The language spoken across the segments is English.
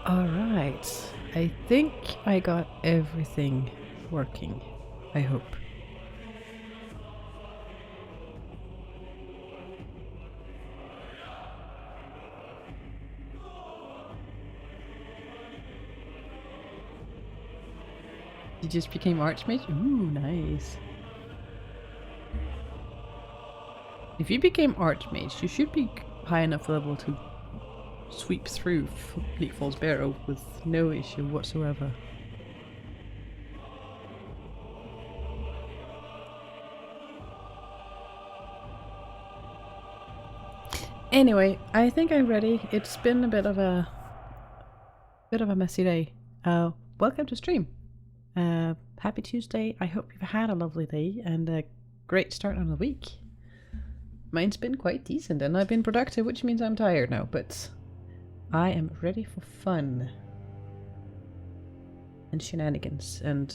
Alright, I think I got everything working, I hope. You just became Archmage? Ooh, nice. If you became Archmage, you should be high enough level to sweep through Fleet Falls Barrow with no issue whatsoever. Anyway, I think I'm ready. It's been a bit of a messy day. Welcome to stream. Happy Tuesday. I hope you've had a lovely day and a great start on the week. Mine's been quite decent and I've been productive, which means I'm tired now, but I am ready for fun and shenanigans and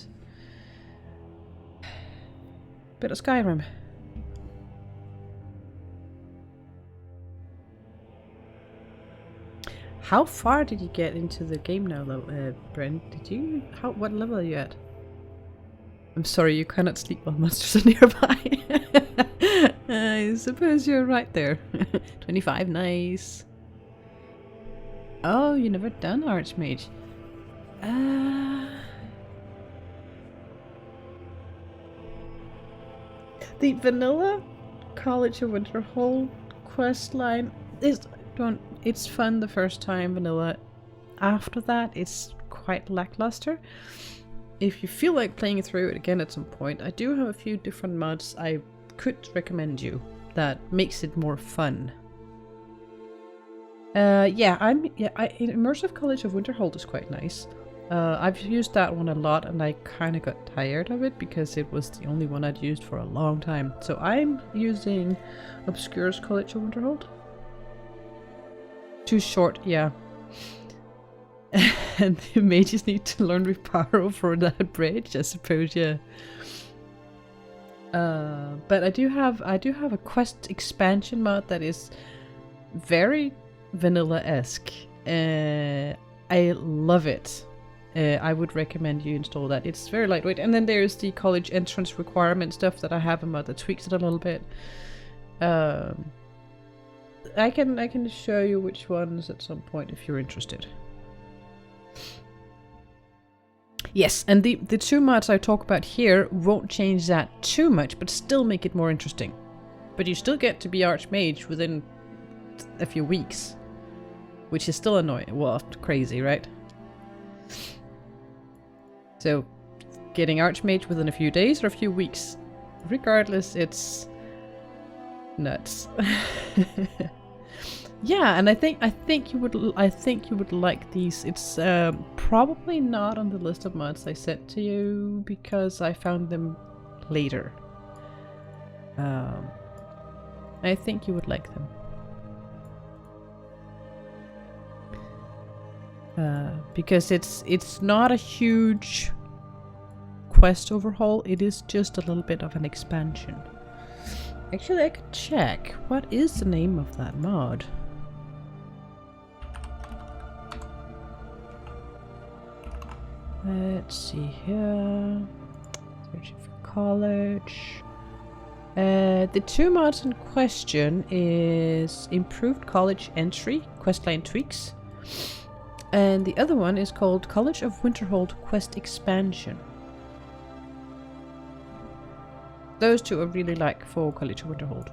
a bit of Skyrim. How far did you get into the game now, Brent? What level are you at? I'm sorry, you cannot sleep while monsters are nearby. I suppose you're right there. 25, nice. Oh, you never done Archmage. The vanilla College of Winterhold quest line is it's fun the first time, vanilla. After that, it's quite lackluster. If you feel like playing through it again at some point, I do have a few different mods I could recommend you that makes it more fun. Immersive College of Winterhold is quite nice. I've used that one a lot and I kind of got tired of it because it was the only one I'd used for a long time. So I'm using Obscure's College of Winterhold. Too short, yeah. And the mages need to learn Reparo for that bridge, I suppose, yeah. But I do have a quest expansion mod that is very vanilla-esque. I love it. I would recommend you install that. It's very lightweight. And then there's the college entrance requirement stuff that I have a mod that tweaks it a little bit. I can show you which ones at some point if you're interested. Yes, and the two mods I talk about here won't change that too much, but still make it more interesting. But you still get to be Archmage within a few weeks, which is still annoying. Well, crazy, right? So, getting Archmage within a few days or a few weeks, regardless, it's nuts. Yeah, and I think you would like these. It's probably not on the list of mods I sent to you because I found them later. I think you would like them. Because it's not a huge quest overhaul, it is just a little bit of an expansion. Actually, I could check. What is the name of that mod? Let's see here. Searching for college. The two mods in question is Improved College Entry, Questline Tweaks. And the other one is called College of Winterhold Quest Expansion. Those two I really like for College of Winterhold.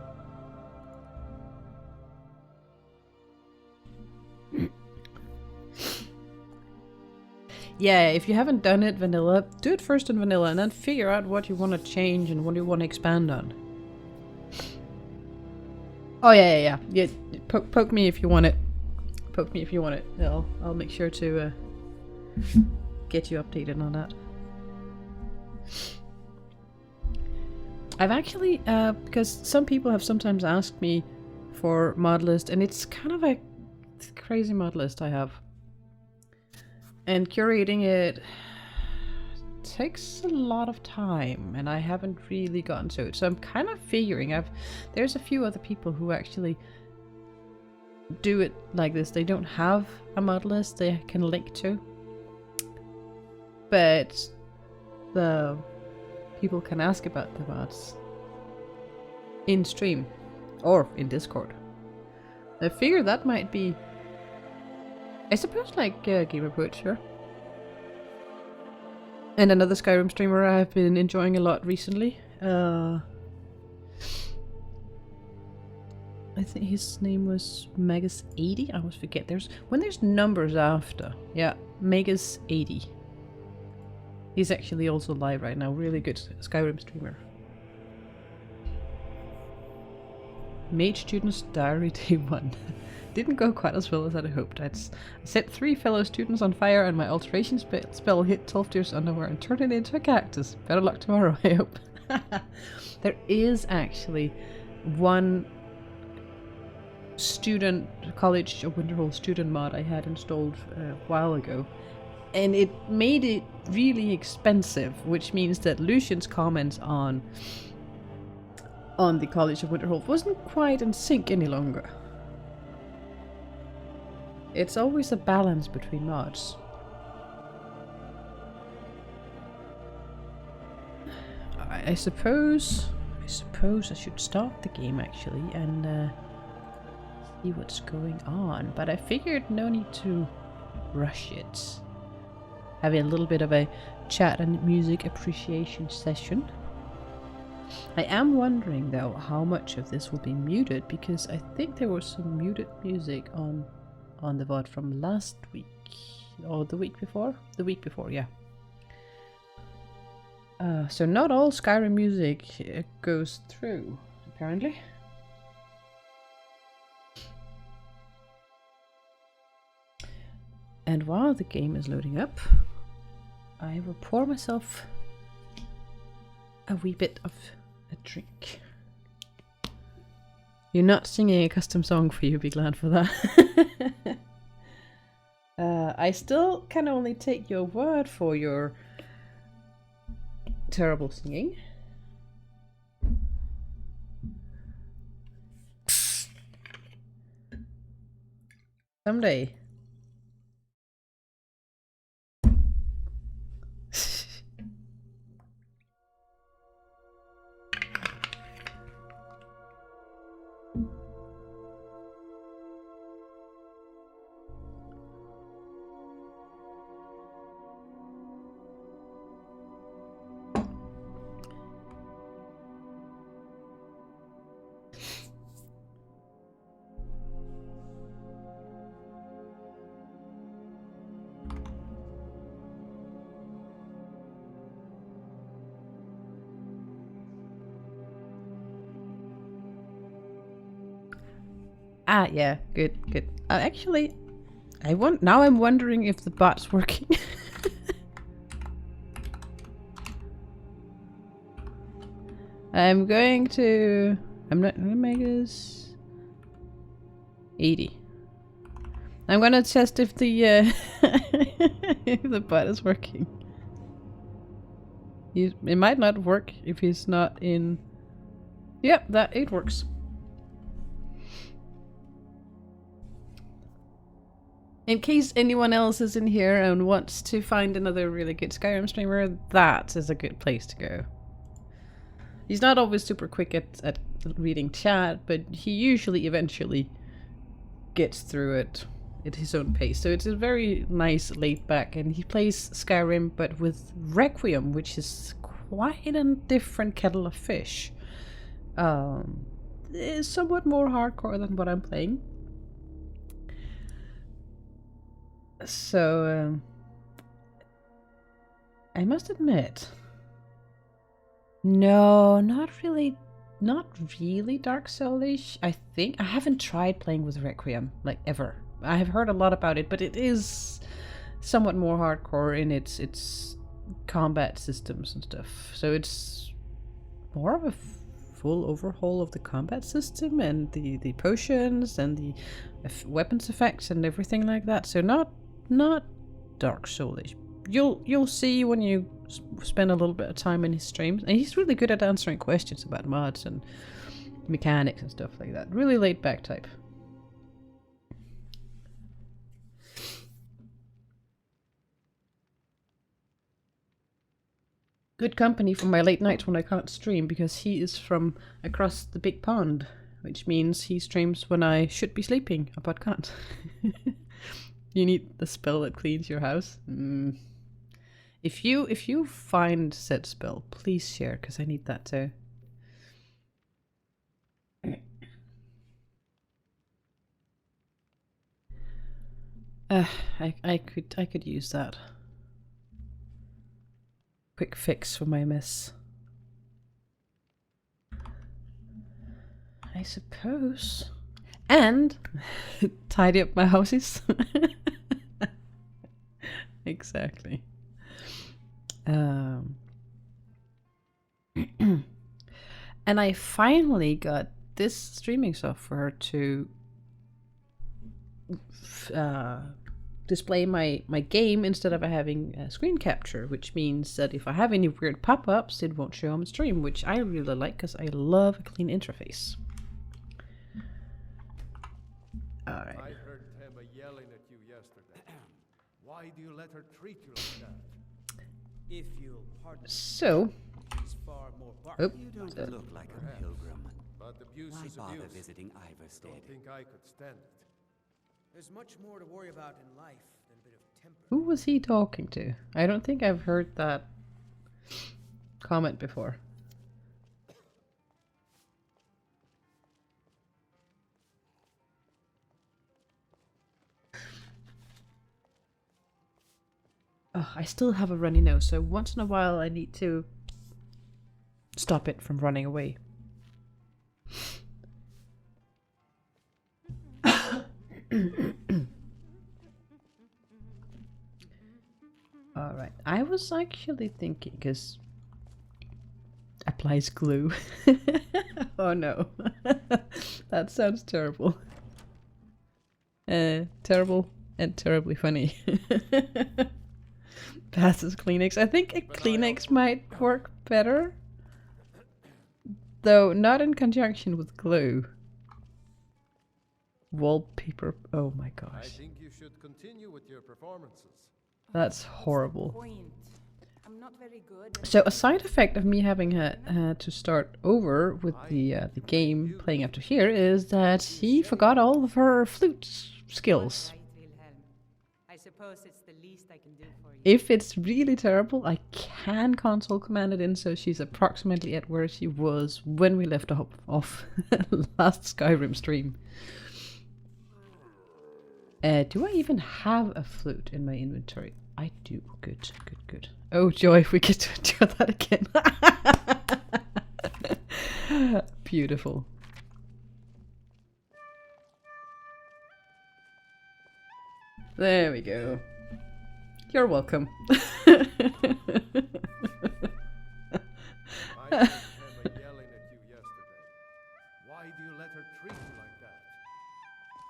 Yeah, if you haven't done it vanilla, do it first in vanilla and then figure out what you want to change and what you want to expand on. Oh yeah. Poke me if you want it. Poke me if you want it. I'll make sure to get you updated on that. I've actually, because some people have sometimes asked me for mod list, and it's kind of a crazy mod list I have. And curating it takes a lot of time, and I haven't really gotten to it. So I'm kind of figuring there's a few other people who actually do it like this. They don't have a mod list they can link to, but the people can ask about the mods in stream or in Discord. I figure that might be, I suppose, like Game Report, sure. And another Skyrim streamer I've been enjoying a lot recently. I think his name was Megas80. I always forget. There's numbers after. Yeah, Megas80. He's actually also live right now. Really good Skyrim streamer. Mage Students Diary Day 1. Didn't go quite as well as I'd hoped. I set 3 fellow students on fire and my alteration spell hit Tolfdir's underwear and turned it into a cactus. Better luck tomorrow, I hope. There is actually one student, college of Winterhold student mod I had installed a while ago. And it made it really expensive, which means that Lucian's comments on the College of Winterhold wasn't quite in sync any longer. It's always a balance between mods. I suppose I should start the game actually and see what's going on, but I figured no need to rush it. Having a little bit of a chat and music appreciation session. I am wondering though how much of this will be muted, because I think there was some muted music on the VOD from last week or the week before. The week before, yeah. So not all Skyrim music goes through, apparently. And while the game is loading up, I will pour myself a wee bit of a drink. You're not singing a custom song for you, be glad for that. I still can only take your word for your terrible singing. Someday. Ah, yeah, good. Actually, now I'm wondering if the bot's working. I'm not Megas 80. I'm gonna test if the if the bot is working. It might not work if he's not in. Yep, it works. In case anyone else is in here and wants to find another really good Skyrim streamer, that is a good place to go. He's not always super quick at reading chat, but he usually eventually gets through it at his own pace. So it's a very nice laid back, and he plays Skyrim but with Requiem, which is quite a different kettle of fish. It's somewhat more hardcore than what I'm playing. So, I must admit, no, not really Dark Soulish. I think I haven't tried playing with Requiem, like, ever. I have heard a lot about it, but it is somewhat more hardcore in its combat systems and stuff. So it's more of a full overhaul of the combat system and the potions and the weapons effects and everything like that. So not Dark Soulish. You'll see when you spend a little bit of time in his streams, and he's really good at answering questions about mods and mechanics and stuff like that. Really laid back type. Good company for my late nights when I can't stream, because he is from across the big pond, which means he streams when I should be sleeping but can't. You need the spell that cleans your house. If you find said spell, please share, because I need that too. I could use that. Quick fix for my mess. I suppose. And tidy up my houses. Exactly. And I finally got this streaming software to display my game instead of having a screen capture, which means that if I have any weird pop-ups, it won't show on stream, which I really like because I love a clean interface. Alright. I heard Temba yelling at you yesterday. Why do you let her treat you like that? If you'll pardon. So, She's far more oh, You don't look like a pilgrim. But abuse Why is bother abuse. visiting I Iverstead? don't think I could stand it. There's much more to worry about in life than a bit of temper. who was he talking to? I don't think I've heard that comment before. Oh, I still have a runny nose, so once in a while I need to stop it from running away. Alright, I was actually thinking, because applies glue. Oh no, that sounds terrible. Terrible and terribly funny. Passes Kleenex. I think a Kleenex might work better, though not in conjunction with glue. Wallpaper. Oh my I gosh, think you should continue with your performances. that's horrible. Point. I'm not very good. So a side effect of me having to start over with the game playing up to here is that he forgot all of her flute skills. Right, Wilhelm. I suppose it's the least I can do for you. If it's really terrible, I can console command it in so she's approximately at where she was when we left off last Skyrim stream. Do I even have a flute in my inventory? I do. Good, good, good. Oh joy, if we get to do that again. Beautiful. There we go. You're welcome. I heard Temba yelling at you yesterday. Why do you let her treat you like that?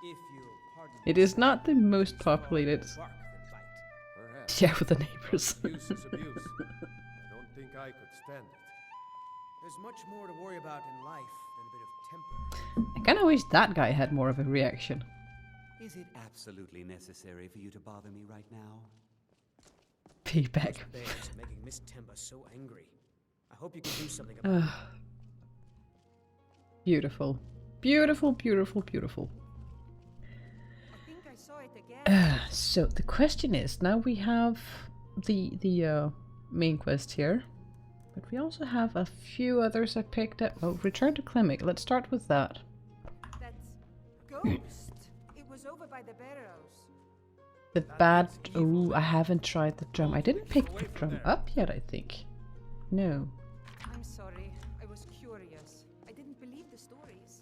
If you'll pardon. It is not the most populated. Bark than bite. Perhaps. Yeah, with the neighbors. Abuse is abuse. I don't think I could stand it. There's much more to worry about in life than a bit of temper. I kinda wish that guy had more of a reaction. Is it absolutely necessary for you to bother me right now? Payback. Bears making Miss Temba so angry. I hope you can do something about it. Beautiful. Beautiful, beautiful, beautiful. I think I saw it again. So the question is, now we have the main quest here, but we also have a few others I picked up. Oh, return to Klimek. Let's start with that. That's Ghost. It was over by the barrows. The bad... Oh, I haven't tried the drum. I didn't pick the drum up yet, I think. No. I'm sorry. I was curious. I didn't believe the stories.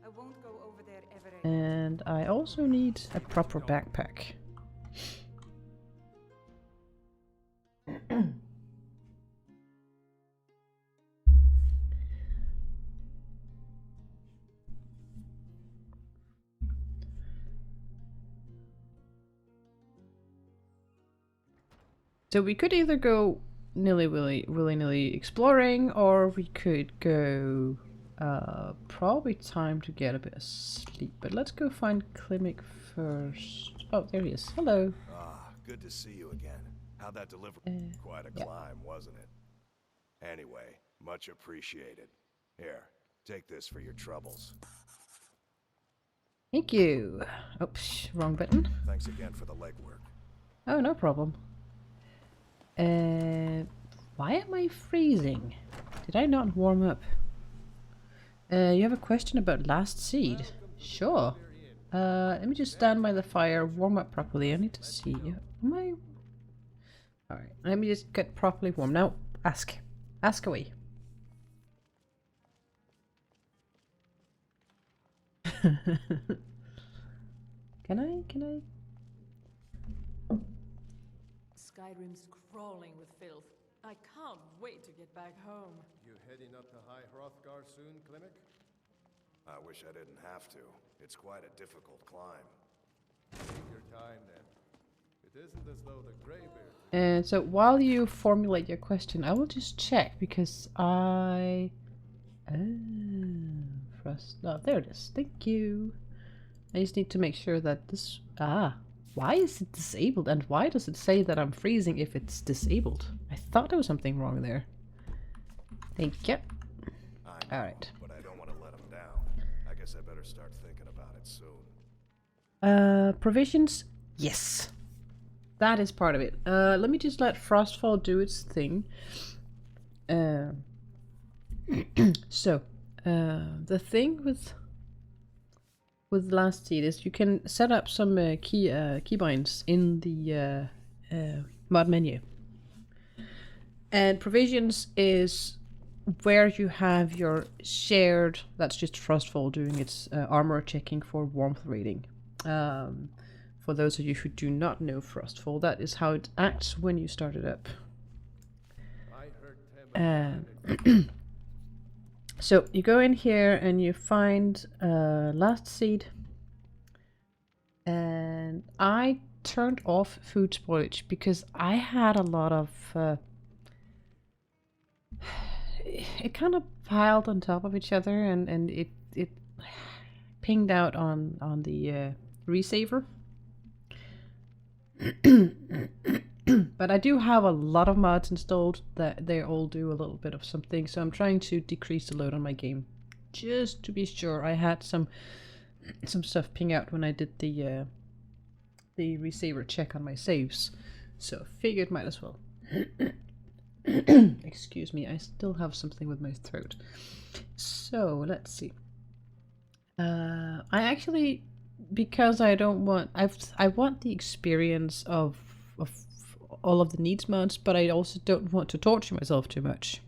I won't go over there ever again. And I also need a proper backpack. So we could either go willy-nilly exploring, or we could go probably time to get a bit of sleep. But let's go find Klimek first. Oh, there he is. Hello. Ah, good to see you again. How'd that delivery? Quite a climb, wasn't it? Anyway, much appreciated. Here, take this for your troubles. Thank you. Oops, wrong button. Thanks again for the legwork. Oh, no problem. Why am I freezing? Did I not warm up? You have a question about last seed? Sure. Let me just stand by the fire, warm up properly. I need to see you. Am I... Alright, let me just get properly warm. Now, ask. Ask away. Can I? Skyrim's crawling with filth. I can't wait to get back home. You heading up to High Hrothgar soon, Klimek? I wish I didn't have to. It's quite a difficult climb. Take your time then. It isn't as though the Greybeard... And so while you formulate your question, I will just check because I... Frost... Oh, there it is. Thank you. I just need to make sure that this... Why is it disabled? And why does it say that I'm freezing if it's disabled? I thought there was something wrong there. Thank you. Alright. But I don't want to let him down. I guess I better start thinking about it soon. Provisions? Yes. That is part of it. Let me just let Frostfall do its thing. So, the thing with last seed is you can set up some keybinds in the mod menu. And provisions is where you have your shared, that's just Frostfall doing its armor checking for warmth rating. For those of you who do not know Frostfall, that is how it acts when you start it up. I heard So you go in here and you find last seed, and I turned off food spoilage because I had a lot of it kind of piled on top of each other, and it pinged out on the resaver. But I do have a lot of mods installed that they all do a little bit of something, so I'm trying to decrease the load on my game just to be sure. I had some stuff ping out when I did the resaver check on my saves, so figured might as well. Excuse me, I still have something with my throat. So let's see. I actually, because I don't want, I want the experience of all of the needs mods, but I also don't want to torture myself too much.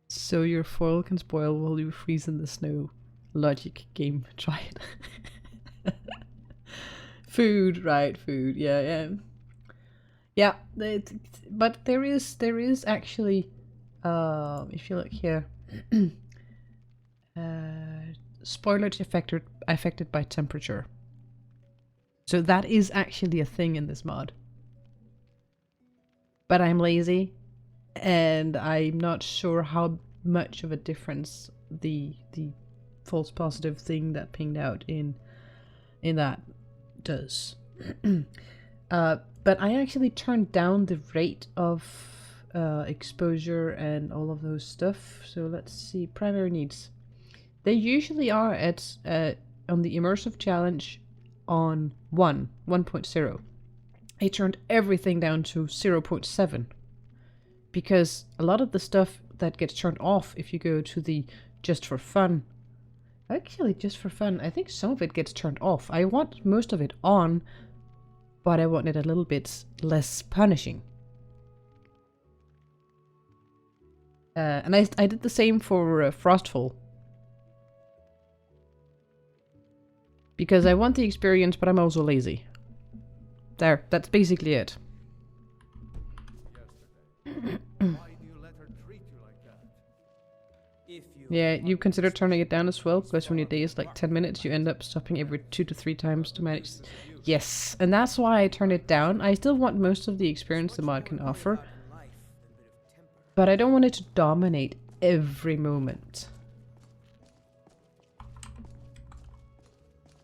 So your foil can spoil while you freeze in the snow. Logic game, try it. Food, right? Food, yeah. But there is actually, if you look here, spoilage affected by temperature. So that is actually a thing in this mod. But I'm lazy, and I'm not sure how much of a difference the false positive thing that pinged out in that does. But I actually turned down the rate of exposure and all of those stuff. So let's see, primary needs. They usually are at on the immersive challenge on 1.0. I turned everything down to 0.7 because a lot of the stuff that gets turned off if you go to the just for fun, actually just for fun, I think some of it gets turned off. I want most of it on, but I want it a little bit less punishing. And I did the same for Frostfall. Because I want the experience, but I'm also lazy. There, that's basically it. Why do you let her treat you like that? If you Yeah, you consider turning it down as well, because when your day is like 10 minutes, you end up stopping every 2 to 3 times to manage. Yes, and that's why I turned it down. I still want most of the experience the mod can offer, but I don't want it to dominate every moment.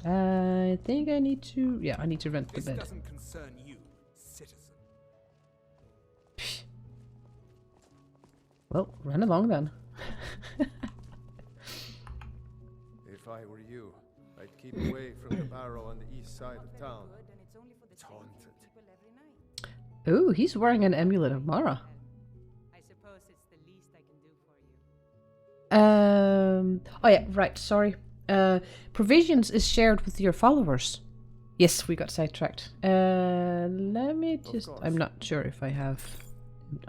I think I need to... Yeah, I need to rent the bed. doesn't concern you, citizen. Well, run along then. If I were you, I'd keep away from the barrow on the east side of town. Good, and it's only for the It's sake of haunted. people every night. Ooh, he's wearing an amulet of Mara. I suppose it's the least I can do for you. Oh yeah, right, sorry. Provisions is shared with your followers. Yes, we got sidetracked. Let me just... I'm not sure if I have...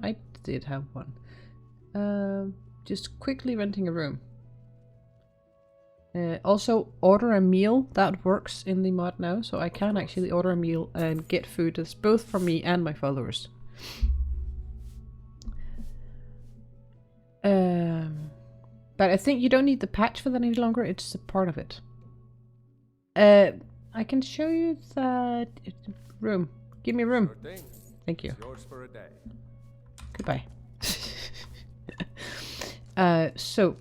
I did have one. Just quickly renting a room. Also, order a meal. That works in the mod now, so I can actually order a meal and get food that's both for me and my followers. But I think you don't need the patch for that any longer. It's a part of it. I can show you that room. Give me a room. Sure thing. Thank you. It's yours for a day. Goodbye. So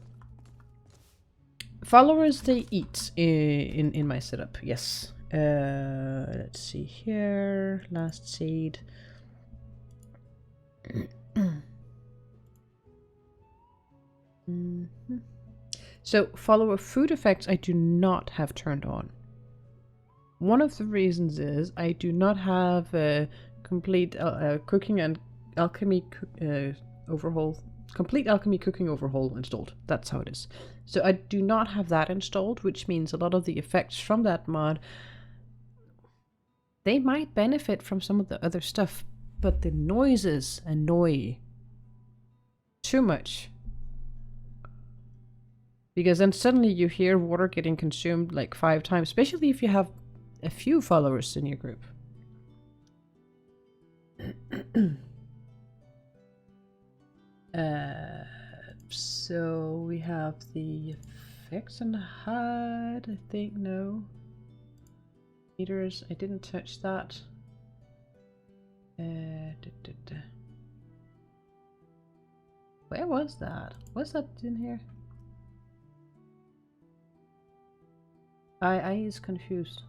followers, they eat in my setup. Yes. Let's see here. Last seed. So follower food effects I do not have turned on. One of the reasons is I do not have a complete cooking and alchemy overhaul. Complete alchemy cooking overhaul installed. That's how it is. So I do not have that installed, which means a lot of the effects from that mod, they might benefit from some of the other stuff, but the noises annoy too much. Because then suddenly you hear water getting consumed like 5 times, especially if you have a few followers in your group. So we have the effects on the HUD, I think, no. Meters, I didn't touch that. Where was that? Was that in here? I is confused.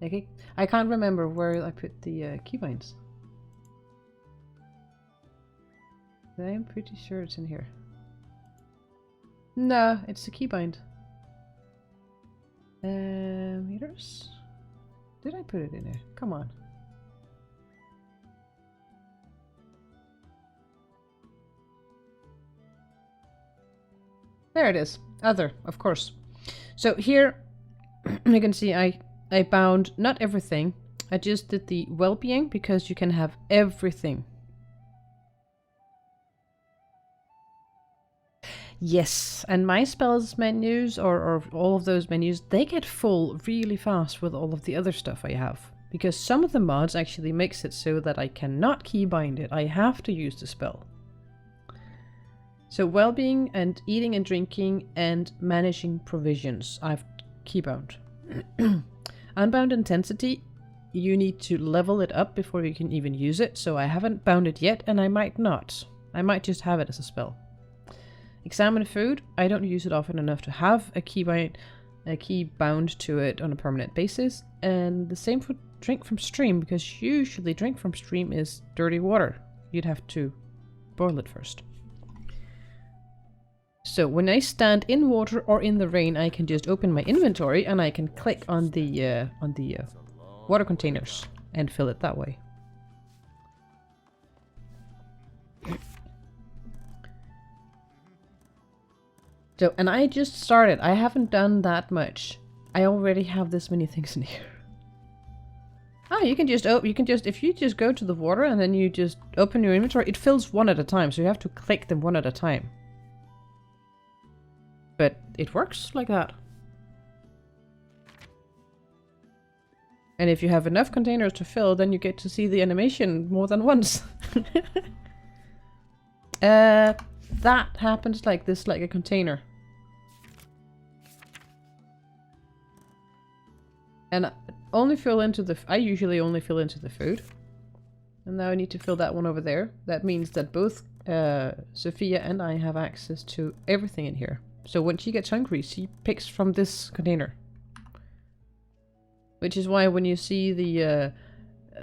Okay, I can't remember where I put the keybinds. I'm pretty sure it's in here. No, it's the keybind. Meters? Did I put it in there? Come on. There it is. Other, of course. So here you can see I bound not everything. I just did the well-being because you can have everything. Yes, and my spells menus or all of those menus, they get full really fast with all of the other stuff I have. Because some of the mods actually makes it so that I cannot keybind it. I have to use the spell. So well-being and eating and drinking and managing provisions, I've keybound. Unbound intensity, you need to level it up before you can even use it. So I haven't bound it yet, and I might not. I might just have it as a spell. Examine food. I don't use it often enough to have a key bound to it on a permanent basis. And the same for drink from stream, because usually drink from stream is dirty water. You'd have to boil it first. So when I stand in water or in the rain, I can just open my inventory and I can click on the water containers and fill it that way. So, and I just started. I haven't done that much. I already have this many things in here. Ah, you can just if you just go to the water and then you just open your inventory, it fills one at a time. So you have to click them one at a time. But it works like that. And if you have enough containers to fill, then you get to see the animation more than once. That happens like this, like a container. And only fill into the... I usually only fill into the food. And now I need to fill that one over there. That means that both Sophia and I have access to everything in here. So when she gets hungry, she picks from this container. Which is why when you see the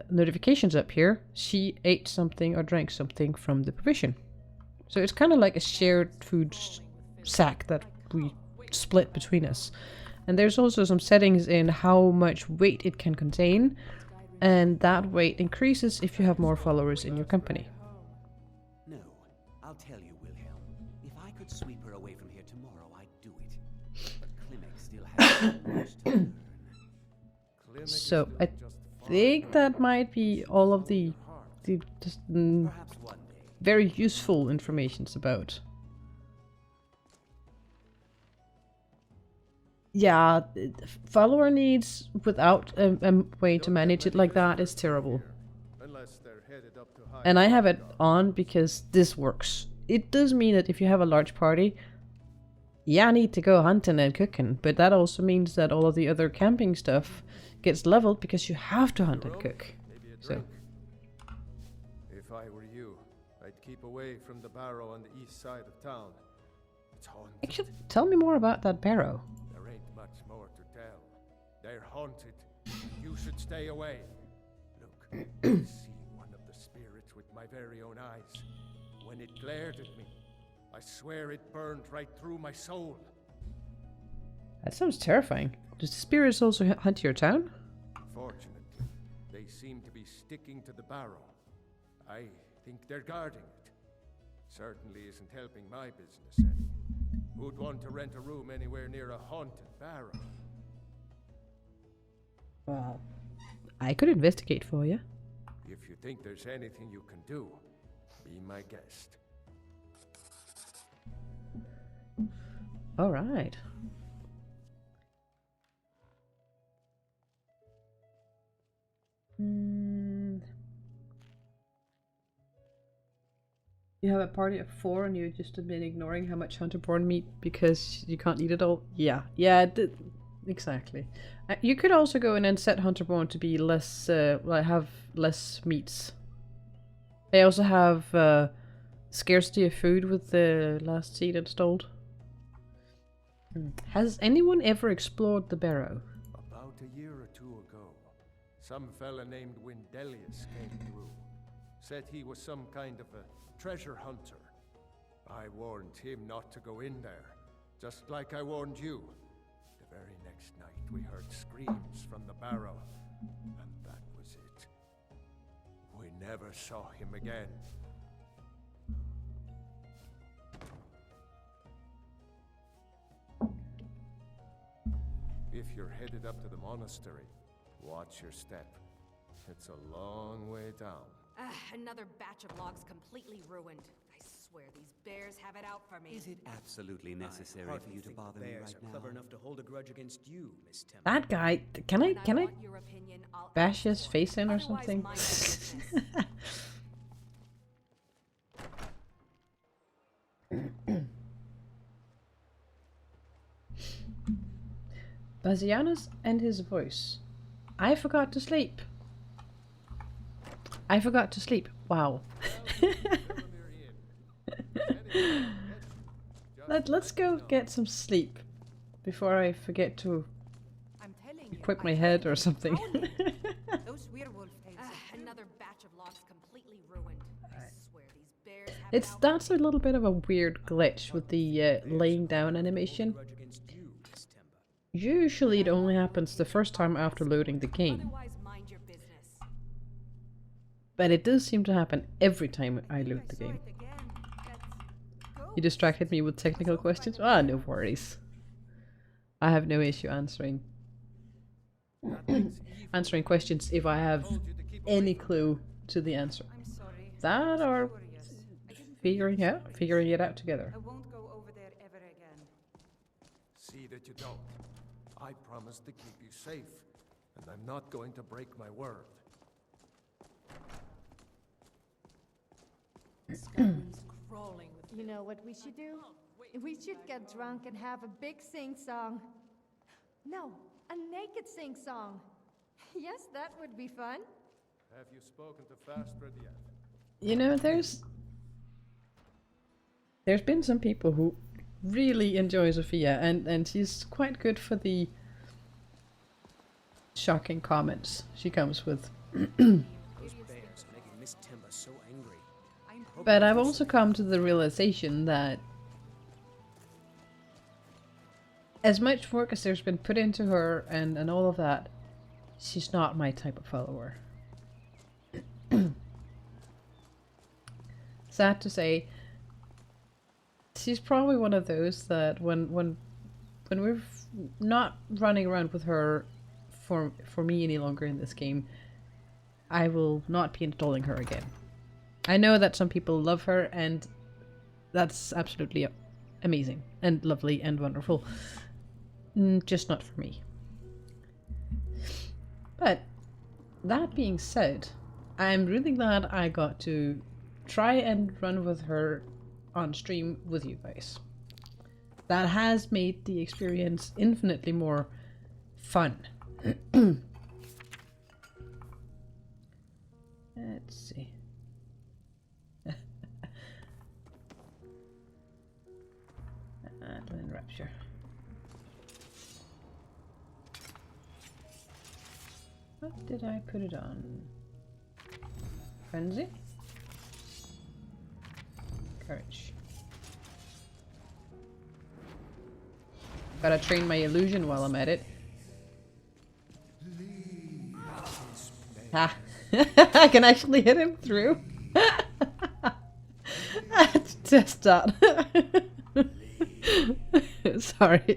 notifications up here, she ate something or drank something from the provision. So it's kind of like a shared food sack that we split between us. And there's also some settings in how much weight it can contain. and that weight increases if you have more followers in your company. No, I'll tell you, Wilhelm. If I could sweep her away from here tomorrow, I'd do it. But Klimek still has so much to learn. Klimek is So still I just think that might be all of the just Perhaps one day. very useful informations about. Yeah, follower needs without a way to manage it like that is terrible. unless they're headed up to high And I have it ground. on because this works. It does mean that if you have a large party, yeah, I need to go hunting and cooking, but that also means that all of the other camping stuff gets leveled because you have to hunt and cook. Maybe a So, drink. If I were you, I'd keep away from the barrow on the east side of town. It's haunted. actually, tell me more about that barrow. There ain't much more to tell. They're haunted. You should stay away. Look, I see one of the spirits with my very own eyes. When it glared at me, I swear it burned right through my soul. That sounds terrifying. Does the spirits also hunt your town? Fortunately, they seem to be sticking to the barrow. I think they're guarding it. Certainly isn't helping my business any. Who'd want to rent a room anywhere near a haunted barrow? Well, I could investigate for you. If you think there's anything you can do, be my guest. All right. You have a party of 4 and you've just been ignoring how much hunter-born meat because you can't eat it all? Yeah, exactly. You could also go in and set hunter-born to be less, like have less meats. I also have scarcity of food with the last seed installed. Has anyone ever explored the barrow? About a year or two ago, some fella named Windelius came through. Said he was some kind of a treasure hunter. I warned him not to go in there, just like I warned you. The very next night we heard screams from the barrow, and that was it. We never saw him again. If you're headed up to the monastery, watch your step. It's a long way down. Another batch of logs completely ruined. I swear these bears have it out for me. Is it absolutely necessary I for hardly you to think bother me bears right are now? clever enough to hold a grudge against you, Miss Temple. That guy, can I Want your opinion, I'll bash ask his for it. face in or Otherwise, something? mind your business. Bazianus and his voice. I forgot to sleep. I forgot to sleep. Wow. Let's go get some sleep before I forget to I'm telling you. equip I my tried head to or something. Those werewolf tales are true. Another batch of logs completely ruined. I swear these bears have It's it out that's a little bit of a weird glitch with the laying down animation. Grudge against you, Miss Temba. Usually it only happens the first time after loading the game, Otherwise, mind your business. but it does seem to happen every time I load the I saw game. it again. That's You distracted me with technical questions? Ah, no worries. I have no issue answering questions if I have any clue to the answer. I'm sorry. That I or was curious. I didn't figuring it out together. I won't go over there ever again. See that you don't. I promised to keep you safe, and I'm not going to break my word. Skyrim's crawling with You know what we should do? We should get drunk and have a big sing-song. No, a naked sing-song. Yes, that would be fun. Have you spoken to Fastred yet? You know, there's been some people who really enjoy Sophia, and she's quite good for the shocking comments she comes with. Those bears are making Miss Temba so angry. But I've also come to the realization that as much work as there's been put into her and all of that, she's not my type of follower. Sad to say, she's probably one of those that when we're not running around with her for me any longer in this game, I will not be installing her again. I know that some people love her, and that's absolutely amazing and lovely and wonderful. Just not for me. But that being said, I'm really glad I got to try and run with her on stream with you guys. That has made the experience infinitely more fun. Let's see. Adlin Rapture. What did I put it on? Frenzy? Courage. Gotta train my illusion while I'm at it. Ha! I can actually hit him through. Just that. Sorry.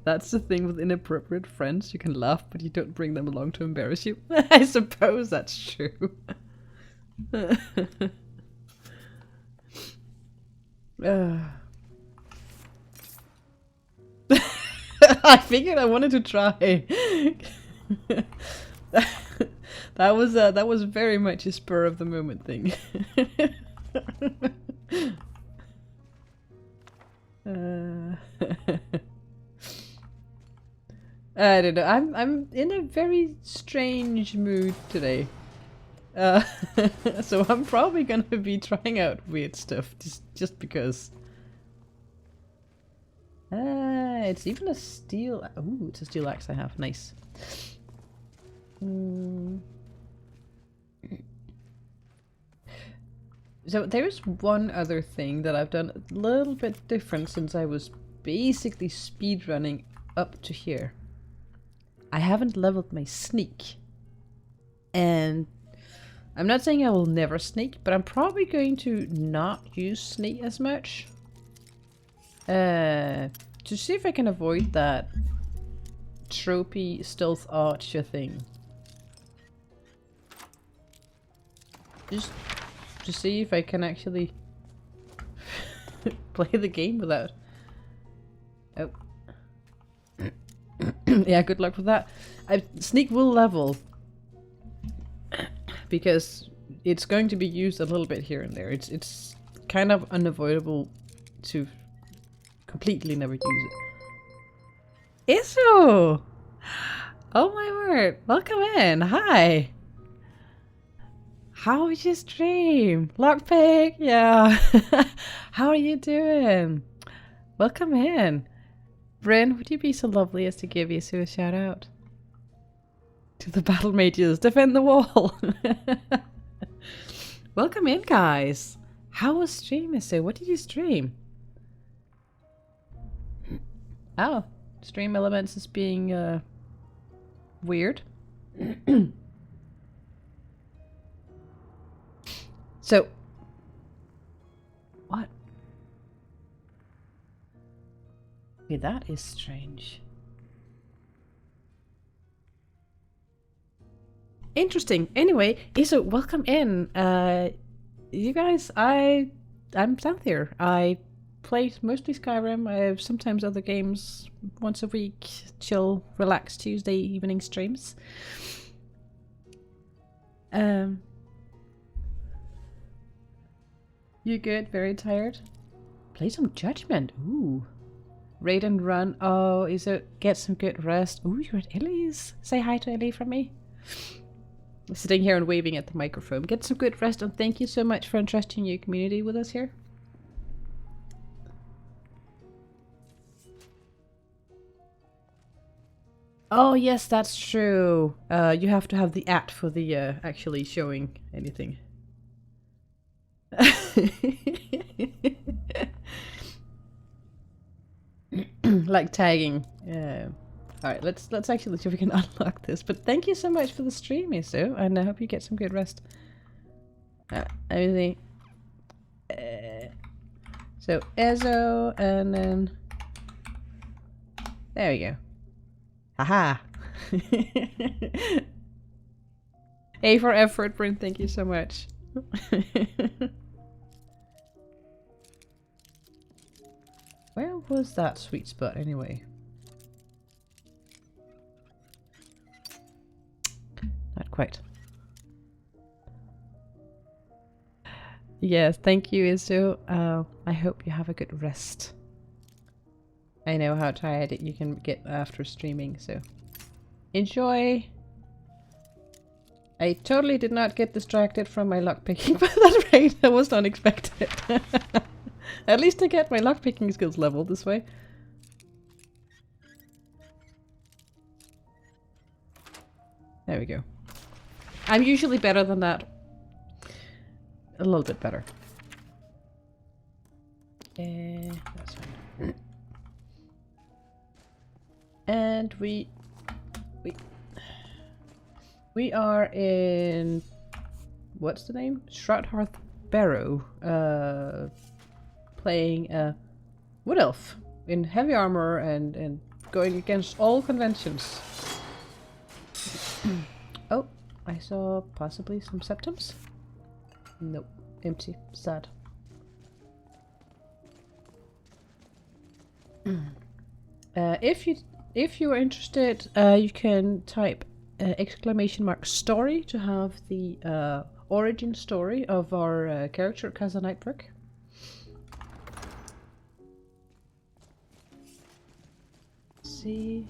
That's the thing with inappropriate friends. You can laugh, but you don't bring them along to embarrass you. I suppose that's true. I figured I wanted to try. That was very much a spur of the moment thing. I don't know. I'm in a very strange mood today. So I'm probably gonna be trying out weird stuff just because. It's even a steel. Ooh, it's a steel axe I have. Nice. So there's one other thing that I've done a little bit different since I was basically speedrunning up to here. I haven't leveled my sneak. And I'm not saying I will never sneak, but I'm probably going to not use sneak as much. To see if I can avoid that tropey stealth archer thing. Just to see if I can actually play the game without... Oh. Yeah, good luck with that. Sneak will level. Because it's going to be used a little bit here and there. It's kind of unavoidable to completely never use it. Isu! Oh my word! Welcome in! Hi! How was your stream? Lockpick! Yeah! How are you doing? Welcome in! Bryn, would you be so lovely as to give Isu a shout out? To the battle mages, defend the wall! Welcome in, guys! How was stream, Isu? What did you stream? Oh, stream elements is being weird. So, what? Okay, that is strange. Interesting. Anyway, Iso, welcome in. You guys, I'm South here. I play mostly Skyrim. I have sometimes other games once a week. Chill, relax Tuesday evening streams. You good? Very tired? Play some Judgment. Ooh. Raid and run. Oh, is it? Get some good rest. Ooh, you're at Ellie's. Say hi to Ellie from me. I'm sitting here and waving at the microphone. Get some good rest, and thank you so much for entrusting your community with us here. Oh yes, that's true. You have to have the at for the actually showing anything. Like tagging. Alright, let's actually see if we can unlock this. But thank you so much for the stream, Isu, and I hope you get some good rest. Everything. So Ezo, and then there we go. Haha. A for effort, Bryn. Thank you so much. Where was that sweet spot anyway? Not quite. Yes, thank you, Isu. I hope you have a good rest. I know how tired you can get after streaming, so enjoy. I totally did not get distracted from my lockpicking by that rate. That was unexpected. At least I get my lockpicking skills leveled this way. There we go. I'm usually better than that. A little bit better. That's fine. And we are in, what's the name? Shroudhearth Barrow. Playing a wood elf in heavy armor and going against all conventions. Oh, I saw possibly some septums. Nope, empty. Sad. If you are interested, you can type !story to have the origin story of our character Cassa Nightbrook. See.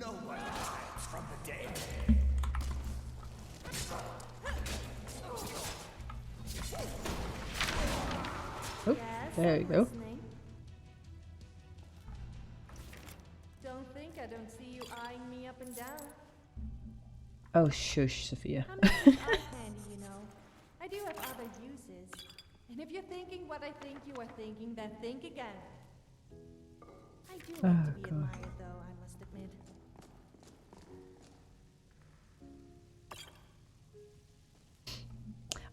No one hides from the dead. Oh, there you go. Don't think I don't see you eyeing me up and down. Oh, shush, Sophia. I'm not an eye candy, you know. I do have other uses. And if you're thinking what I think you are thinking, then think again. I do like to be admired, though, I must admit.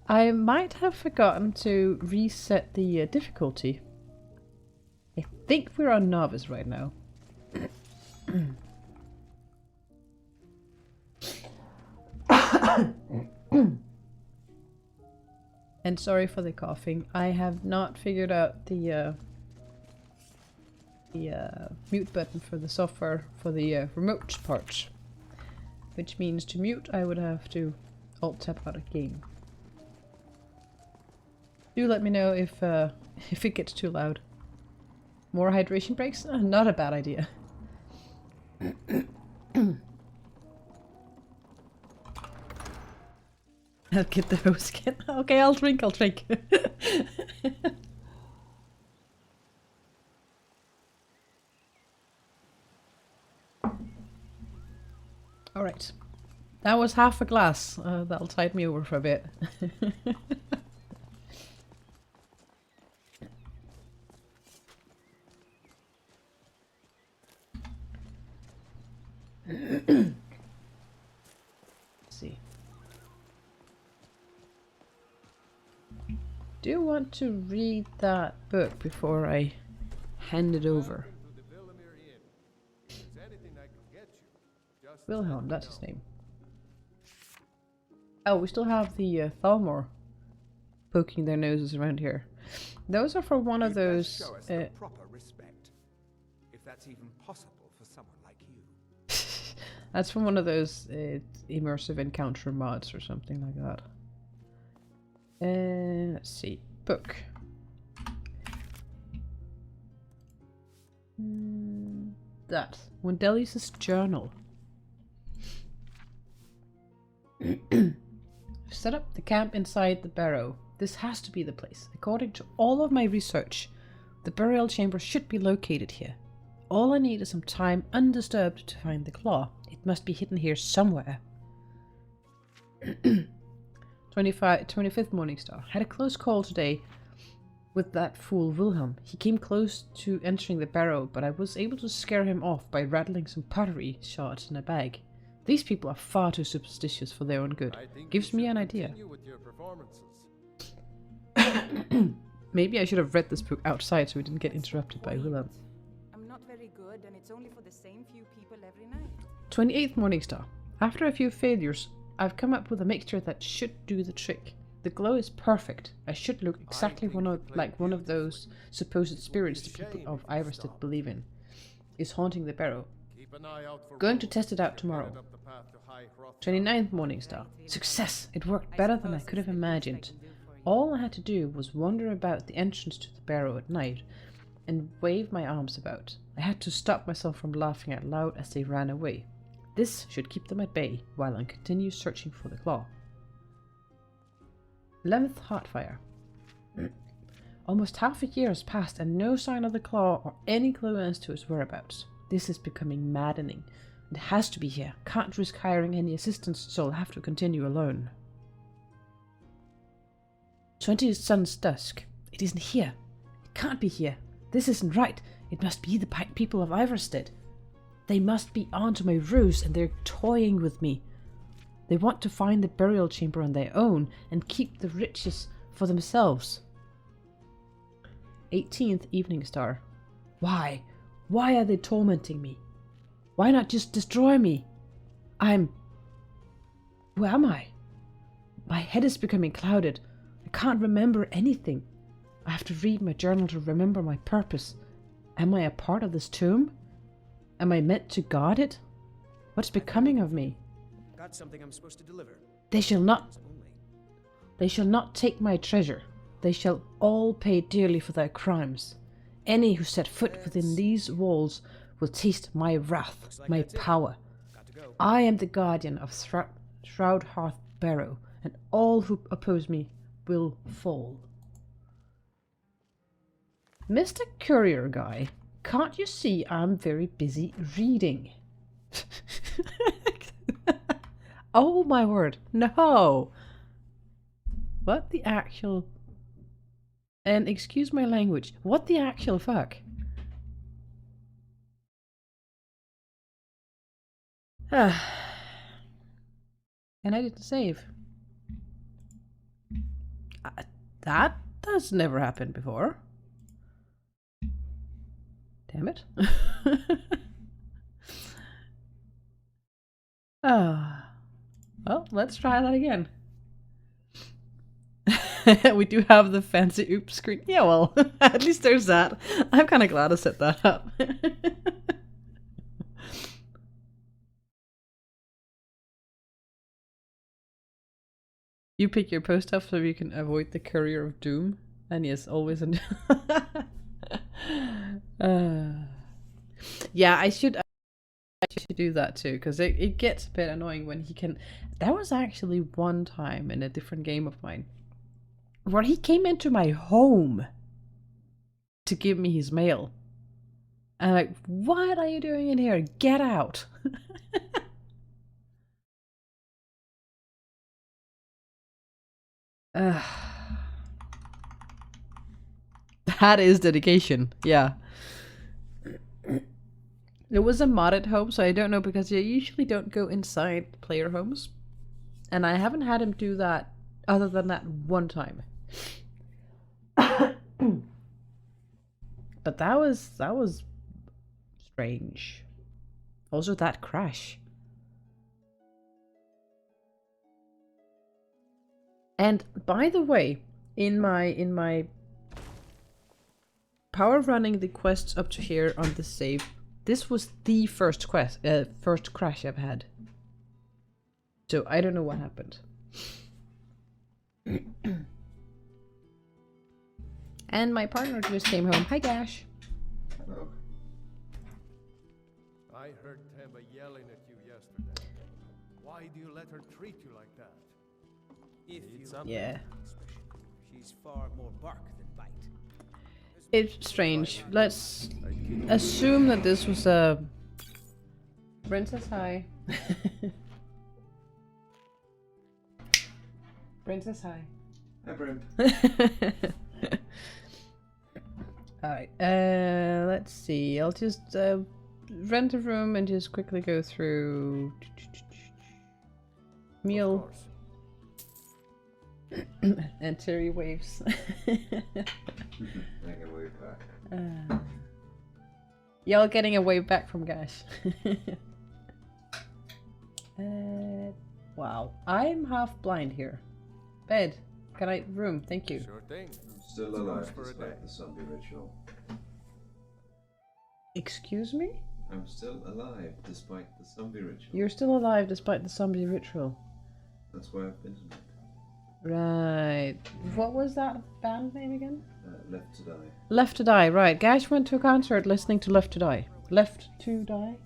I might have forgotten to reset the difficulty. I think we're on novice right now. And sorry for the coughing. I have not figured out the mute button for the software for the remote part, which means to mute I would have to alt tab out of game. Do let me know if it gets too loud. More hydration breaks? Not a bad idea. I'll get the hose again. Okay, I'll drink. Alright. That was half a glass. That'll tide me over for a bit. Let's see. Do you want to read that book before I hand it over? Wilhelm, that's his name. Oh, we still have the Thalmor poking their noses around here. Those are for one of those. Proper respect, if that's even possible for someone like you. That's from one of those immersive encounter mods or something like that. Let's see. Book. That. Wendelius' journal. Set up the camp inside the barrow. This has to be the place. According to all of my research, the burial chamber should be located here. All I need is some time undisturbed to find the claw. It must be hidden here somewhere. 25th Morningstar. Had a close call today. with that fool Wilhelm. He came close to entering the barrow, but I was able to scare him off by rattling some pottery shards in a bag. These people are far too superstitious for their own good. Gives me an idea. With your performances. Maybe I should have read this book outside so we didn't get interrupted by Wilhelm. I'm not very good, and it's only for the same few people every night. 28th Morningstar. After a few failures, I've come up with a mixture that should do the trick. The glow is perfect. I should look exactly like one of those supposed spirits the people of Iverstead believe in. Is haunting the barrow. Going to test it out tomorrow. 29th Morningstar. Success! It worked better than I could have imagined. All I had to do was wander about the entrance to the barrow at night and wave my arms about. I had to stop myself from laughing out loud as they ran away. This should keep them at bay while I continue searching for the claw. 11th Heartfire. Almost half a year has passed and no sign of the claw or any clue as to its whereabouts. This is becoming maddening. It has to be here. Can't risk hiring any assistance, so I'll have to continue alone. 20th Sun's Dusk. It isn't here. It can't be here. This isn't right. It must be the people of Iverstead. They must be onto my ruse and they're toying with me. They want to find the burial chamber on their own and keep the riches for themselves. 18th Evening Star. Why? Why are they tormenting me? Why not just destroy me? Where am I? My head is becoming clouded. I can't remember anything. I have to read my journal to remember my purpose. Am I a part of this tomb? Am I meant to guard it? What's becoming of me? Got something I'm supposed to deliver. They shall not take my treasure. They shall all pay dearly for their crimes. Any who set foot within these walls will taste my wrath, my power. I am the guardian of Shroud Hearth Barrow, and all who oppose me will fall. Mr. Courier Guy, can't you see I'm very busy reading? Oh my word, no! What the actual... And excuse my language, what the actual fuck? And I didn't save. That has never happened before. Damn it. Well, let's try that again. We do have the fancy oops screen. Yeah, well, at least there's that. I'm kind of glad I set that up. You pick your post up so you can avoid the Courier of Doom. And yes, always. Yeah, I should do that too, because it gets a bit annoying when he can... There was actually one time in a different game of mine where he came into my home to give me his mail. And I'm like, what are you doing in here? Get out! That is dedication, yeah. It was a modded home, so I don't know, because you usually don't go inside player homes. And I haven't had him do that other than that one time. But that was strange. Also that crash. And by the way, in my power running the quests up to here on the save, this was the first crash I've had. So I don't know what happened. And my partner just came home. Hi, Gash. Hello. I heard Temba yelling at you yesterday. Why do you let her treat you like that? If you Yeah. she's far more bark than bite. It's strange. Let's assume that this was a... Princess, hi. Princess, hi. Hi, Brimp. Alright, let's see. I'll just rent a room and just quickly go through meal and Terry waves. Y'all getting a wave back from Gash. Wow, I'm half blind here. Bed, can I room? Thank you. Sure thing. I'm still alive despite the zombie ritual. Excuse me? I'm still alive despite the zombie ritual. You're still alive despite the zombie ritual. That's why I've been in it. Right. What was that band name again? Left to Die. Left to Die, right. Gash went to a concert listening to Left to Die. Left to Die?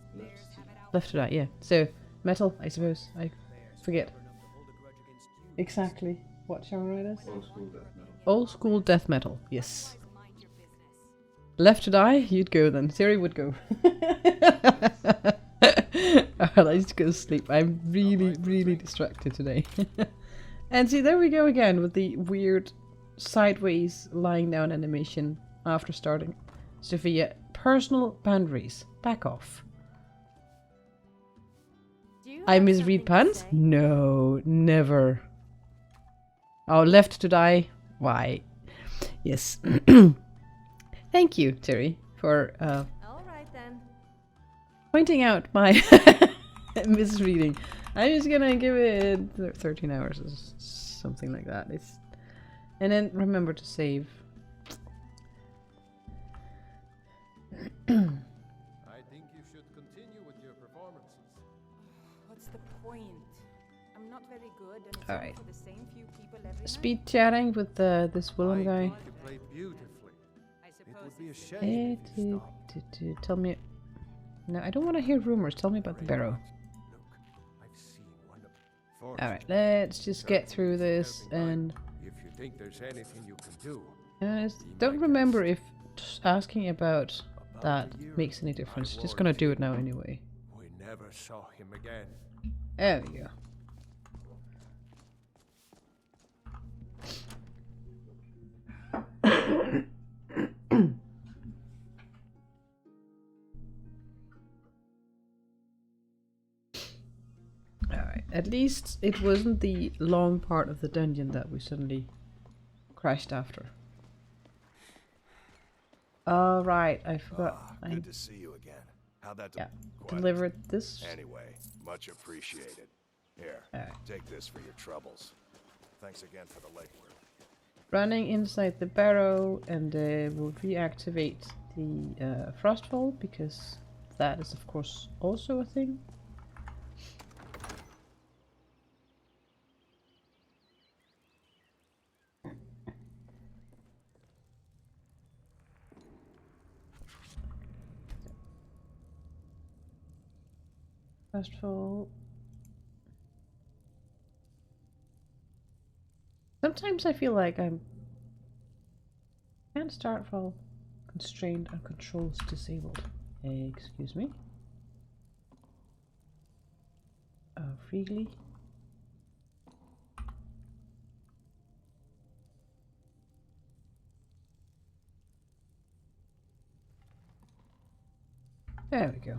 Left to Die, yeah. So, metal, I suppose. I forget. Exactly. What genre it is? Old school death metal. Old school death metal, yes. Left to Die? You'd go then. Siri would go. Alright, let's go to sleep. I'm really distracted today. And see, there we go again with the weird sideways lying down animation after starting. Sophia, personal boundaries. Back off. I misread puns? No, never. Oh, Left to Die? Why? Yes. Thank you, Terry, for Alright then. pointing out my misreading. I'm just gonna give it 13 hours or something like that. And then remember to save. I think you should continue with your performances. What's the point? I'm not very good, and it's All only right. for the same few people every Speed chatting with this Willem guy. You played beautifully. It would be a shame if you stopped. Tell me. No, I don't want to hear rumors. Tell me about the barrow. Look, I've seen one of. Alright, let's just get through this and If you think there's anything you can do, don't remember if just asking about that makes any difference. Just gonna do it now anyway. we never saw him again. There we go. Alright, at least it wasn't the long part of the dungeon that we suddenly crashed after. Alright, I forgot. I Good to see you again. How'd that delivered this. Anyway, much appreciated. Here, take this for your troubles. Thanks again for the legwork. Running inside the barrow, and we'll reactivate the frostfall because that is of course also a thing. Frostfall. Sometimes I feel like can't start while constrained and controls disabled. Excuse me. Freely. There we go.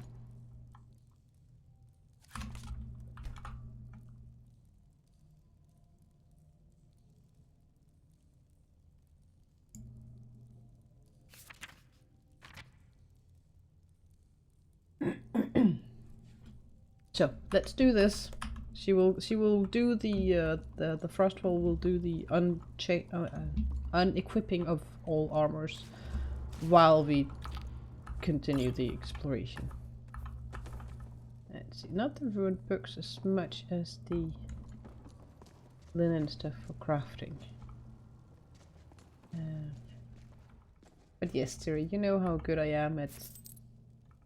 So let's do this. She will do the frostfall will do the unequipping of all armors while we continue the exploration. Let's see, not the ruined books as much as the linen stuff for crafting. But yes, Terry, you know how good I am at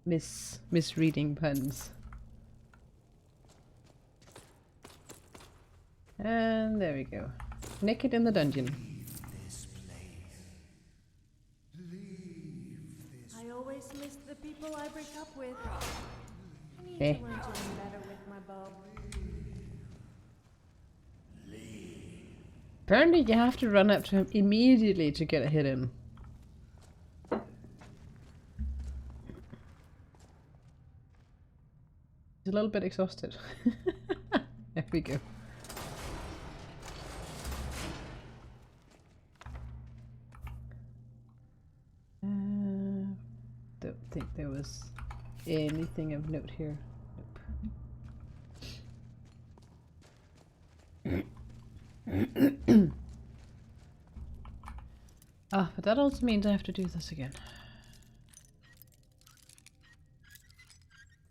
misreading puns. And there we go. Naked in the dungeon. I always miss the people I break up with. I need Eh. to learn to aim better with my bow. Apparently you have to run up to him immediately to get a hit in. He's a little bit exhausted. There we go. Don't think there was anything of note here. Nope. Ah, but that also means I have to do this again.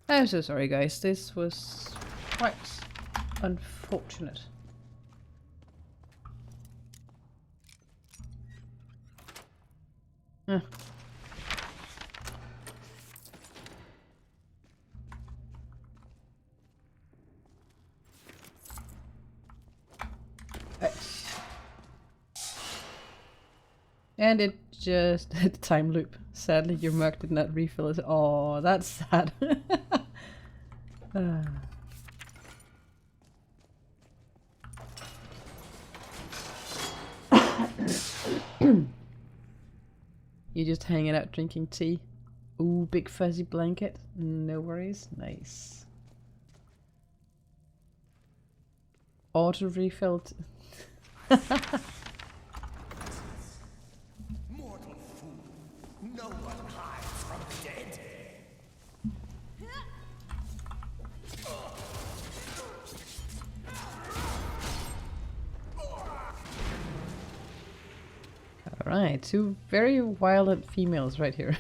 I'm so sorry guys, this was quite unfortunate. Ah. And it just the time loop. Sadly, your mark did not refill it. Oh, that's sad. You just hanging out drinking tea. Ooh, big fuzzy blanket. No worries. Nice. Auto refilled. Mortal fool! No one hides from the dead! Alright, two very violent females right here.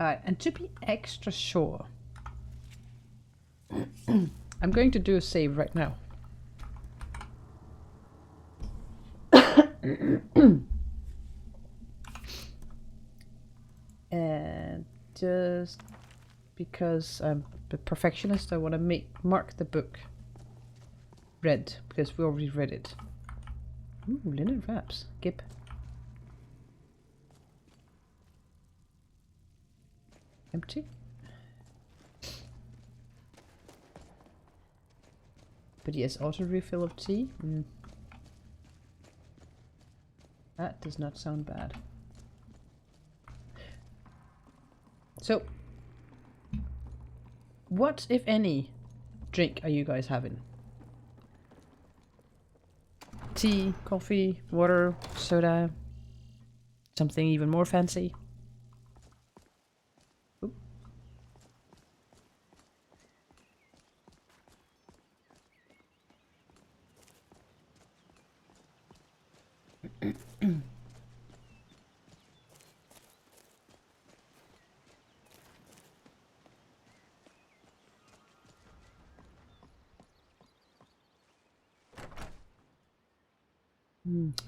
Alright, and to be extra sure, I'm going to do a save right now. And just because I'm a perfectionist, I want to mark the book red, because we already read it. Ooh, linen wraps. Gip. Empty. But yes, auto refill of tea. That does not sound bad. So, what, if any, drink are you guys having? Tea, coffee, water, soda, something even more fancy? Oop.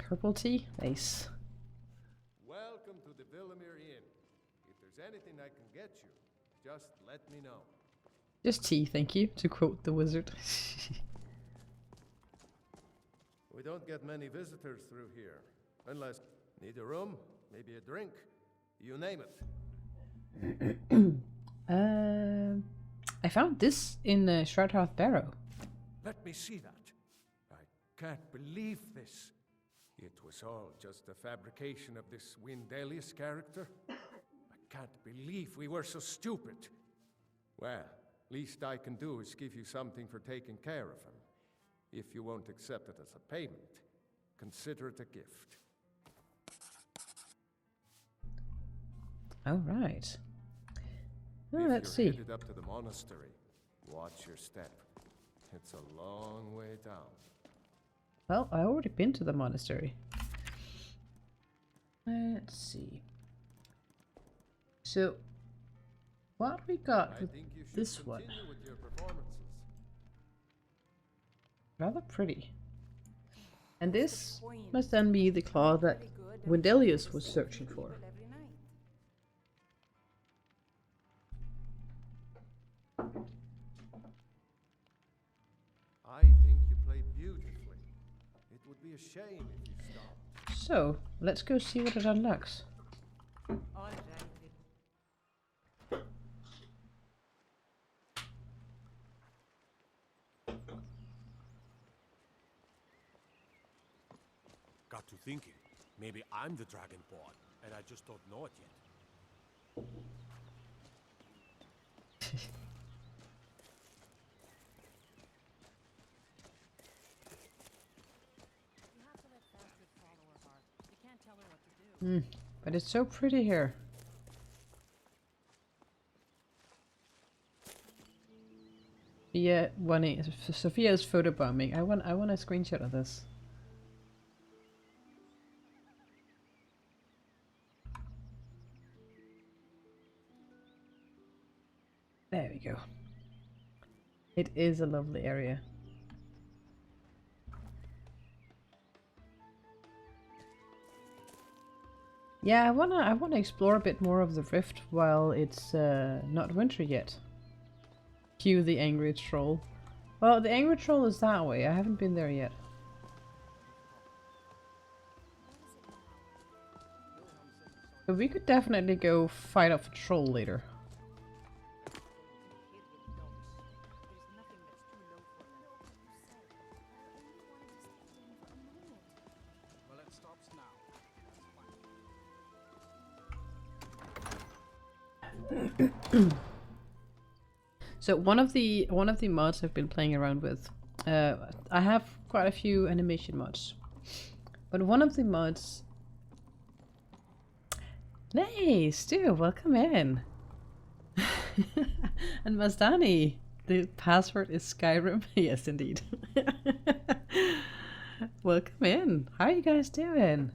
Herbal tea? Nice. Welcome to the Villamere Inn. If there's anything I can get you, just let me know. Just tea, thank you, to quote the wizard. We don't get many visitors through here. Unless need a room, maybe a drink. You name it. I found this in Shroudhearth Barrow. Let me see that. I can't believe this. It was all just a fabrication of this Windelius character. I can't believe we were so stupid. Well, least I can do is give you something for taking care of him. If you won't accept it as a payment, consider it a gift. All right. Well, If let's you're see. headed up to the monastery, watch your step. It's a long way down. Well, I already been to the monastery. Let's see. So, what we got with this one? With your performances. Rather pretty. And this must then be the claw that Wendelius was searching for. I think you play beautifully. It would be a shame if you stopped. So, let's go see what it unlocks. All right. Got to thinking. Maybe I'm the Dragonborn, and I just don't know it yet. But it's so pretty here. Yeah, Sophia's photobombing. I want a screenshot of this. There we go. It is a lovely area. Yeah, I wanna explore a bit more of the rift while it's not winter yet. Cue the angry troll. Well, the angry troll is that way. I haven't been there yet. But we could definitely go fight off a troll later. So one of the mods I've been playing around with, I have quite a few animation mods, but one of the mods. Hey, Stu, welcome in. And Mazdani, the password is Skyrim. Yes, indeed. Welcome in. How are you guys doing?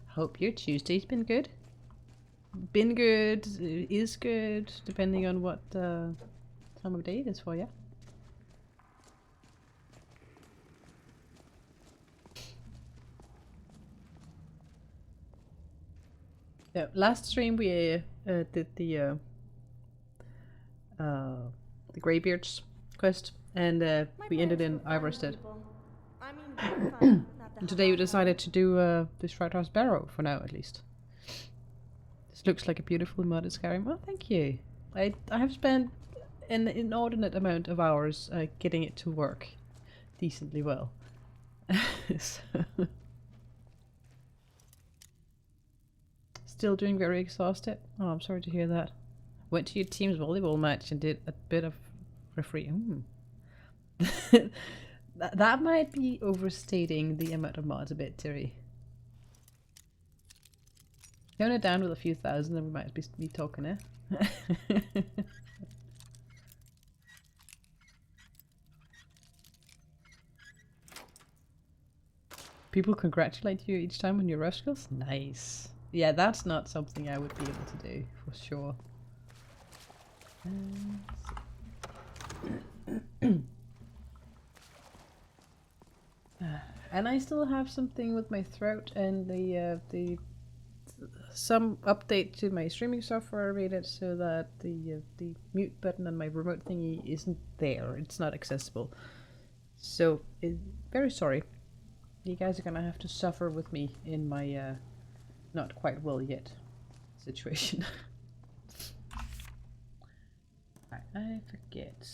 Hope your Tuesday's been good. Been good, is good, depending on what time of day it is for you. Yeah, last stream we did the Greybeards quest, and we ended in Ivarstead. And today we decided to do the Shroudhouse Barrow, for now at least. This looks like a beautiful modded Skyrim. Oh, thank you. I have spent an inordinate amount of hours getting it to work decently well. So still doing very exhausted. Oh, I'm sorry to hear that. Went to your team's volleyball match and did a bit of referee. That might be overstating the amount of mods a bit, Terry. Tone it down with a few thousand and we might be talking, eh? People congratulate you each time on your rush skills? Nice. Yeah, that's not something I would be able to do, for sure. And I still have something with my throat and some update to my streaming software rated so that the mute button on my remote thingy isn't there. It's not accessible. So, very sorry. You guys are gonna have to suffer with me in my not quite well yet situation. I forget.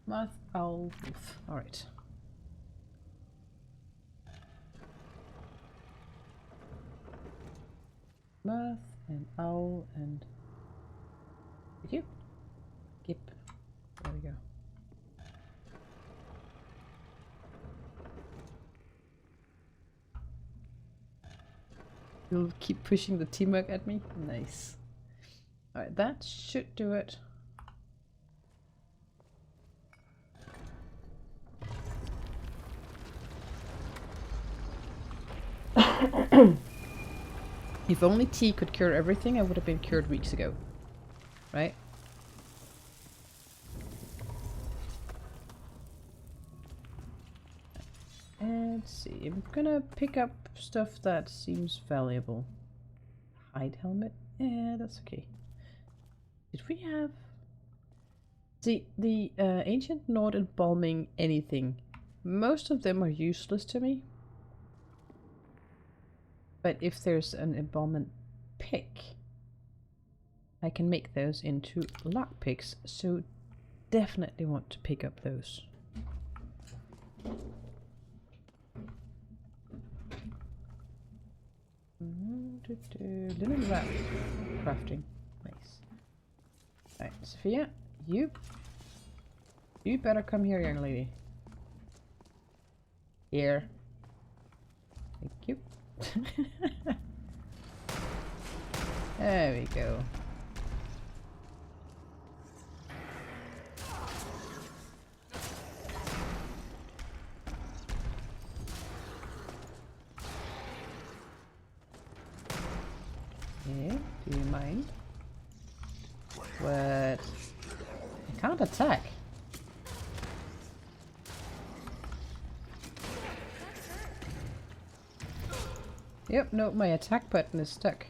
Moth, owl, wolf. Alright. Moth and owl and you. Gip. There we go. You'll keep pushing the teamwork at me? Nice. Alright, that should do it. If only tea could cure everything, I would have been cured weeks ago. Right? Let's see, I'm gonna pick up stuff that seems valuable. Hide helmet? Yeah, that's okay. Did we have... See, the ancient Nord embalming anything, most of them are useless to me. But if there's an embalmment pick, I can make those into lockpicks, so definitely want to pick up those. Linen wrap crafting. Nice. Alright, Sophia, you better come here, young lady. Here. Thank you. There we go. Yeah, do you mind? What? I can't attack. Yep, no, my attack button is stuck.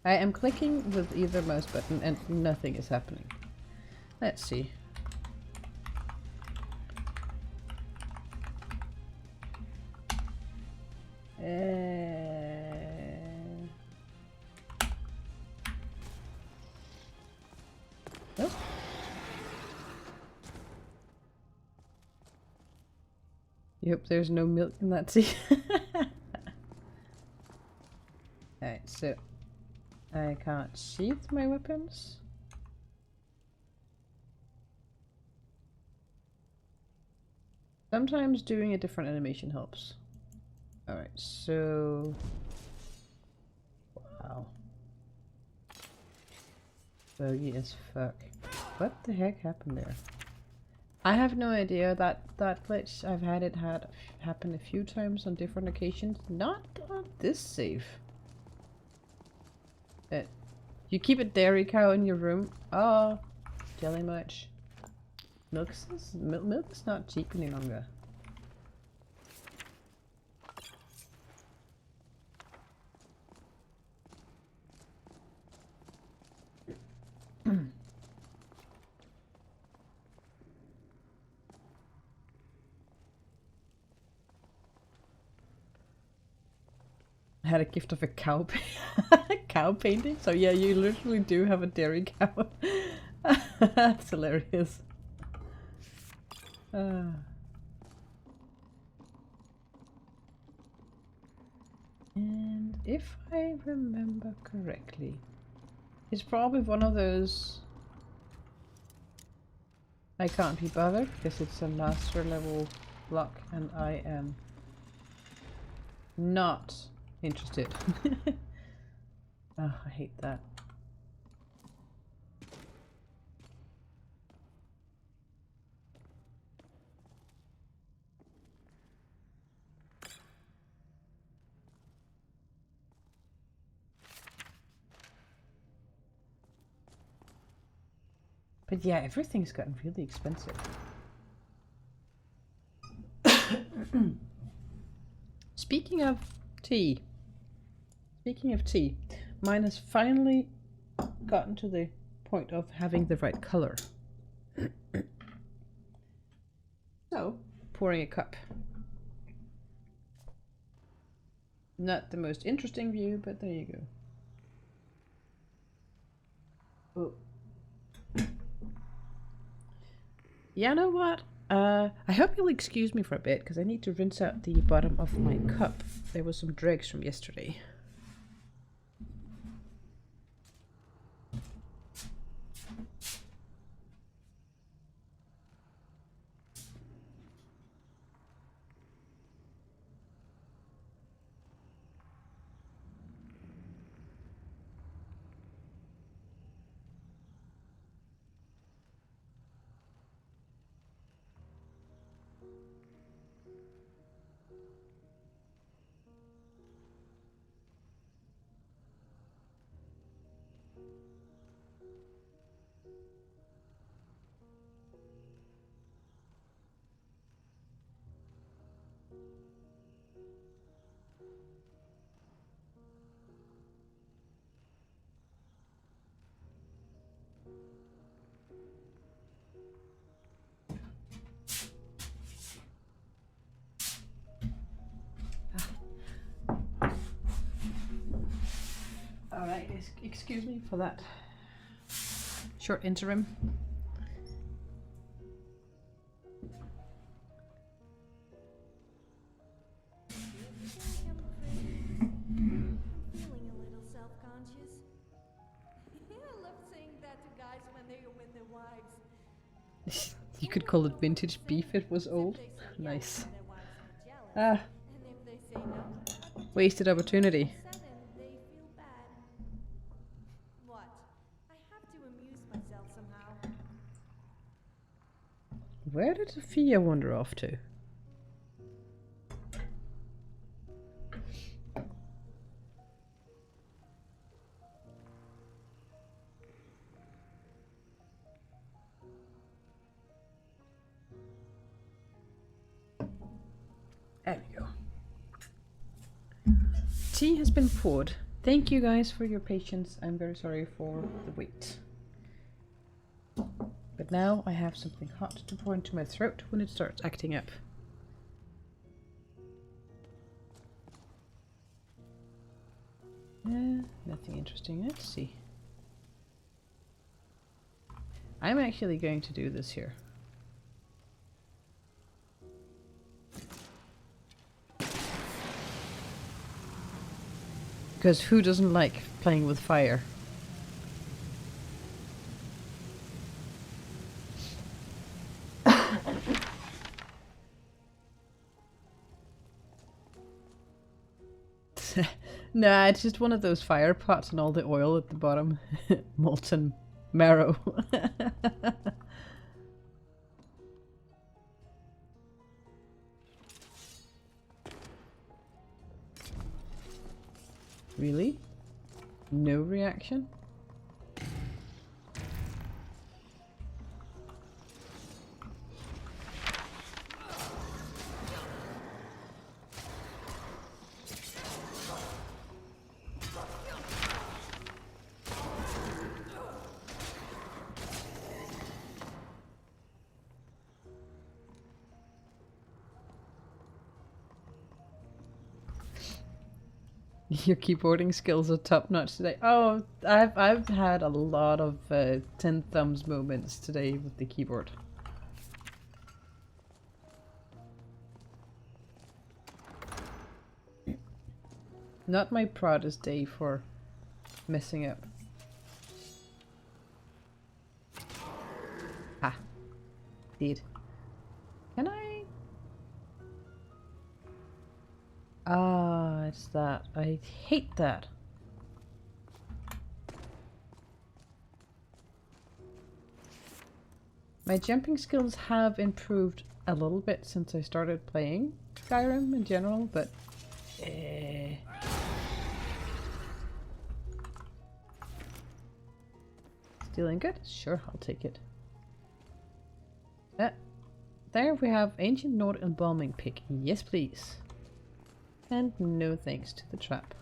I am clicking with either mouse button and nothing is happening. Let's see. Nope. Yep, there's no milk in that tea. Alright, so I can't sheath my weapons. Sometimes doing a different animation helps. Alright, so... Wow. Bogey as fuck. What the heck happened there? I have no idea. That glitch, I've had it happen a few times on different occasions. Not on this save. You keep a dairy cow in your room? Oh, jelly much. Milk is not cheap any longer. I had a gift of a cow, cow painting. So yeah, you literally do have a dairy cow. That's hilarious. And if I remember correctly, it's probably one of those I can't be bothered because it's a master level block and I am not interested. Oh, I hate that. But yeah, everything's gotten really expensive. Speaking of tea, mine has finally gotten to the point of having the right color. So, pouring a cup. Not the most interesting view, but there you go. Oh. Yeah, know what? I hope you'll excuse me for a bit, because I need to rinse out the bottom of my cup. There was some dregs from yesterday. Right, excuse me for that short interim. I'm feeling a little self-conscious. I love saying that to guys when they're with their wives. You could call it vintage beef, it was old. Nice. Ah, And if they say no, wasted opportunity. sudden they feel bad. What? I have to amuse myself somehow. Where did Sophia wander off to? There we go. Tea has been poured. Thank you guys for your patience. I'm very sorry for the wait. But now I have something hot to pour into my throat when it starts acting up. Nothing interesting. Let's see. I'm actually going to do this here. Because who doesn't like playing with fire? Nah, it's just one of those fire pots and all the oil at the bottom. Molten marrow. Really? No reaction? Your keyboarding skills are top notch today. Oh, I've had a lot of 10 thumbs moments today with the keyboard. Not my proudest day for messing up. Ah, did. Can I? Ah, it's that. I hate that. My jumping skills have improved a little bit since I started playing Skyrim in general, but stealing good? Sure, I'll take it. There we have Ancient Nord Embalming Pick. Yes, please. And no thanks to the trap.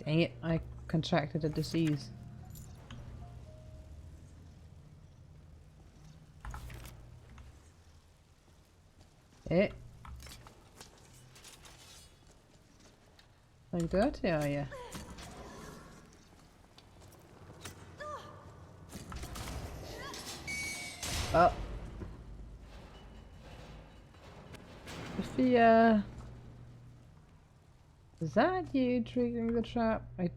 Dang it, I contracted a disease. Like that? Yeah, yeah. Oh. Sophia. Is that you triggering the trap? I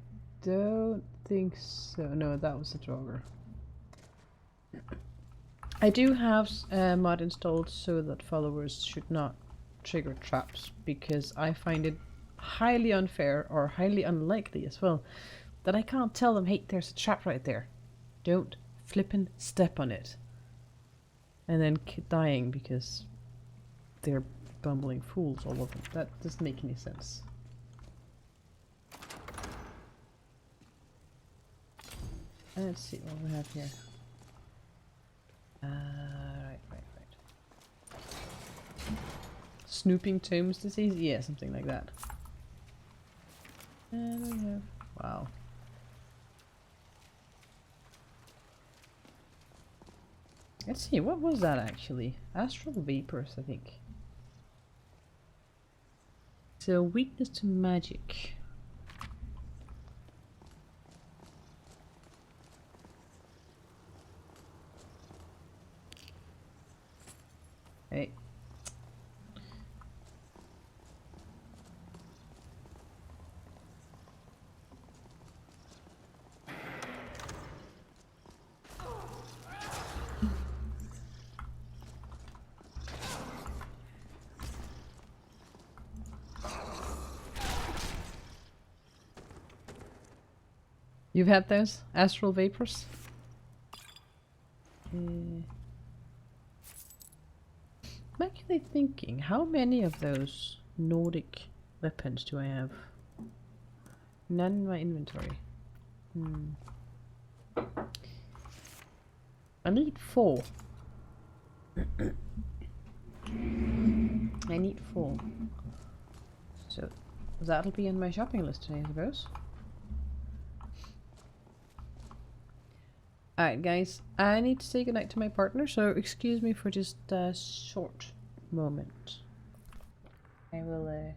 don't think so. No, that was the Draugr. I do have a mod installed so that followers should not trigger traps, because I find it highly unfair, or highly unlikely as well, that I can't tell them, hey, there's a trap right there. Don't flippin' step on it. And then dying because they're bumbling fools, all of them. That doesn't make any sense. Let's see what we have here. Right. Snooping tombs disease? Yeah, something like that. And we have... Wow. Let's see, what was that actually? Astral vapors, I think. So weakness to magic. Hey. You've had those astral vapors? I'm actually thinking, how many of those Nordic weapons do I have? None in my inventory. I need 4. I need 4. So that'll be on my shopping list today, I suppose. Alright guys, I need to say goodnight to my partner, so excuse me for just a short moment. I will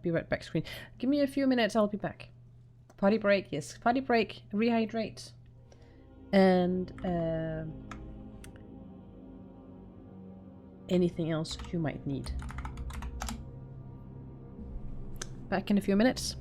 be right back screen. Give me a few minutes, I'll be back. Potty break, yes. Potty break, rehydrate. And anything else you might need. Back in a few minutes.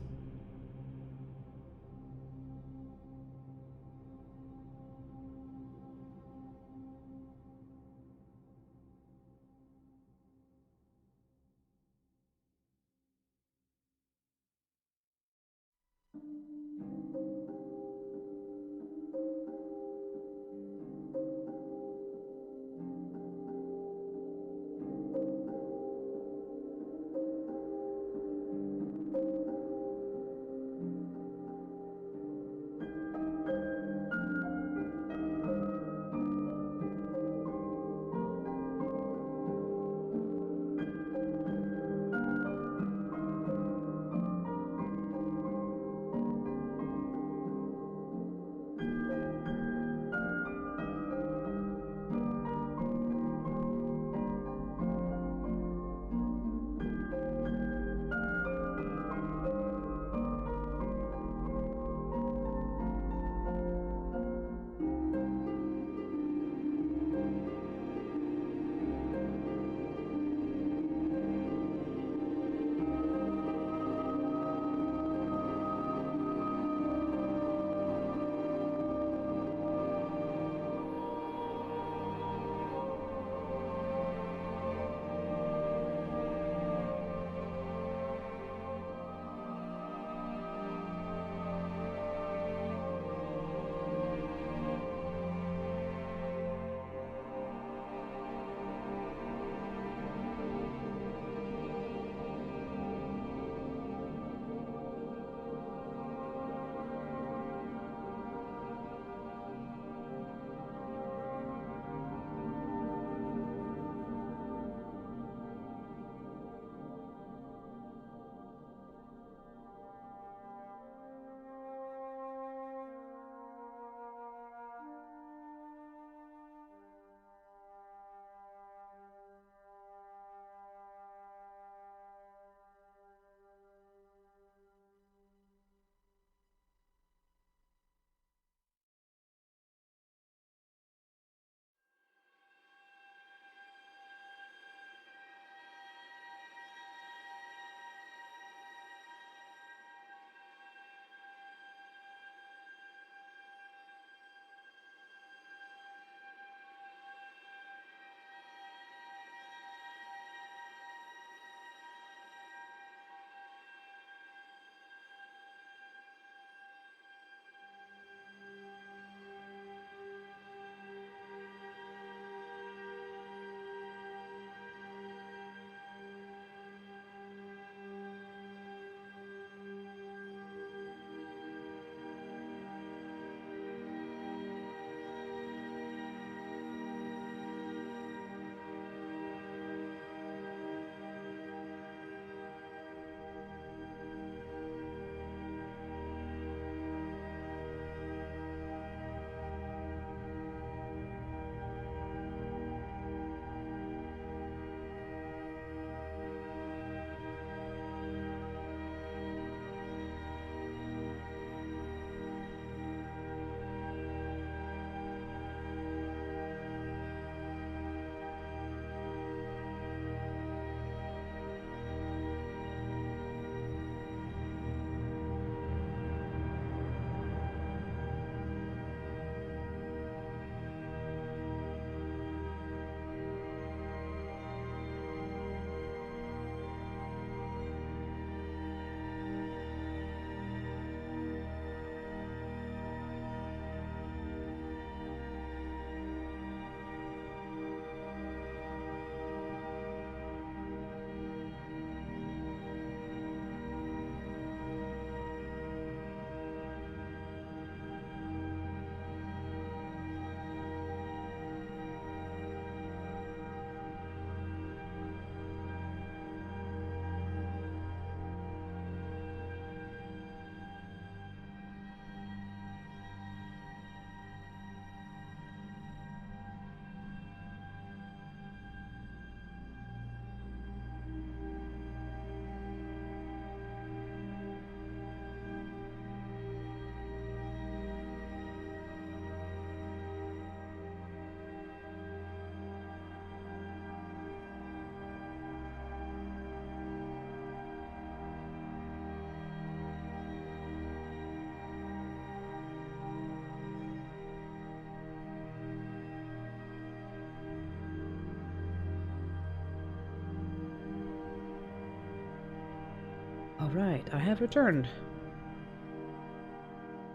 Alright, I have returned.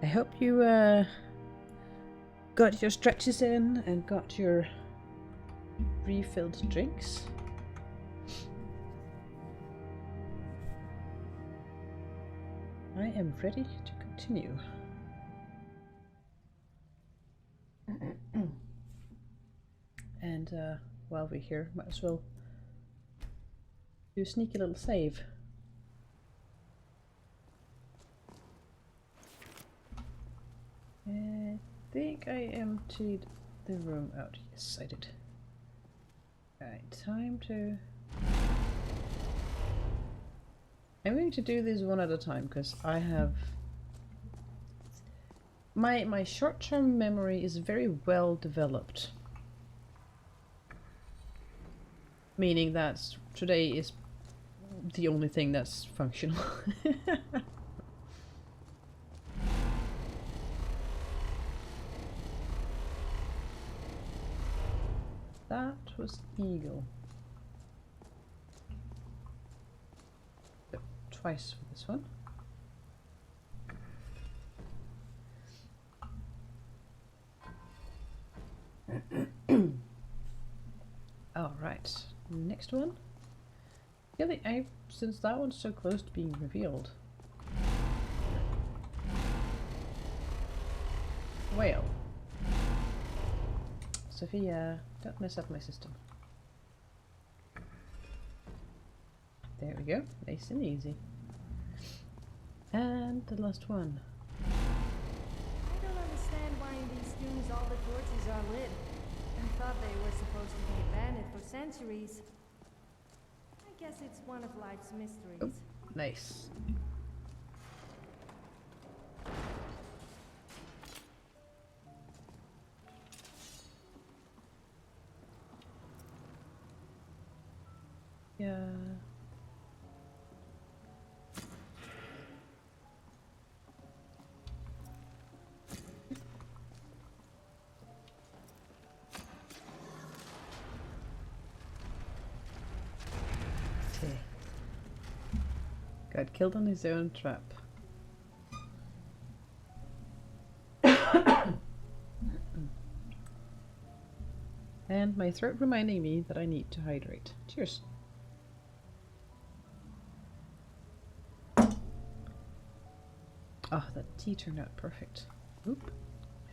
I hope you got your stretches in and got your refilled drinks. I am ready to continue. And while we're here, might as well do a sneaky little save. I think I emptied the room out. Yes, I did. Alright, time to... I'm going to do this one at a time because I have... My short-term memory is very well developed. Meaning that today is the only thing that's functional. That was eagle. So, twice for this one. Alright, next one. Really, since that one's so close to being revealed. Whale. Sophia, don't mess up my system. There we go, nice and easy. And the last one. I don't understand why in these tombs all the torches are lit. I thought they were supposed to be abandoned for centuries. I guess it's one of life's mysteries. Oh, nice. Yeah. Okay. Got killed on his own trap. And my throat reminding me that I need to hydrate. Cheers. Oh, that tea turned out perfect. Oop.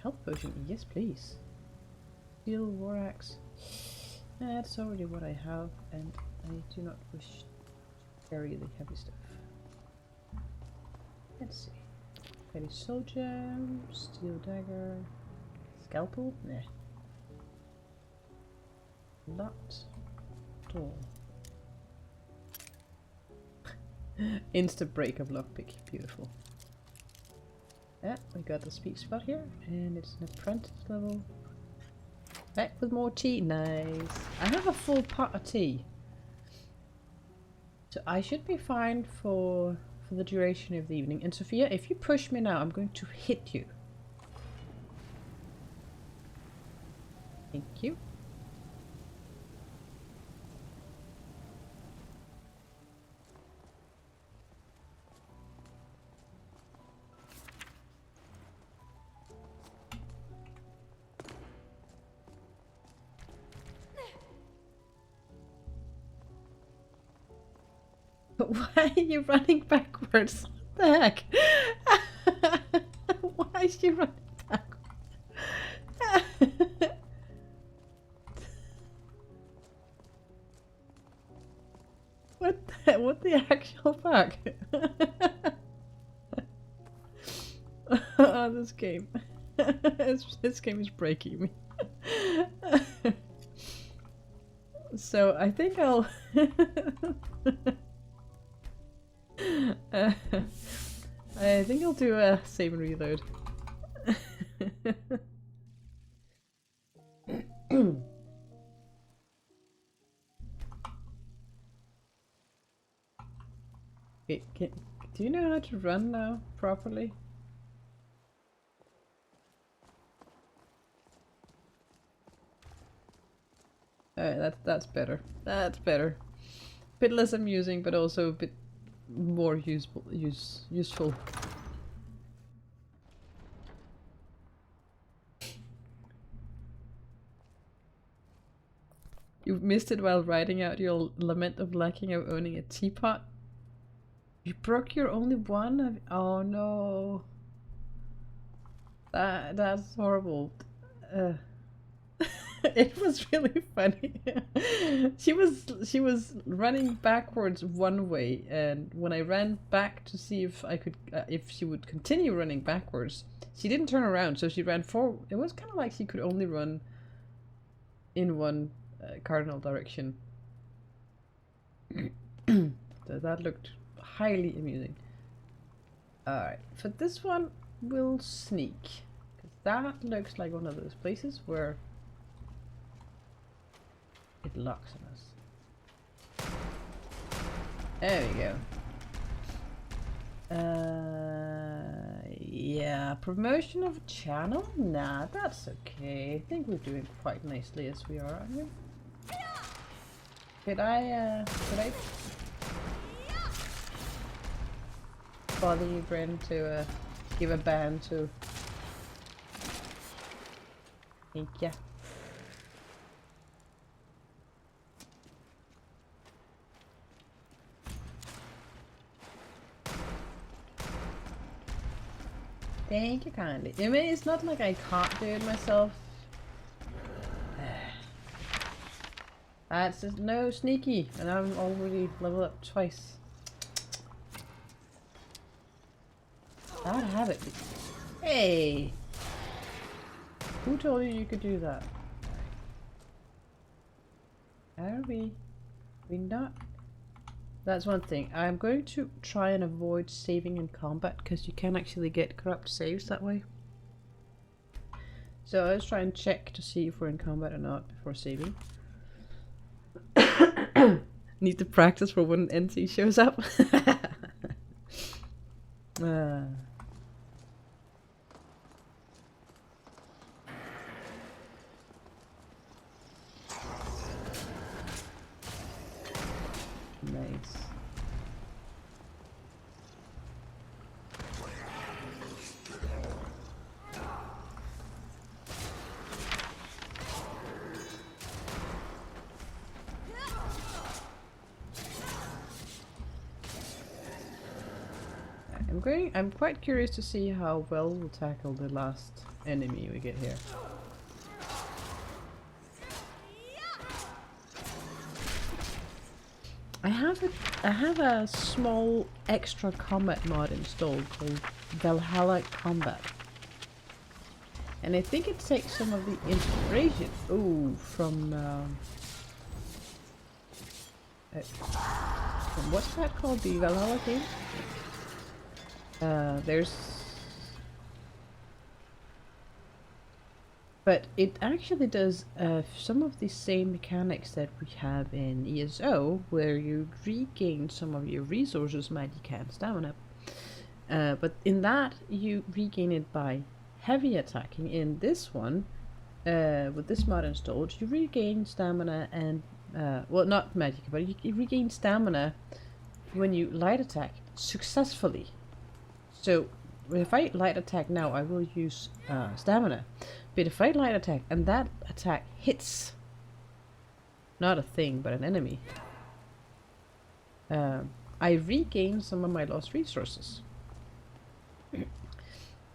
Health potion, yes please. Steel, war axe. That's already what I have, and I do not wish to carry the heavy stuff. Let's see. Heavy soldier, steel dagger, scalpel? Nah. Not at all. Insta break of lockpick, beautiful. Yeah, we got the speed spot here, and it's an apprentice level. Back with more tea, nice. I have a full pot of tea. So I should be fine for the duration of the evening. And Sophia, if you push me now, I'm going to hit you. Thank you. But why are you running backwards? What the heck? Why is she running backwards? What the actual fuck? Oh, this game. This game is breaking me. So I think I'll I think I'll do a save and reload. Wait, do you know how to run now properly? Alright, that's better. That's better. Bit less amusing, but also a bit more useful. You missed it while writing out your lament of lacking of owning a teapot. You broke your only one of— oh no. That's horrible. It was really funny. She was running backwards one way, and when I ran back to see if I could if she would continue running backwards, she didn't turn around, so she ran forward. It was kind of like she could only run in one cardinal direction. So that looked highly amusing. Alright, for this one we'll sneak, because that looks like one of those places where it locks on us. There we go. Yeah, promotion of channel? Nah, that's okay. I think we're doing quite nicely as we are, aren't we? Could I bother you, Bryn, to give a ban to? Thank ya. Thank you kindly. I mean, it's not like I can't do it myself. That's just no sneaky, and I'm already leveled up twice. I'd have it. Hey! Who told you you could do that? Are we? We not? That's one thing. I'm going to try and avoid saving in combat, because you can actually get corrupt saves that way. So let's try and check to see if we're in combat or not before saving. Need to practice for when NC shows up. Nice. I'm quite curious to see how well we'll tackle the last enemy we get here. I have a small extra combat mod installed called Valhalla Combat, and I think it takes some of the inspiration from what's that called, the Valhalla game? But it actually does some of the same mechanics that we have in ESO, where you regain some of your resources, magic and stamina. But in that, you regain it by heavy attacking. In this one, with this mod installed, you regain stamina and, well, not magic, but you regain stamina when you light attack successfully. So if I light attack now, I will use stamina. But if I light attack and that attack hits not a thing but an enemy, I regain some of my lost resources.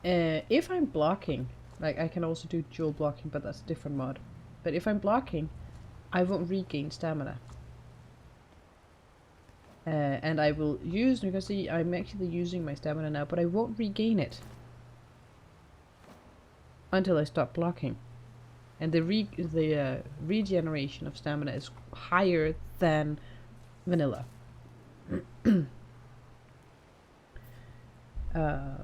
If I'm blocking, like I can also do dual blocking, but that's a different mod. But if I'm blocking, I won't regain stamina. And I will use, you can see I'm actually using my stamina now, but I won't regain it until I stop blocking. And the regeneration of stamina is higher than vanilla.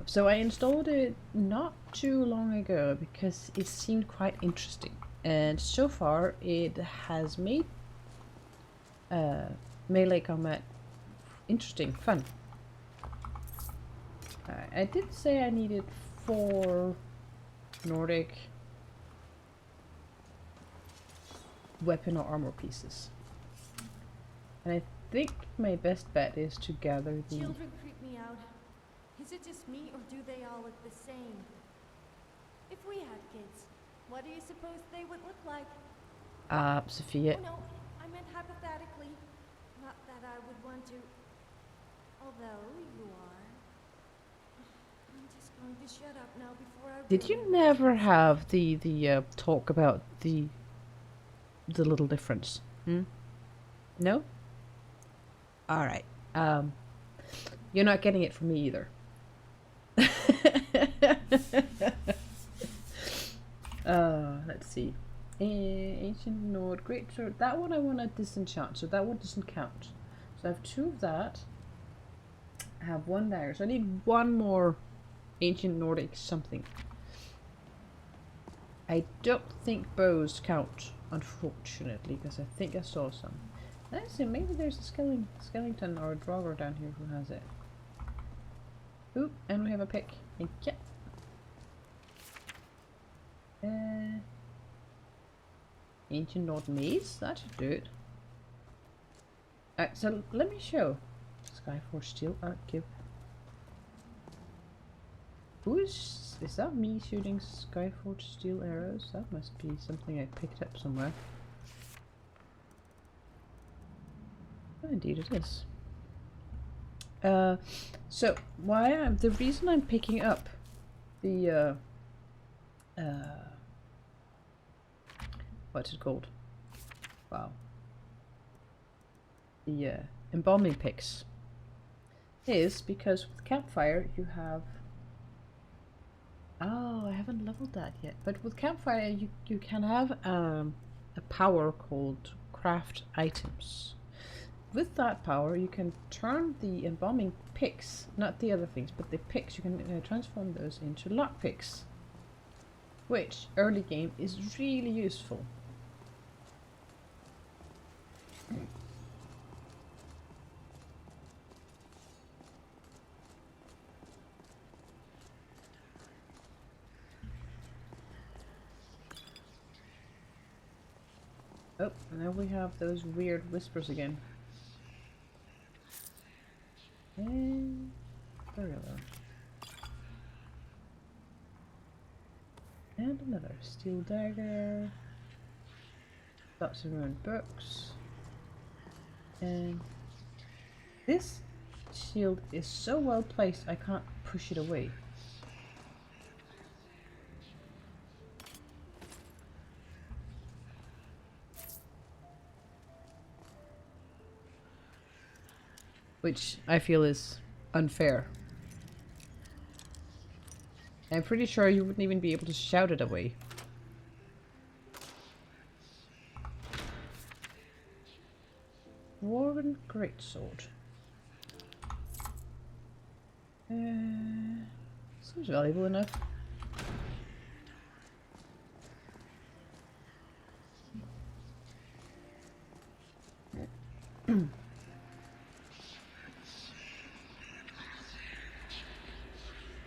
So I installed it not too long ago because it seemed quite interesting, and so far it has made melee combat interesting, fun. I did say I needed 4 Nordic weapon or armor pieces. And I think my best bet is to gather the... Children creep me out. Is it just me, or do they all look the same? If we had kids, what do you suppose they would look like? Sophia. Oh no, I meant hypothetically. Not that I would want to. Although you are. I'm just going to shut up now before I... Did you never have the talk about the little difference? Hmm? No? Alright. You're not getting it from me either. Let's see. Ancient Nord, Great Sword. That one I want to disenchant, so that one doesn't count. So I have 2 of that. I have 1 dagger, so I need 1 more Ancient Nordic something. I don't think bows count, unfortunately, because I think I saw some. Let's see, maybe there's a skeleton or a draugr down here who has it. Oop, and we have a pick. Thank you. Ancient Nord maze? That should do it. Alright, so let me show. Skyforge steel archive. Who is that me shooting Skyforge steel arrows? That must be something I picked up somewhere. Oh, indeed it is. So the reason I'm picking up the what's it called? Wow. The embalming picks is because with campfire you have... Oh, I haven't leveled that yet. But with campfire you can have a power called craft items. With that power you can turn the embalming picks, not the other things, but the picks, you can transform those into lockpicks, which early game is really useful. Oh, now we have those weird whispers again. And there we go. And another steel dagger. Lots of ruined books. And this shield is so well placed I can't push it away. Which I feel is unfair. I'm pretty sure you wouldn't even be able to shout it away. Dwarven greatsword. Seems valuable enough.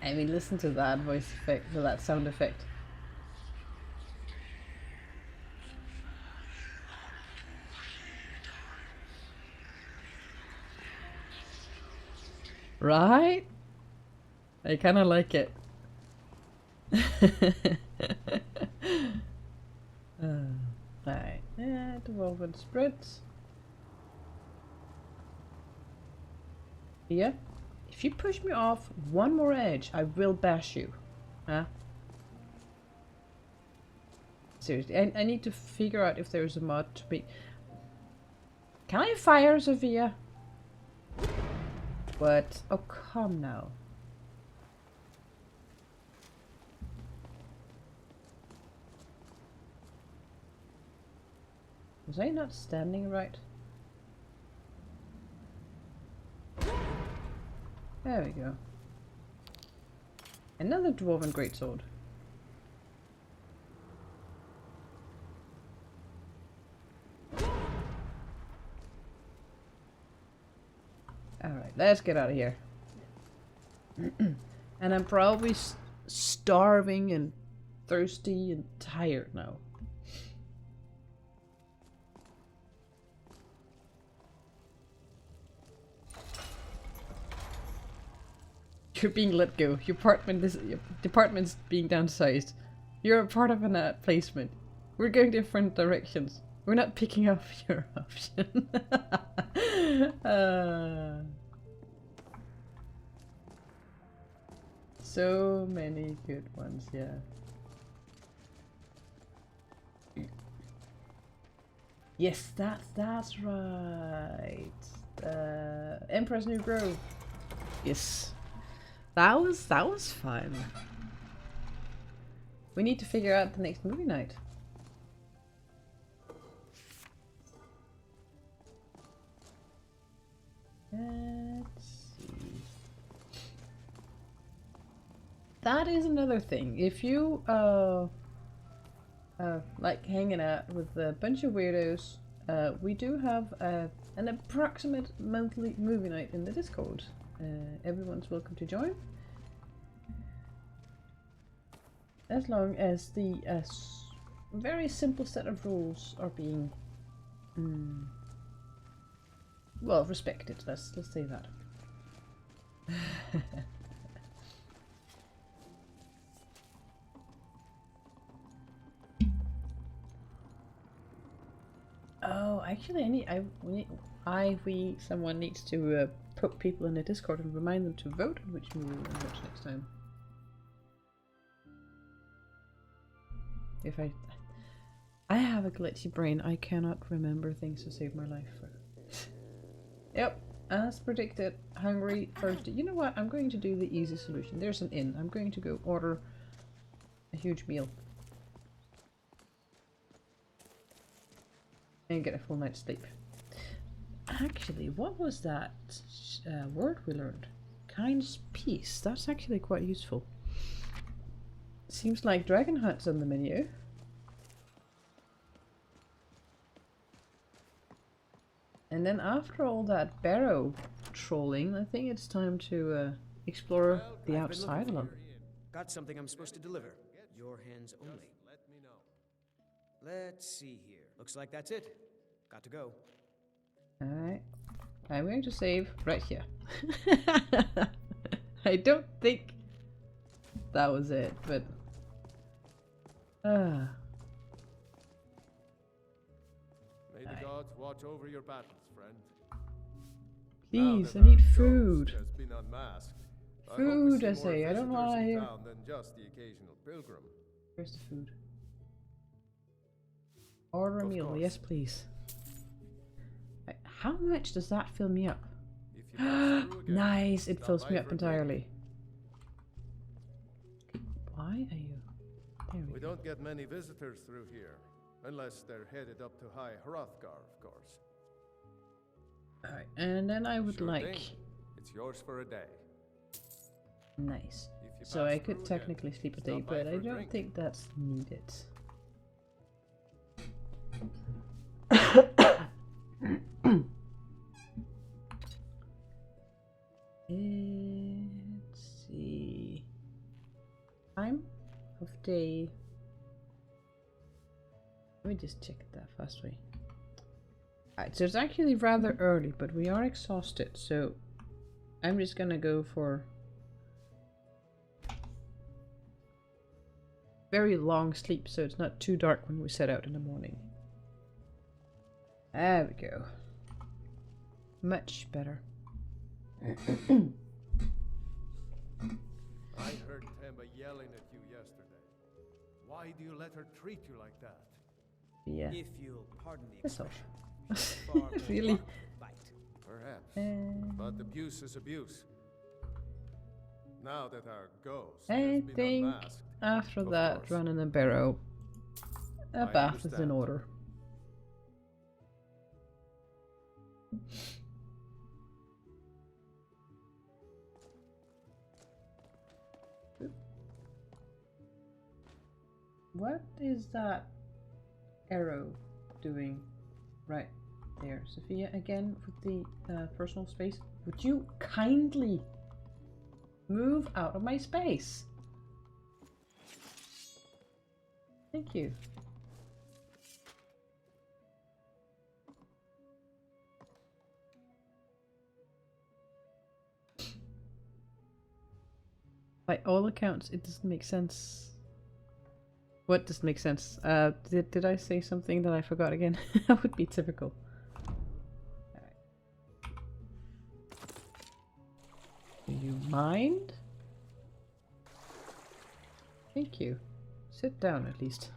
I mean, listen to that voice effect, to that sound effect. Right? I kind of like it. Right. Yeah, dwarven sprints. Yeah. If you push me off one more edge, I will bash you. Huh? Seriously, I need to figure out if there's a mod to be... Can I fire, Sophia? What? Oh, come now. Was I not standing right? There we go. Another dwarven greatsword. Alright, let's get out of here. And I'm probably starving and thirsty and tired now. You're being let go. Your department's being downsized. You're a part of a placement. We're going different directions. We're not picking up your option. So many good ones, yeah. Yes, that's right. Emperor's New Grove. Yes, that was fun. We need to figure out the next movie night. Let's see. That is another thing. If you like hanging out with a bunch of weirdos, we do have an approximate monthly movie night in the Discord. Everyone's welcome to join. As long as the very simple set of rules are being well respected. Let's say that. Oh, actually, someone needs to poke people in the Discord and remind them to vote on which movie we're going to watch next time. If I have a glitchy brain, I cannot remember things to save my life. Yep, as predicted, hungry Thursday. You know what? I'm going to do the easy solution. There's an inn. I'm going to go order a huge meal. And get a full night's sleep. Actually, what was that word we learned? Kind's peace. That's actually quite useful. Seems like Dragon Hunt's on the menu. And then after all that barrow trolling, I think it's time to explore the outside a little. Got something I'm supposed to deliver. Your hands only. Let me know. Let's see here. Looks like that's it. Got to go. Alright. I'm going to save right here. I don't think that was it, but May the gods watch over your battles, friend. Please, I Now that need our food. ghost has been unmasked, Food, I I say. I don't want to hear. than just the occasional pilgrim. Where's the food? Order a meal, course. yes please. How much does that fill me up? If you pass through again, Nice, it stop fills by me for up a drink. entirely. Why are you? There We we go. don't get many visitors through here, unless they're headed up to High Hrothgar, of course. Alright, and then I would Sure like... thing. It's yours for a day. Nice. If you So pass I could through technically again, sleep a day, stop by but for I a don't drink. think that's needed. Let's see. Time of day. Let me just check that fast way. Alright, so it's actually rather early, but we are exhausted, so I'm just gonna go for very long sleep so it's not too dark when we set out in the morning. There we go. Much better. I heard Temba yelling at you yesterday. Why do you let her treat you like that? Yeah. If you'll pardon the That's all. expression. Far more Really? rock bite. Perhaps. But abuse is abuse. Now that our ghost I has been think unmasked, after of that, course. running a barrow, a I bath is in understand. order. What is that arrow doing right there? Sophia, again with the personal space. Would you kindly move out of my space? Thank you. By all accounts, it doesn't make sense. What doesn't make sense? Did I say something that I forgot again? That would be typical. Alright. Do you mind? Thank you. Sit down at least.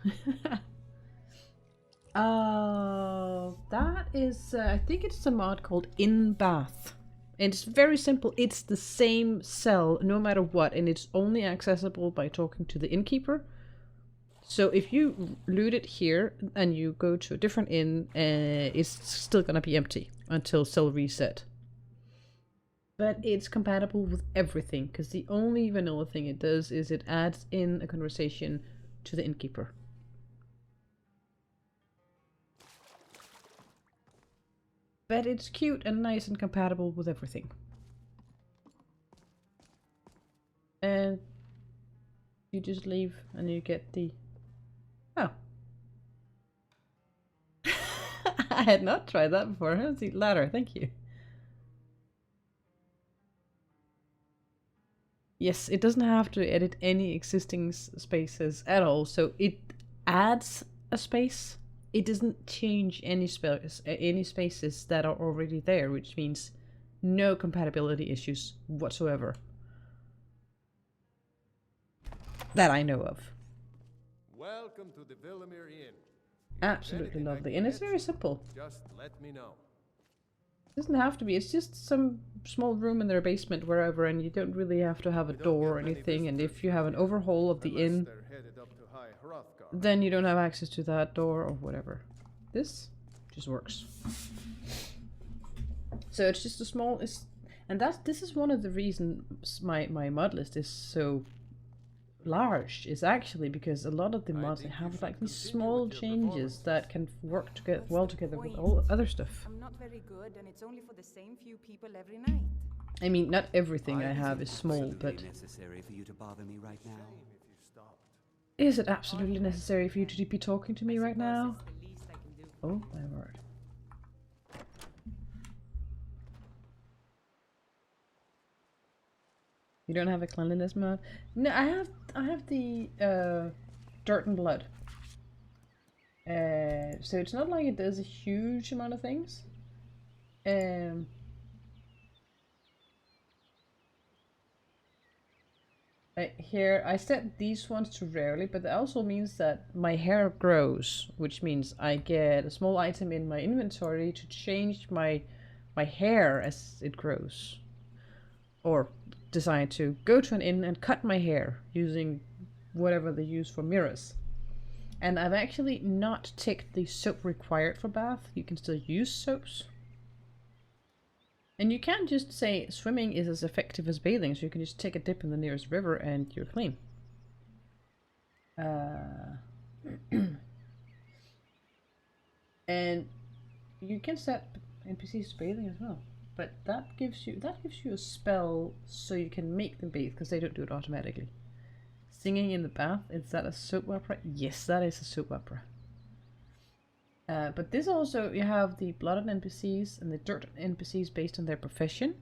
That is, I think it's a mod called In Bath. And it's very simple. It's the same cell no matter what, and it's only accessible by talking to the innkeeper. So if you loot it here and you go to a different inn, it's still gonna be empty until cell reset. But it's compatible with everything, because the only vanilla thing it does is it adds in a conversation to the innkeeper. But it's cute and nice and compatible with everything. And you just leave and you get the... Oh. I had not tried that before. Let's see, ladder, thank you. Yes, it doesn't have to edit any existing spaces at all, so it adds a space. It doesn't change any spaces that are already there, which means no compatibility issues whatsoever. That I know of. Welcome to the Villamere Inn. Absolutely lovely, and it's very simple. Just let me know. It doesn't have to be, it's just some small room in their basement wherever, and you don't really have to have a door or anything, and if you have an overhaul of the inn, then you don't have access to that door or whatever. This just works. So it's just a small, this is one of the reasons my mod list is so large, is actually because a lot of the mods have like these small changes that can work well together with all other stuff. I'm not very good, and it's only for the same few people every night. I mean, not everything I have is small, but necessary for you to bother me right now? is it absolutely necessary for you to be talking to me right now? Oh my word. You don't have a cleanliness mod? No, I have the dirt and blood. So it's not like it does a huge amount of things. Here I set these ones to rarely, but that also means that my hair grows, which means I get a small item in my inventory to change my hair as it grows. Or decide to go to an inn and cut my hair using whatever they use for mirrors. And I've actually not ticked the soap required for bath. You can still use soaps. And you can't just say swimming is as effective as bathing, so you can just take a dip in the nearest river and you're clean. And you can set NPCs to bathing as well. But that gives you a spell so you can make them bathe, because they don't do it automatically. Singing in the bath, is that a soap opera? Yes, that is a soap opera. But this also, you have the blooded NPCs and the dirt NPCs based on their profession.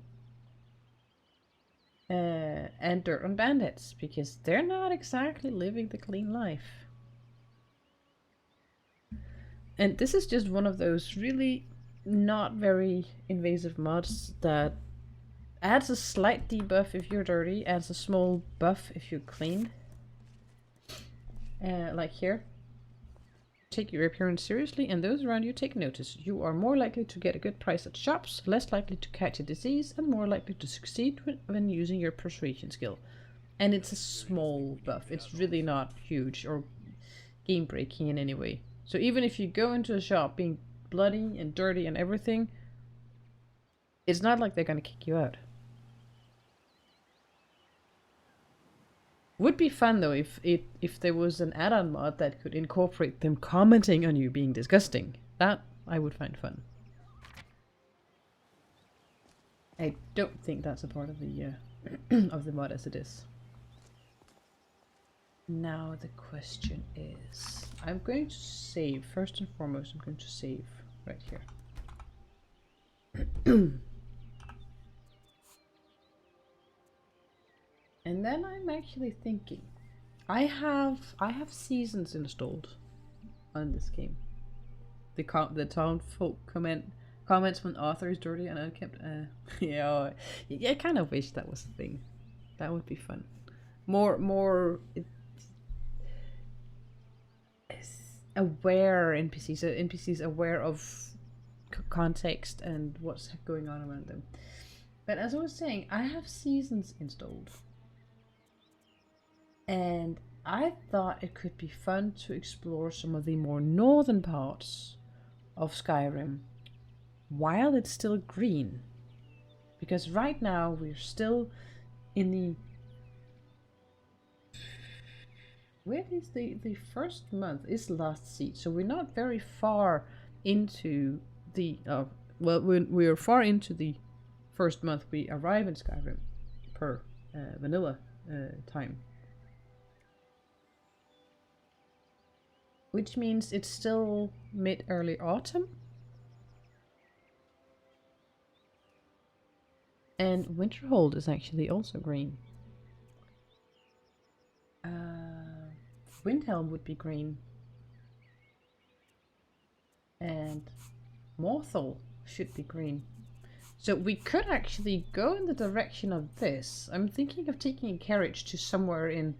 And dirt on bandits, because they're not exactly living the clean life. And this is just one of those really not very invasive mods that adds a slight debuff if you're dirty, adds a small buff if you're clean. Like here. Take your appearance seriously, and those around you take notice. You are more likely to get a good price at shops, less likely to catch a disease, and more likely to succeed when using your persuasion skill. And it's a small buff. It's really not huge or game breaking in any way. So even if you go into a shop being bloody and dirty and everything, it's not like they're gonna kick you out. Would be fun though if there was an add-on mod that could incorporate them commenting on you being disgusting. That I would find fun. I don't think that's a part of the of the mod as it is. Now the question is, I'm going to save first and foremost. I'm going to save right here. And then I'm actually thinking, I have seasons installed on this game. The town folk comments when author is dirty and unkempt. Yeah, I kind of wish that was a thing. That would be fun. More aware NPCs. So NPCs aware of context and what's going on around them. But as I was saying, I have seasons installed. And I thought it could be fun to explore some of the more northern parts of Skyrim while it's still green. Because right now we're still in the... Where is the first month is last siege, so we're not very far into the... well, we're far into the first month we arrive in Skyrim per vanilla time. Which means it's still mid-early autumn. And Winterhold is actually also green. Windhelm would be green. And Morthal should be green. So we could actually go in the direction of this. I'm thinking of taking a carriage to somewhere in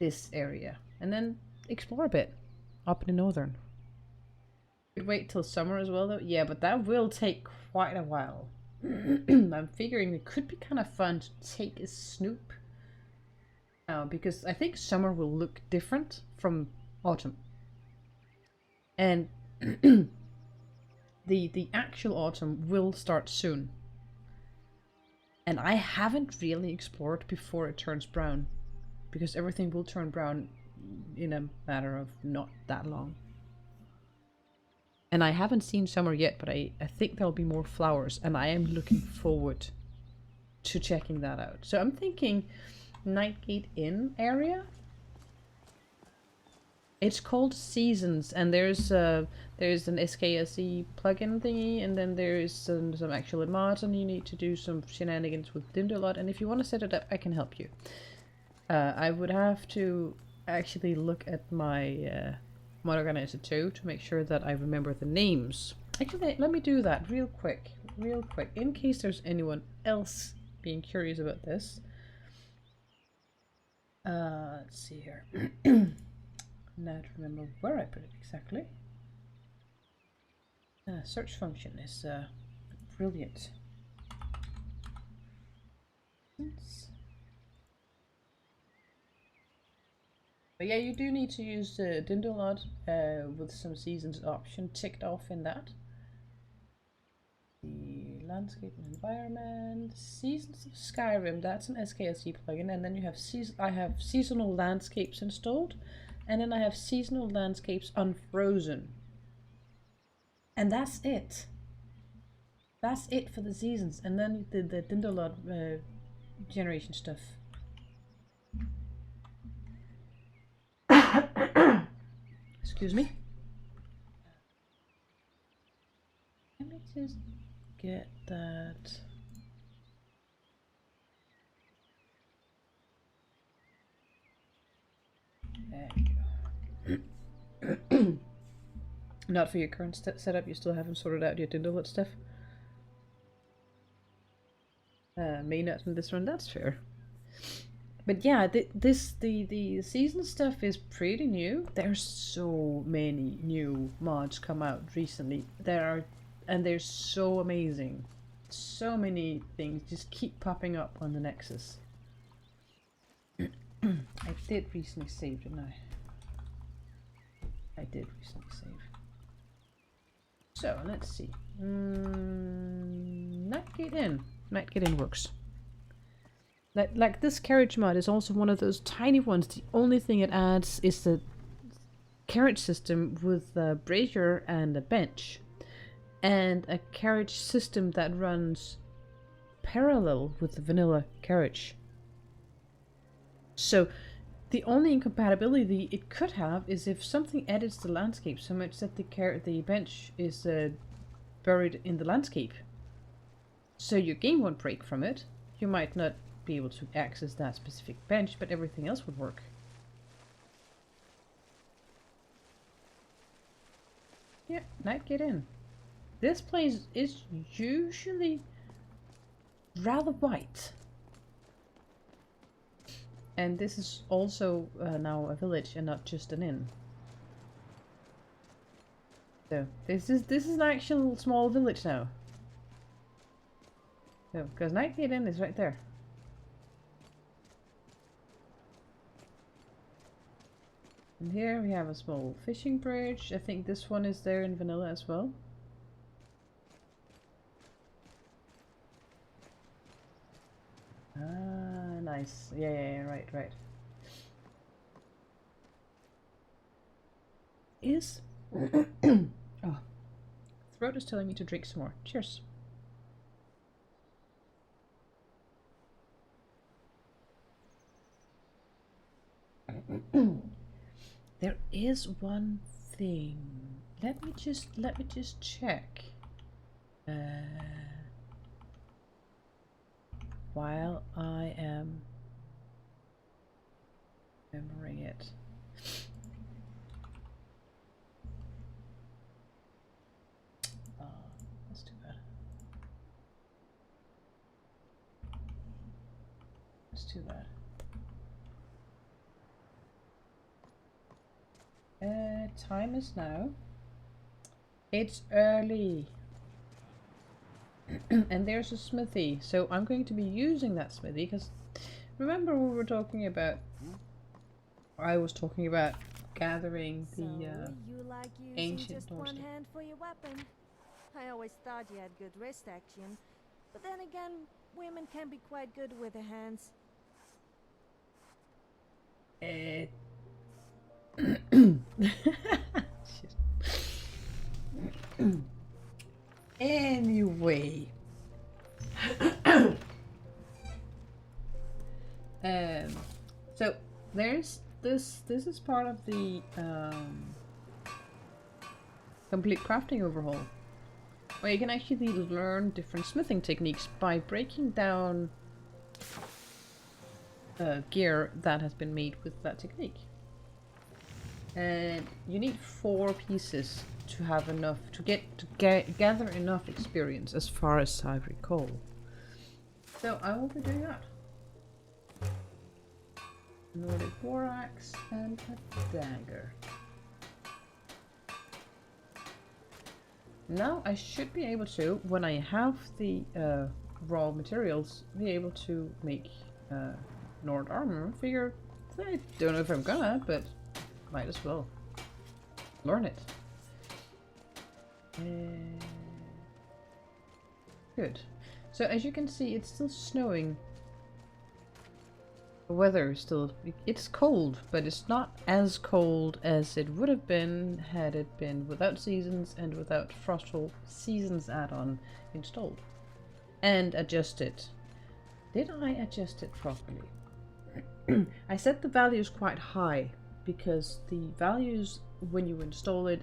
this area. And then explore a bit up in the northern. Could wait till summer as well though. Yeah, but that will take quite a while. I'm figuring it could be kind of fun to take a snoop now, because I think summer will look different from autumn. And the actual autumn will start soon. And I haven't really explored before it turns brown, because everything will turn brown in a matter of not that long. And I haven't seen summer yet, but I think there'll be more flowers, and I am looking forward to checking that out. So I'm thinking Nightgate Inn area. It's called Seasons, and there's an SKSE plugin thingy, and then there's some actual mods, and you need to do some shenanigans with Dindolot, and if you want to set it up, I can help you. I would have to actually look at my mod organizer too to make sure that I remember the names. Actually, let me do that real quick, in case there's anyone else being curious about this. Let's see here. Now to remember where I put it exactly. Search function is brilliant. But yeah, you do need to use Dindolod with some seasons option ticked off in that. The landscape and environment, Seasons of Skyrim, that's an SKSE plugin, and then you have I have seasonal landscapes installed, and then I have seasonal landscapes unfrozen. And that's it. That's it for the seasons, and then the Dindolod generation stuff. Excuse me. Let me just get that. There you go. Not for your current setup, you still haven't sorted out your Dindolot stuff. May not in this run, that's fair. But yeah, the season stuff is pretty new. There's so many new mods come out recently. They're so amazing. So many things just keep popping up on the Nexus. I did recently save, didn't I? I did recently save. So let's see. Nightgate Inn. Nightgate Inn works. Like this carriage mod is also one of those tiny ones. The only thing it adds is the carriage system with a brazier and a bench, and a carriage system that runs parallel with the vanilla carriage. So the only incompatibility it could have is if something edits the landscape so much that the bench is buried in the landscape. So your game won't break from it. You might not be able to access that specific bench, but everything else would work. Yeah, Knight, get in. This place is usually rather white. And this is also now a village and not just an inn. So this is an actual small village now. So because Knight, get in is right there. And here we have a small fishing bridge. I think this one is there in vanilla as well. Ah, nice. Yeah, right. Is... oh. Throat is telling me to drink some more. Cheers. There is one thing. Let me just check. While I am remembering it. That's too bad. That's too bad. Time is now. It's early. And there's a smithy, so I'm going to be using that smithy because remember we were talking about, I was talking about gathering the you like using ancient just one doorstep. hand for your weapon? I always thought you had good wrist action, but then again, women can be quite good with their hands. Anyway. So there's this is part of the complete crafting overhaul, where you can actually learn different smithing techniques by breaking down gear that has been made with that technique. And you need 4 pieces to have enough to gather enough experience, as far as I recall. So I will be doing that. Nordic war axe and a dagger. Now I should be able to, when I have the raw materials, be able to make Nord armor. Figure, I don't know if I'm gonna, but might as well learn it. Good. So as you can see, it's still snowing. The weather is still... it's cold, but it's not as cold as it would have been had it been without seasons and without Frostful Seasons add-on installed. And adjusted. Did I adjust it properly? I set the values quite high, because the values, when you install it,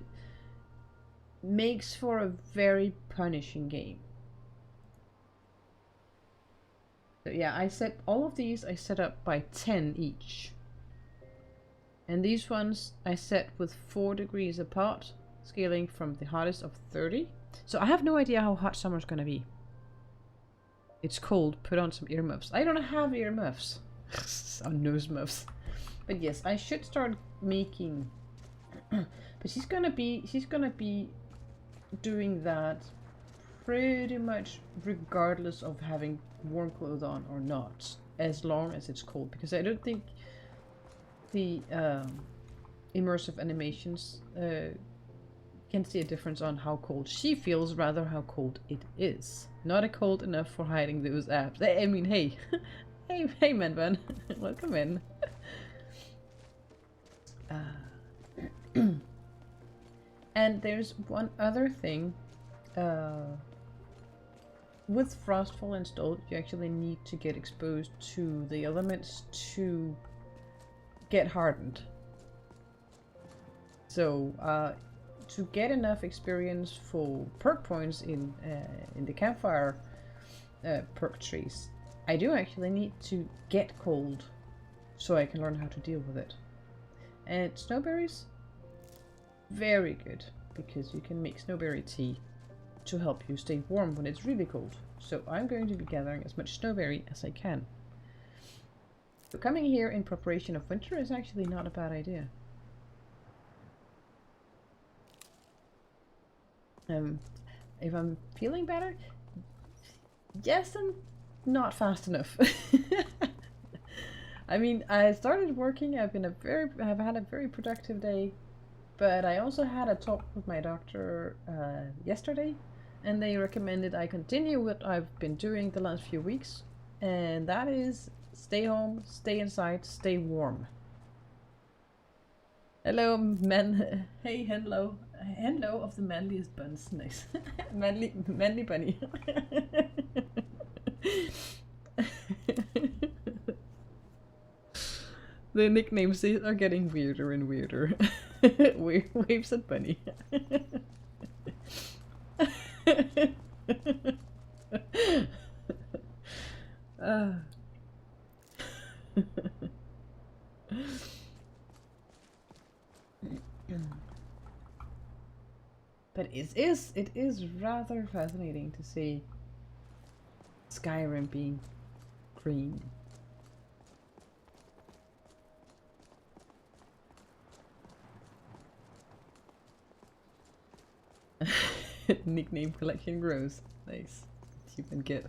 makes for a very punishing game. So yeah, I set all of these, I set up by 10 each. And these ones I set with 4 degrees apart, scaling from the hottest of 30. So I have no idea how hot summer's gonna be. It's cold, put on some earmuffs. I don't have earmuffs. On nose muffs. But yes, I should start making... but she's gonna be doing that pretty much regardless of having warm clothes on or not, as long as it's cold, because I don't think the immersive animations can see a difference on how cold she feels, rather how cold it is. Not a cold enough for hiding those abs. I mean, hey. hey man, welcome in. And there's one other thing. With Frostfall installed, you actually need to get exposed to the elements to get hardened. So, to get enough experience for perk points in the campfire perk trees, I do actually need to get cold so I can learn how to deal with it. And snowberries, very good, because you can make snowberry tea to help you stay warm when it's really cold. So I'm going to be gathering as much snowberry as I can. So coming here in preparation of winter is actually not a bad idea. If I'm feeling better, yes, and not fast enough. I mean, I started working. I've had a very productive day, but I also had a talk with my doctor yesterday, and they recommended I continue what I've been doing the last few weeks, and that is stay home, stay inside, stay warm. Hello, men. Hey, hello. Hello of the manliest buns. Nice. manly bunny. The nicknames are getting weirder and weirder. Waves at bunny. But it is rather fascinating to see Skyrim being green. Nickname collection grows. Nice. You can get.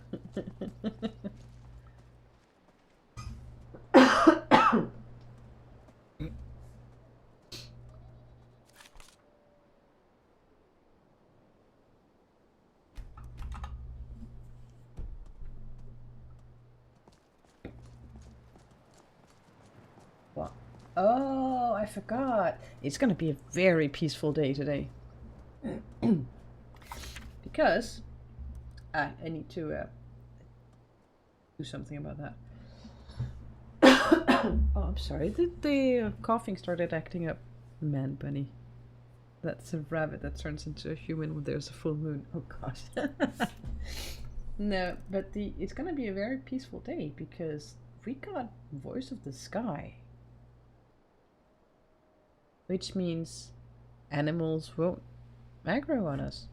What? Oh, I forgot. It's gonna be a very peaceful day today. Because I need to do something about that. Oh, I'm sorry. The coughing started acting up. Man bunny. That's a rabbit that turns into a human when there's a full moon. Oh gosh. No, but it's gonna be a very peaceful day because we got Voice of the Sky. Which means animals won't aggro on us.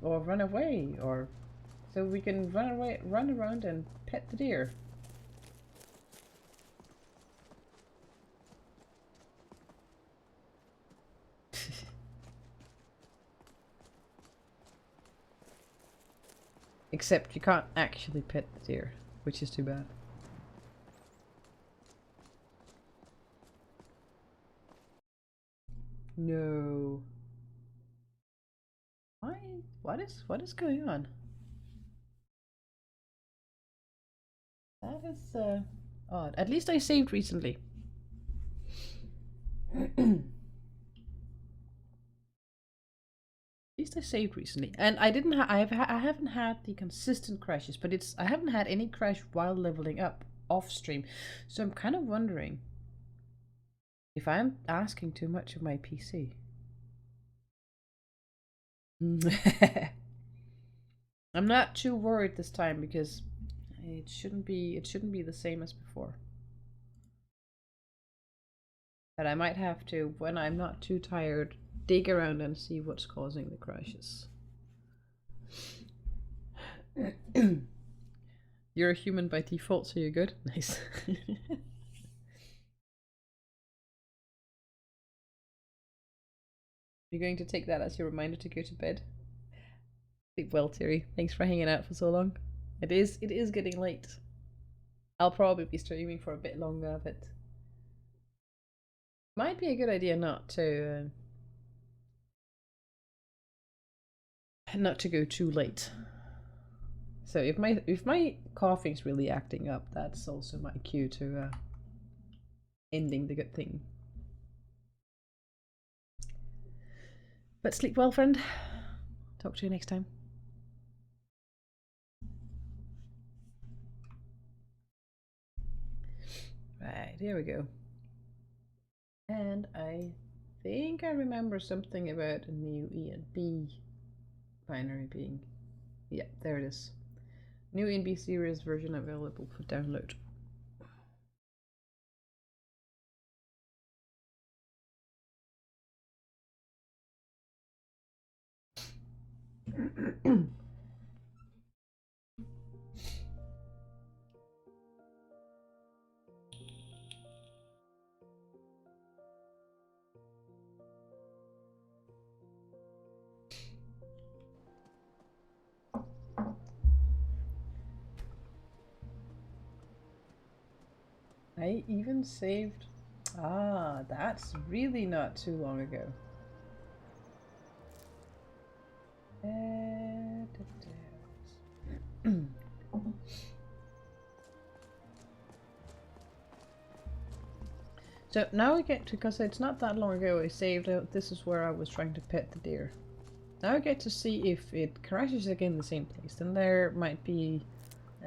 Or run away, or so we can run around and pet the deer. Except you can't actually pet the deer, which is too bad. No. Why? What is going on? That is odd. At least I saved recently. At least I saved recently, and I didn't. I haven't had the consistent crashes, but I haven't had any crash while leveling up off stream, so I'm kind of wondering if I'm asking too much of my PC. I'm not too worried this time because it shouldn't be the same as before. But I might have to, when I'm not too tired, dig around and see what's causing the crashes. You're a human by default, so you're good? Nice. You're going to take that as your reminder to go to bed? Sleep well, Terry. Thanks for hanging out for so long. It is getting late. I'll probably be streaming for a bit longer, but might be a good idea not to go too late. So if my coughing's really acting up, that's also my cue to ending the good thing. But sleep well, friend. Talk to you next time. Right, here we go. And I think I remember something about a new E and B binary being. Yeah, there it is. New NB series version available for download. I even saved... Ah, that's really not too long ago. So now I get to, because it's not that long ago I saved out, this is where I was trying to pet the deer. Now I get to see if it crashes again in the same place, then there might be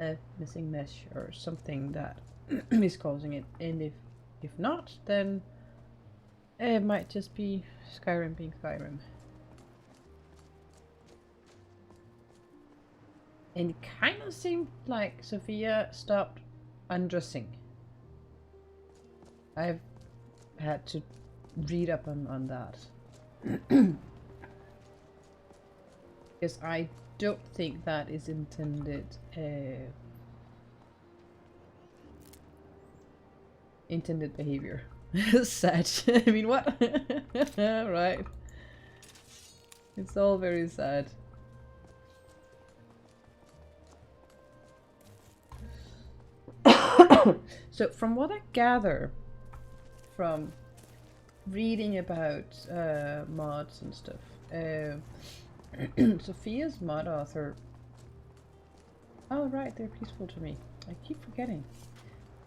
a missing mesh or something that is causing it, and if not, then it might just be Skyrim being Skyrim. And it kind of seemed like Sophia stopped undressing. I've had to read up on that. Because I don't think that is intended intended behavior. Sad. I mean, what? Right. It's all very sad. So from what I gather from reading about mods and stuff, Sophia's mod author... Oh right, they're peaceful to me. I keep forgetting.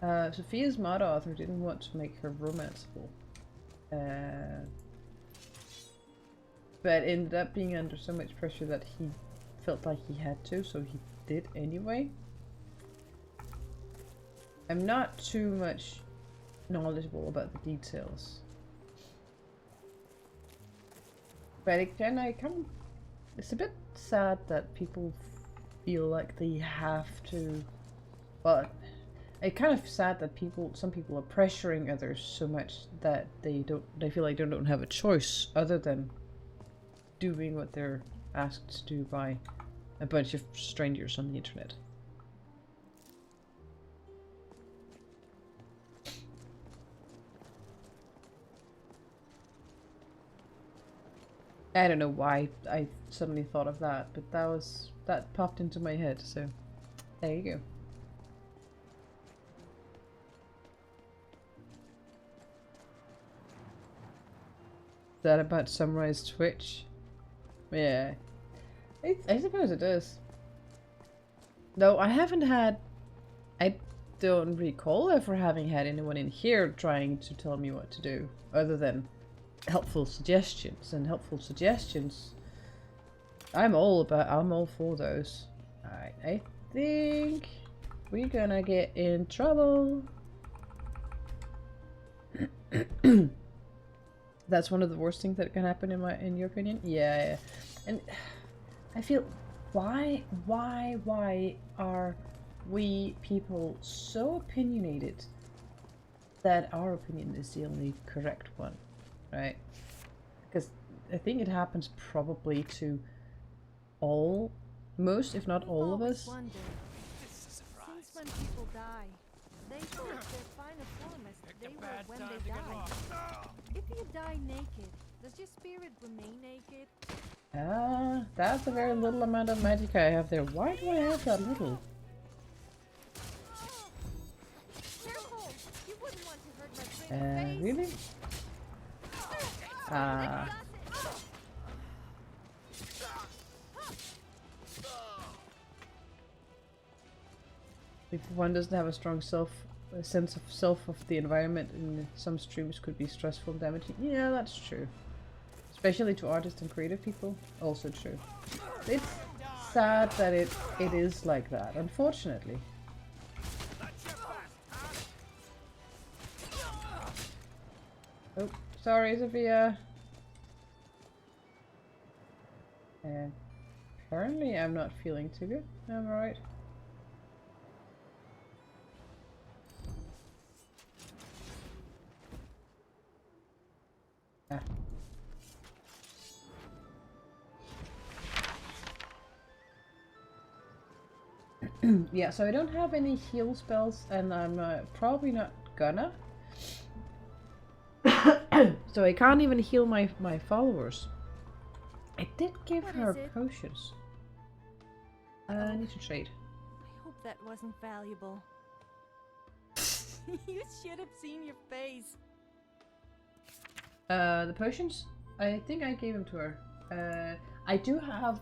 Sophia's mod author didn't want to make her romanceable. But ended up being under so much pressure that he felt like he had to, so he did anyway. I'm not too much knowledgeable about the details. But it kind of, it's a bit sad that people feel like they have to, well, it's kind of sad that some people are pressuring others so much that they feel like they don't have a choice other than doing what they're asked to do by a bunch of strangers on the internet. I don't know why I suddenly thought of that, but that popped into my head, so there you go. Is that about Summarize Twitch? Yeah. I suppose it is. No, I don't recall ever having had anyone in here trying to tell me what to do, other than helpful suggestions, and helpful suggestions I'm all for those. Alright, I think we're gonna get in trouble. That's one of the worst things that can happen in your opinion? Yeah. And I feel why are we people so opinionated that our opinion is the only correct one? Right? Because I think it happens probably to most, if not all of us. Since when people die, they show their final form as they were when they died. If you die naked, does your spirit remain naked? That's a very little amount of magic I have there. Why do I have that little? Careful! You wouldn't want to hurt my face. Really? If one doesn't have a strong sense of self of the environment, and some streams could be stressful and damaging. Yeah, that's true. Especially to artists and creative people. Also true. It's sad that it is like that, unfortunately. Oh, sorry, Sophia. Apparently I'm not feeling too good. I'm alright. Ah. Yeah, so I don't have any heal spells, and I'm probably not gonna. So I can't even heal my followers. I did give her potions. I need to trade. I hope that wasn't valuable. You should have seen your face. The potions? I think I gave them to her. I do have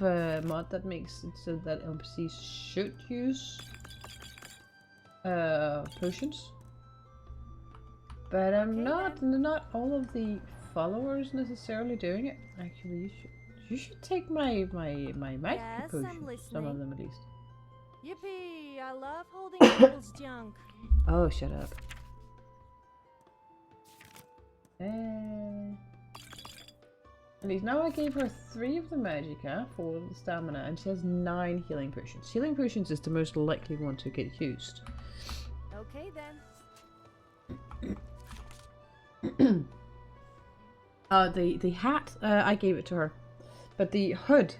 a mod that makes it so that NPCs should use potions. But I'm not all of the followers necessarily doing it. Actually, you should take my magic potions. Some of them at least. Yippee! I love holding people's junk. Oh, shut up. At least now I gave her 3 of the magicka for the stamina, and she has 9 healing potions. Healing potions is the most likely one to get used. Okay then. The hat, I gave it to her, but the hood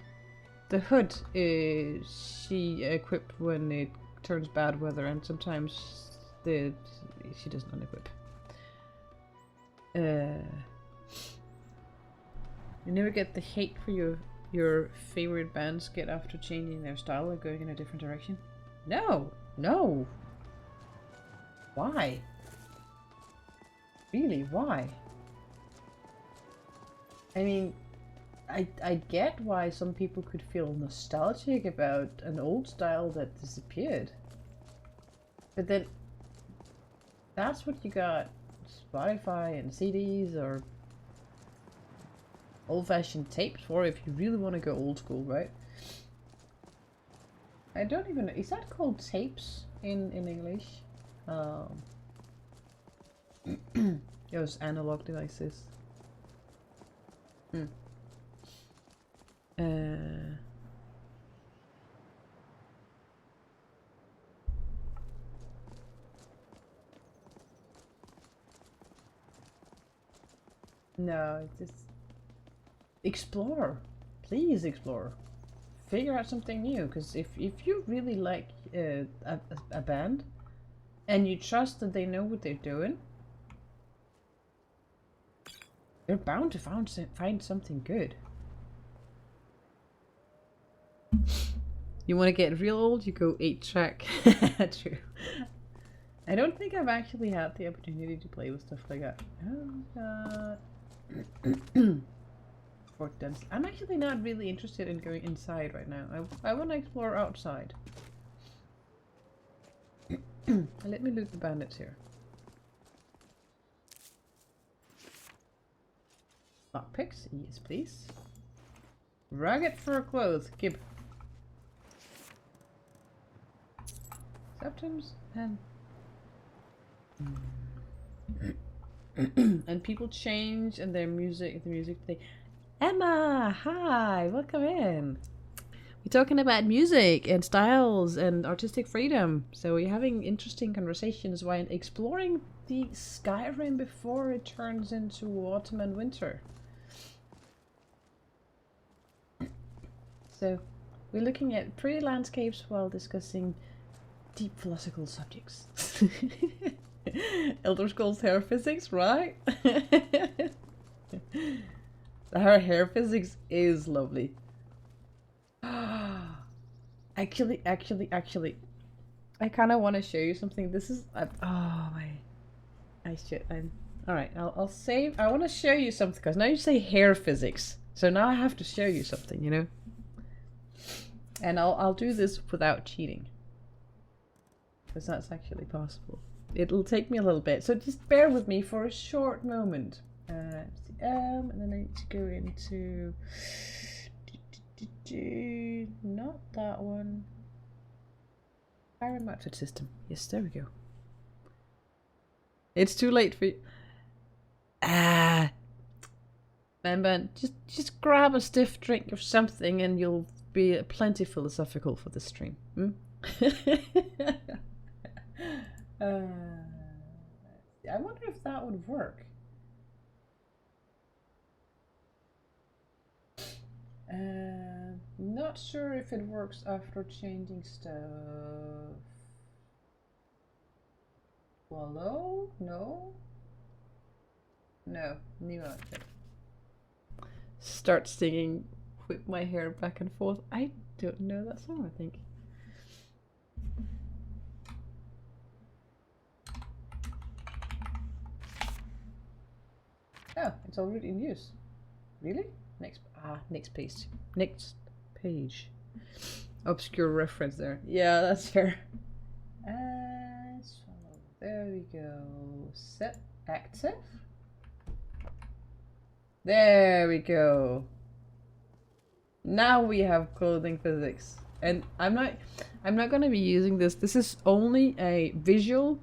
is she equipped when it turns bad weather, and sometimes she doesn't unequip. You never get the hate for your favorite bands get after changing their style or going in a different direction? No! Why? Really, why? I mean, I get why some people could feel nostalgic about an old style that disappeared. But then, that's what you got Spotify and CDs or old-fashioned tapes for if you really want to go old school, right? I don't even know. Is that called tapes in English? Those analog devices. No, just explore. Please explore. Figure out something new, because if you really like a band and you trust that they know what they're doing, you're bound to find something good. You want to get real old, you go 8-track. True. I don't think I've actually had the opportunity to play with stuff like that. Fork dance. I'm actually not really interested in going inside right now. I want to explore outside. Let me loot the bandits here. Lockpicks, yes please. Ragged fur clothes, Gib. Septums and and people change and their music, they. Emma, hi, welcome in. We're talking about music and styles and artistic freedom, so we're having interesting conversations while exploring the Skyrim before it turns into autumn and winter. So we're looking at pretty landscapes while discussing deep philosophical subjects. Elder Scrolls hair physics, right? Her hair physics is lovely. Actually, I kind of want to show you something. This is oh my, all right. I'll save. I want to show you something because now you say hair physics, so now I have to show you something, you know. And I'll do this without cheating, because that's actually possible. It'll take me a little bit, so just bear with me for a short moment. And then I need to go into not that one. Skyrim outfit system. Yes, there we go. It's too late for you. Man, just grab a stiff drink of something, and you'll be plenty philosophical for the stream. I wonder if that would work. Not sure if it works after changing stuff. Hello? No? No, new outfit. Start singing Whip My Hair Back and Forth. I don't know that song, I think. Oh, it's already in use. Really? Next page. Next page. Obscure reference there. Yeah, that's fair. So there we go. Set active. There we go. Now we have clothing physics. And I'm not gonna be using this. This is only a visual.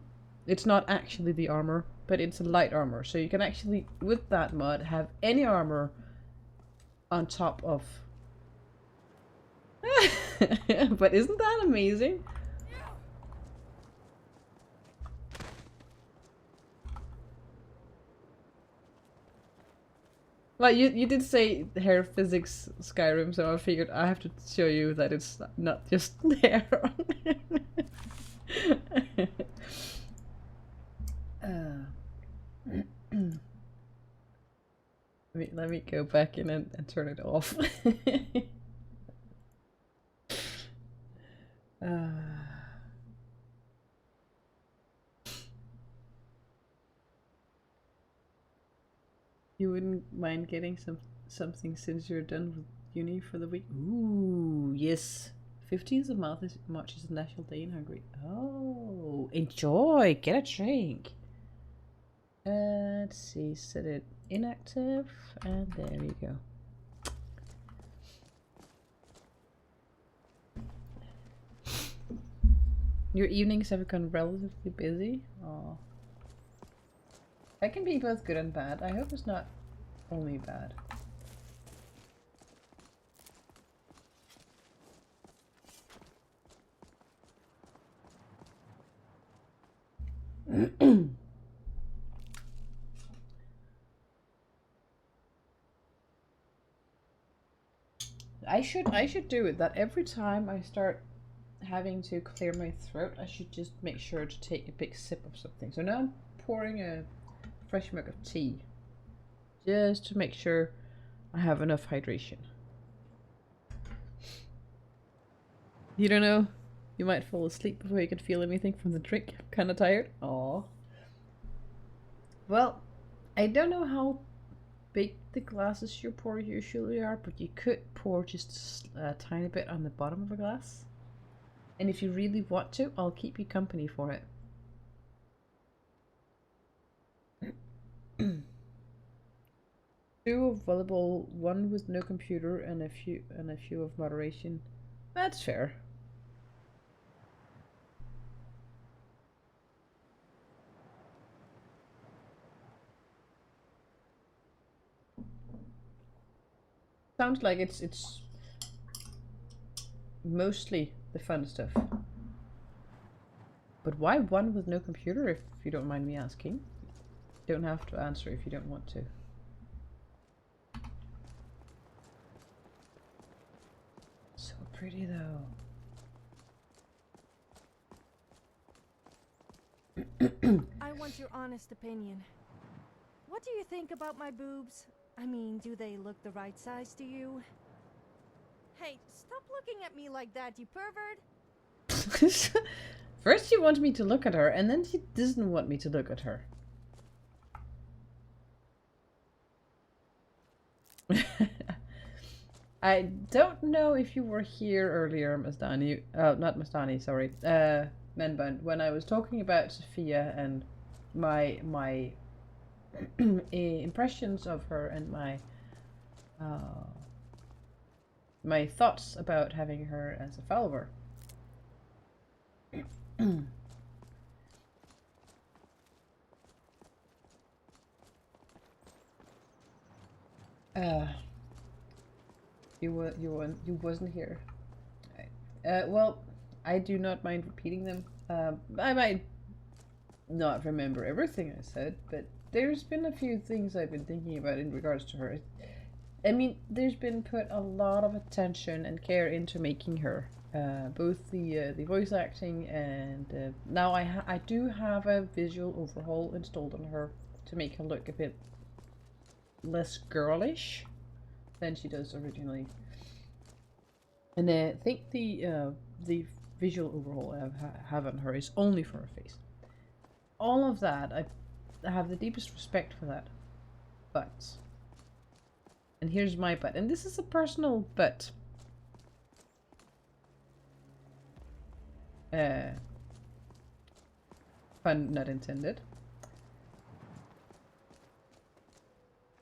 It's not actually the armor, but it's a light armor. So you can actually, with that mod, have any armor on top of. But isn't that amazing? Well, you did say hair physics Skyrim, so I figured I have to show you that it's not just there. Let me go back in and turn it off. You wouldn't mind getting something since you're done with uni for the week? Ooh, yes. 15th of March is National Day in Hungary. Oh, enjoy! Get a drink! Let's see, set it inactive, and there we go. Your evenings have gone relatively busy? Oh. That can be both good and bad. I hope it's not only bad. I should do it, that every time I start having to clear my throat, I should just make sure to take a big sip of something. So now I'm pouring a fresh mug of tea, just to make sure I have enough hydration. You don't know, you might fall asleep before you can feel anything from the drink. I'm kind of tired. Aww. Well, I don't know how big the glasses you pour usually are, but you could pour just a tiny bit on the bottom of a glass. And if you really want to, I'll keep you company for it. Two available, one with no computer and a few of moderation. That's fair. Sounds like it's mostly the fun stuff. But why one with no computer, if you don't mind me asking? You don't have to answer if you don't want to. So pretty though. I want your honest opinion. What do you think about my boobs? I mean, do they look the right size to you? Hey, stop looking at me like that, you pervert! First she wants me to look at her, and then she doesn't want me to look at her. I don't know if you were here earlier, Mastani. Not Mastani, sorry. Menbun, when I was talking about Sophia and my impressions of her and my thoughts about having her as a follower. You wasn't here. Right. Well, I do not mind repeating them. I might not remember everything I said, but there's been a few things I've been thinking about in regards to her. I mean, there's been put a lot of attention and care into making her. Both the voice acting and now I do have a visual overhaul installed on her to make her look a bit less girlish than she does originally. And I think the visual overhaul I have on her is only for her face. All of that, I have the deepest respect for that. But, and here's my but, and this is a personal but. Pun not intended.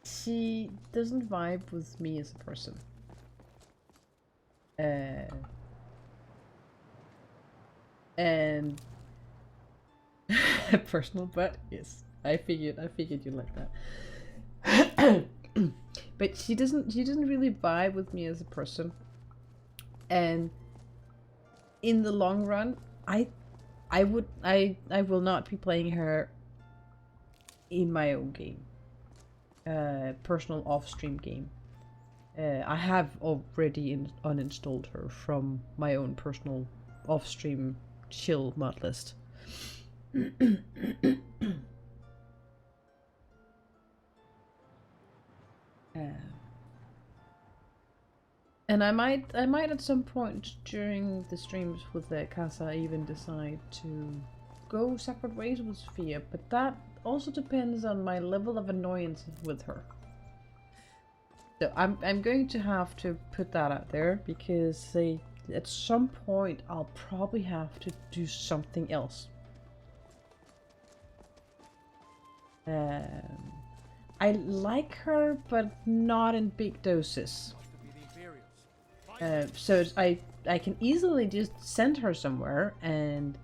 She doesn't vibe with me as a person. And personal, but yes, I figured you like that. But she doesn't really vibe with me as a person, and in the long run, I will not be playing her in my own game, personal off-stream game. I have already uninstalled her from my own personal off-stream chill mod list. And I might at some point during the streams with the Cassa even decide to go separate ways with Sophia, but that also depends on my level of annoyance with her. So I'm going to have to put that out there, because at some point I'll probably have to do something else. I like her, but not in big doses. So I can easily just send her somewhere and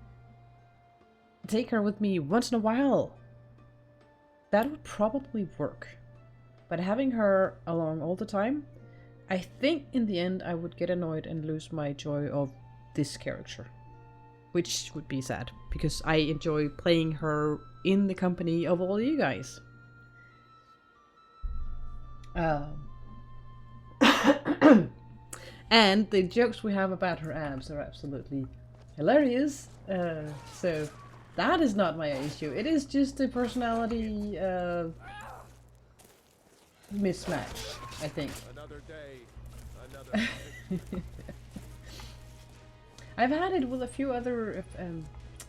take her with me once in a while. That would probably work. But having her along all the time, I think in the end I would get annoyed and lose my joy of this character. Which would be sad, because I enjoy playing her in the company of all you guys. And the jokes we have about her abs are absolutely hilarious. So that is not my issue. It is just a personality mismatch, I think. Another day, another night. I've had it with a few other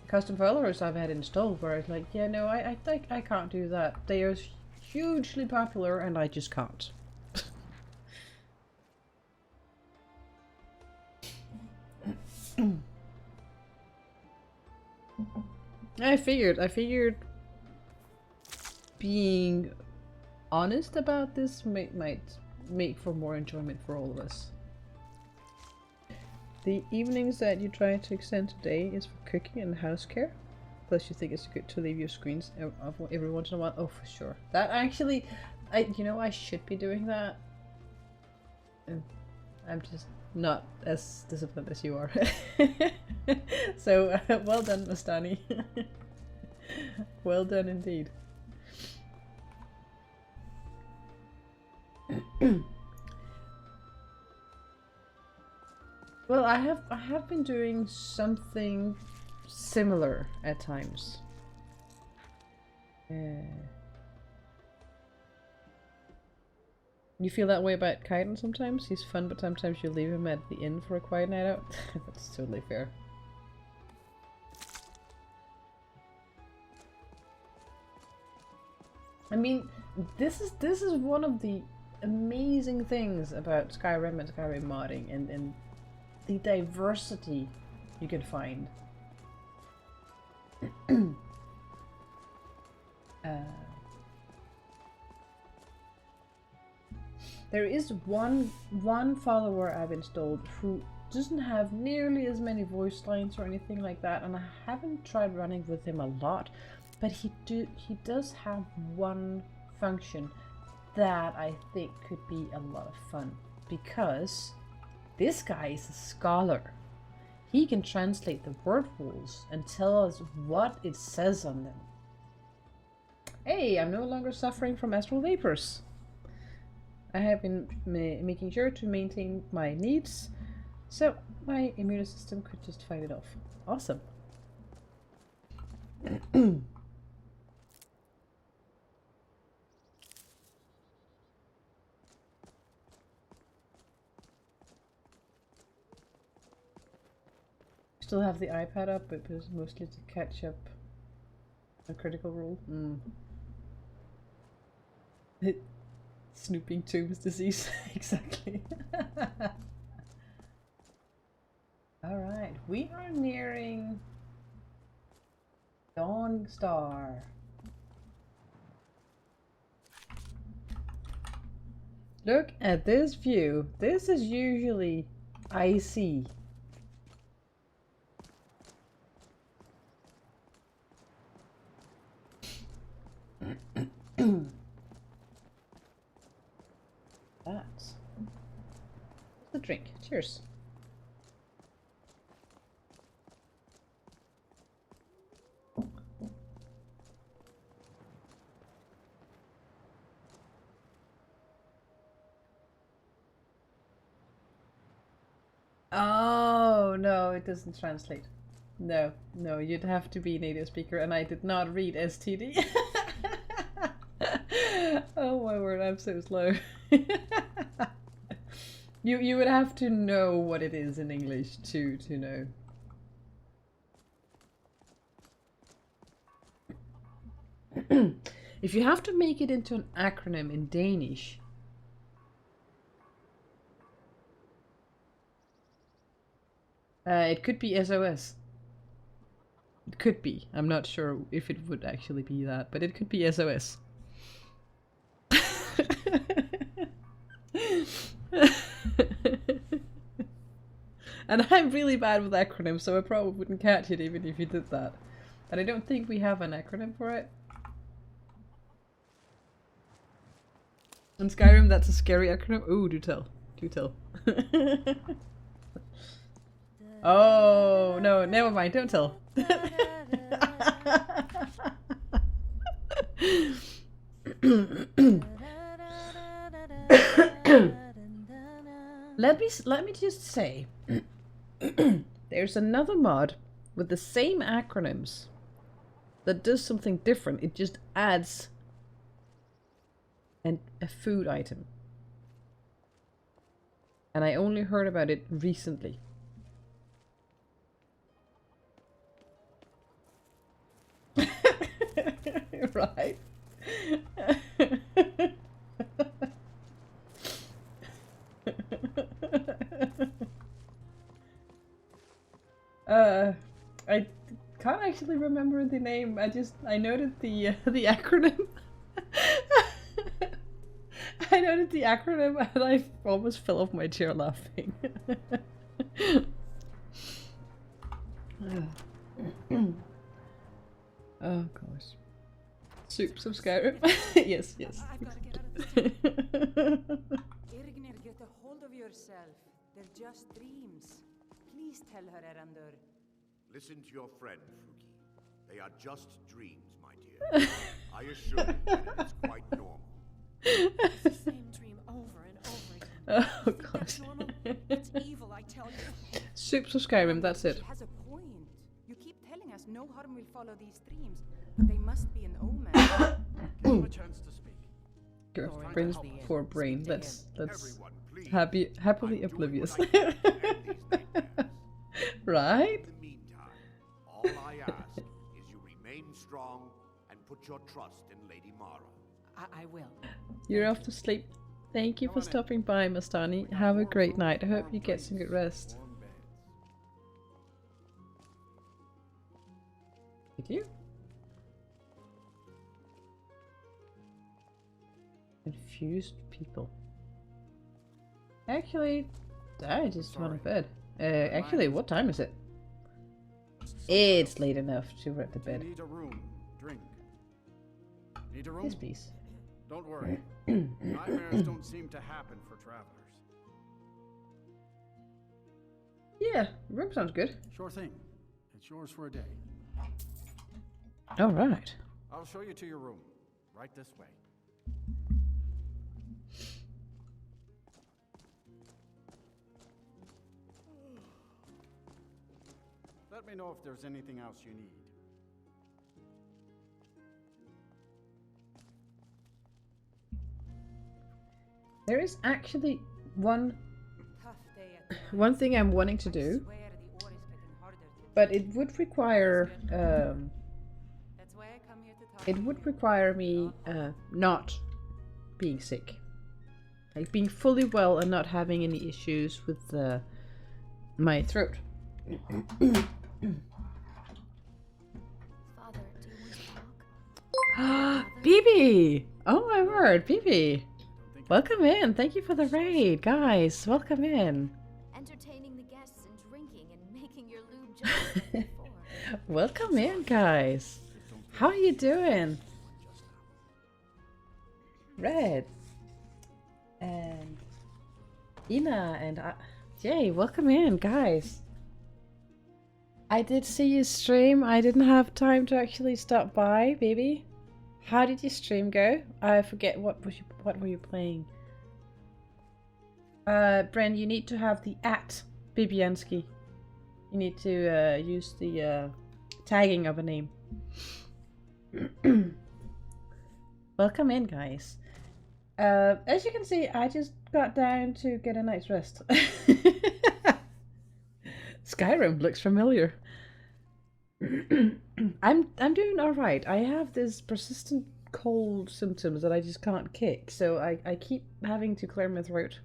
custom followers I've had installed, where it's like, yeah, no, I think I can't do that. They are hugely popular and I just can't. I figured being honest about this might make for more enjoyment for all of us. The evenings that you try to extend today is for cooking and house care. Plus you think it's good to leave your screens every once in a while. Oh, for sure. That actually, I should be doing that. I'm just not as disciplined as you are. So, well done, Mastani. Well done indeed. Well, I have been doing something similar at times. You feel that way about Kaiden sometimes? He's fun, but sometimes you leave him at the inn for a quiet night out? That's totally fair. I mean, this is one of the amazing things about Skyrim and Skyrim modding, and the diversity you can find. There is one follower I've installed who doesn't have nearly as many voice lines or anything like that, and I haven't tried running with him a lot, but he does have one function that I think could be a lot of fun, because this guy is a scholar. He can translate the word walls and tell us what it says on them. Hey, I'm no longer suffering from astral vapors. I have been making sure to maintain my needs, so my immune system could just fight it off. Awesome. Still have the iPad up, but it was mostly to catch up a Critical Role. Snooping Tombs disease. Exactly. Alright, we are nearing Dawn Star. Look at this view. This is usually icy. That's the drink. Cheers. Oh no, it doesn't translate. No, no, you'd have to be a native speaker, and I did not read STD. Oh my word, I'm so slow. You would have to know what it is in English to know. If you have to make it into an acronym in Danish, it could be SOS. It could be. I'm not sure if it would actually be that, but it could be SOS. And I'm really bad with acronyms, so I probably wouldn't catch it even if you did that. And I don't think we have an acronym for it. In Skyrim, that's a scary acronym. Ooh, do tell. Do tell. Oh, no, never mind, don't tell. Let me just say, there's another mod with the same acronyms that does something different. It just adds a food item. And I only heard about it recently. Right. I can't actually remember the name. I noted the acronym. I noted the acronym and I almost fell off my chair laughing. Oh gosh. Soups of Skyrim. Yes, yes. I've got to get out of this. Irgnir, get a hold of yourself. They're just dreams. Please tell her, Erandur. Listen to your friend, Fuki. They are just dreams, my dear. I assure you that it's quite normal. It's the same dream over and over again. Oh gosh. It's evil, I tell you. Soups of Skyrim, that's it. She has a point. You keep telling us no harm will follow these dreams, but they must be an omen. Give him a chance to speak. Girl, brain's poor brain. Let's happily oblivious. Right? In the meantime, all I ask is you remain strong and put your trust in Lady Mara. I will. You're off to sleep. Thank you for stopping by, Mastani. Have a great night. I hope you get some good rest. Did you? Confused people. Actually, I just went to bed. Actually, what time is it? It's late enough to go to bed. Need a room. Drink. Need a room? Yes, please. Don't worry. Nightmares don't seem to happen for travelers. Yeah, room sounds good. Sure thing. It's yours for a day. All right. I'll show you to your room. Right this way. Let me know if there's anything else you need. There is actually one Tough day at the one thing I'm wanting to do, swear the ore is getting harder to but it would require That's why I come here to talk. it would require me not being sick, like being fully well and not having any issues with my throat. Father, do you want to talk? BB! Oh my word, BB! Welcome in. Thank you for the raid, guys. Welcome in. Entertaining the guests and drinking and making your lube just like before. Welcome in, guys. How are you doing? Red and Ina and Jay, welcome in, guys. I did see you stream. I didn't have time to actually stop by, baby. How did your stream go? I forget what were you playing? Bren, you need to have the @Bibiansky. You need to use the tagging of a name. Welcome in, guys. As you can see, I just got down to get a night's rest. Skyrim looks familiar. I'm doing all right. I have this persistent cold symptoms that I just can't kick, so I keep having to clear my throat.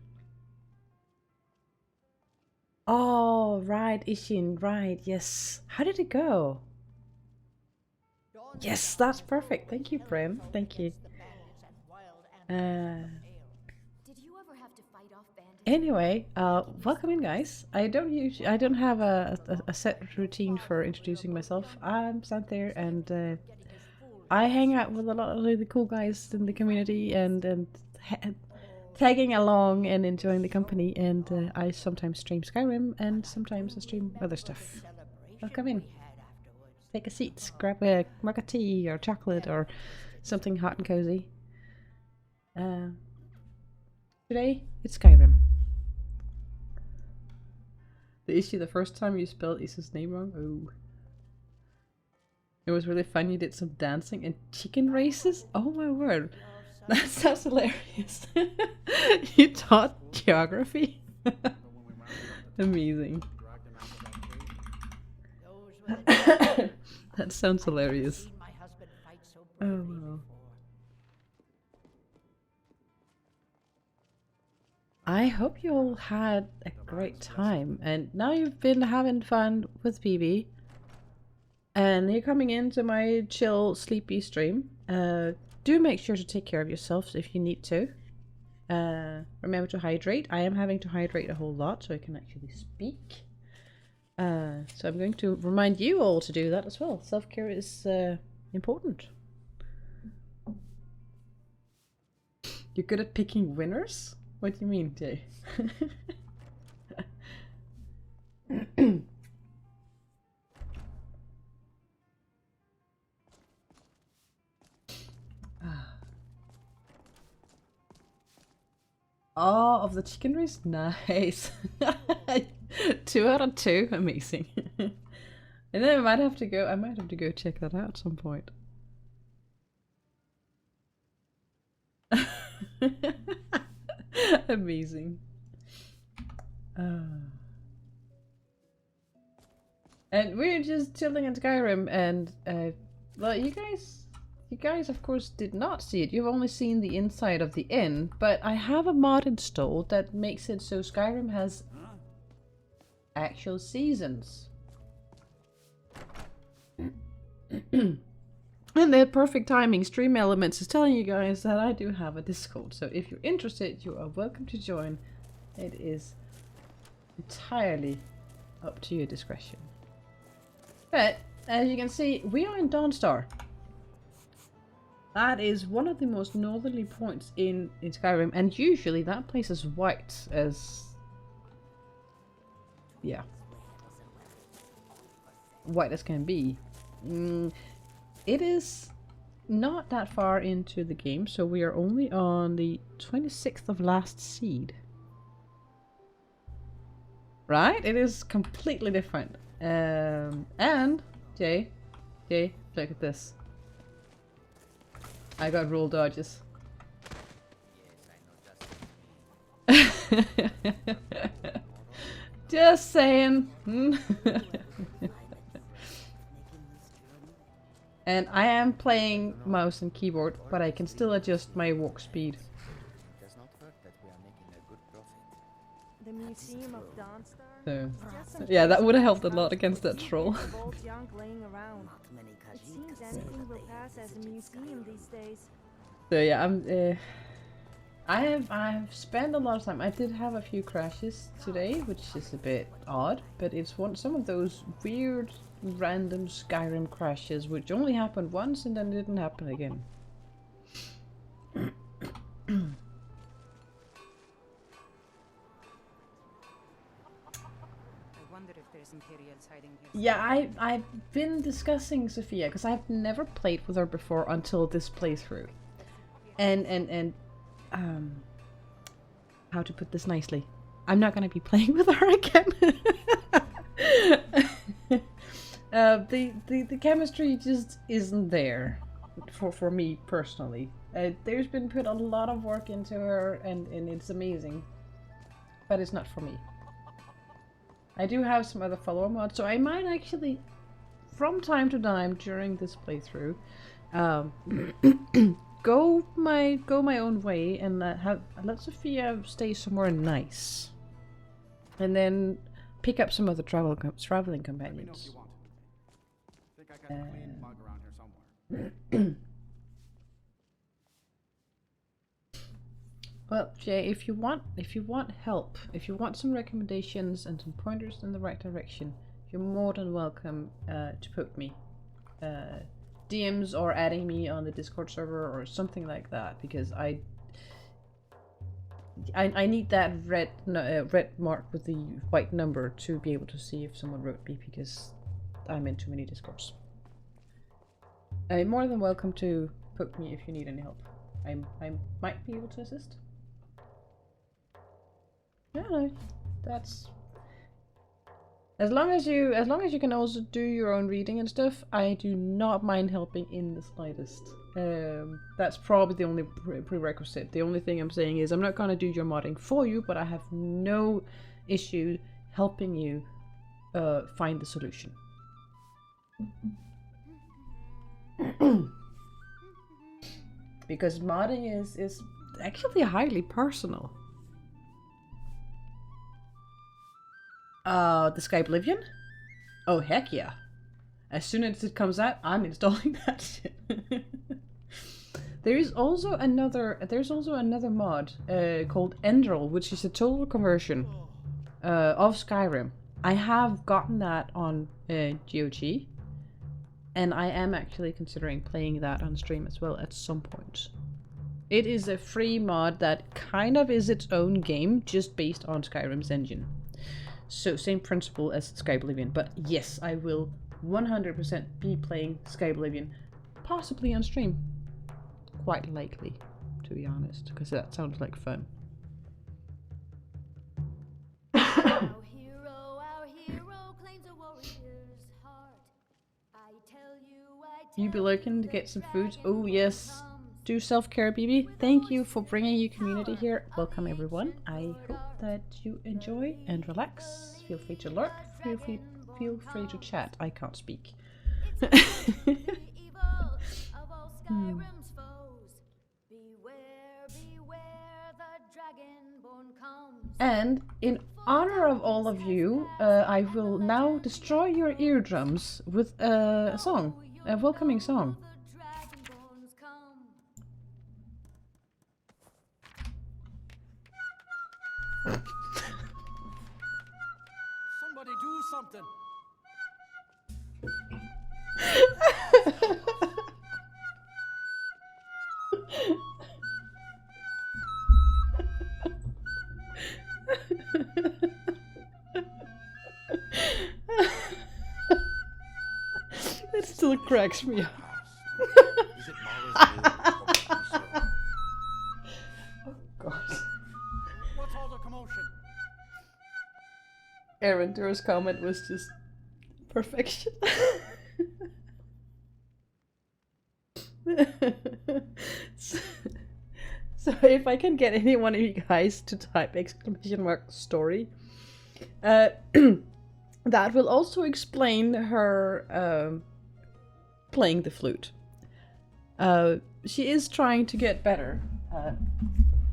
Oh, right, Ishin, right, yes. How did it go? Yes, that's perfect. Thank you, Bren. Thank you. Did you ever have to fight off bandits? Anyway, welcome in, guys. I don't have a set routine for introducing myself. I'm sat there and I hang out with a lot of really cool guys in the community and tagging along and enjoying the company. And I sometimes stream Skyrim and sometimes I stream other stuff. Welcome in. Take a seat, grab a mug of tea or chocolate or something hot and cozy. Today it's Skyrim. The issue the first time you spelled Isa's name wrong? Oh. It was really fun. You did some dancing and chicken races? Oh my word. That sounds hilarious. You taught geography? Amazing. That sounds hilarious. Oh wow. I hope you all had a great time, and now you've been having fun with BB, and you're coming into my chill, sleepy stream. Do make sure to take care of yourselves if you need to. Remember to hydrate. I am having to hydrate a whole lot so I can actually speak. So I'm going to remind you all to do that as well. Self-care is important. You're good at picking winners? What do you mean, Jay? Oh, of the chicken race? Nice. 2 out of 2. Amazing. And then I might have to go check that out at some point. Amazing. And we're just chilling in Skyrim, and well, you guys of course did not see it. You've only seen the inside of the inn, but I have a mod installed that makes it so Skyrim has actual seasons. And the perfect timing, Stream Elements is telling you guys that I do have a Discord, so if you're interested, you are welcome to join. It is entirely up to your discretion. But, as you can see, we are in Dawnstar. That is one of the most northerly points in Skyrim, and usually that place is white as... yeah. White as can be. It is not that far into the game, so we are only on the 26th of last seed. Right? It is completely different. And Jay, look at this. I got roll dodges. Just saying. And I am playing mouse and keyboard, but I can still adjust my walk speed. The Museum of Dawnstar? So, yeah, that would have helped a lot against that troll. It seems anything will pass as a museum these days. So yeah, I've spent a lot of time. I did have a few crashes today, which is a bit odd, but it's some of those weird random Skyrim crashes which only happened once and then didn't happen again. Yeah, I've been discussing Sophia because I've never played with her before until this playthrough, and how to put this nicely, I'm not gonna be playing with her again. The chemistry just isn't there for me personally. There's been put a lot of work into her and it's amazing, but it's not for me. I do have some other follower mods, so I might actually, from time to time during this playthrough, go my own way and let Sophia stay somewhere nice, and then pick up some other traveling companions. Think I got a clean mug around here somewhere. Well, Jay, if you want help, if you want some recommendations and some pointers in the right direction, you're more than welcome to poke me. DMs or adding me on the Discord server or something like that, because I need that red mark with the white number to be able to see if someone wrote me, because I'm in too many Discords. You're more than welcome to poke me if you need any help. I might be able to assist. No, that's as long as you can also do your own reading and stuff. I do not mind helping in the slightest. That's probably the only prerequisite. The only thing I'm saying is I'm not gonna do your modding for you, but I have no issue helping you find the solution. Because modding is actually highly personal. The Sky Oblivion? Oh heck yeah. As soon as it comes out, I'm installing that shit. There's also another mod called Endrel, which is a total conversion of Skyrim. I have gotten that on GOG, and I am actually considering playing that on stream as well at some point. It is a free mod that kind of is its own game, just based on Skyrim's engine. So same principle as Sky Oblivion, but yes, I will 100% be playing Sky Oblivion, possibly on stream. Quite likely, to be honest, because that sounds like fun. Our hero claims a warrior's heart. I tell You be looking to get some food? Oh yes. Do self-care, BB. Thank you for bringing your community here. Welcome everyone. I hope that you enjoy and relax. Feel free to lurk. Feel free to chat. I can't speak. And in honor of all of you, I will now destroy your eardrums with a song, a welcoming song. Somebody do something. It still cracks me up. Oh god. What's all the commotion? Aaron Dur's comment was just Perfection. so, so if I can get any one of you guys to type !story, that will also explain her playing the flute. She is trying to get better,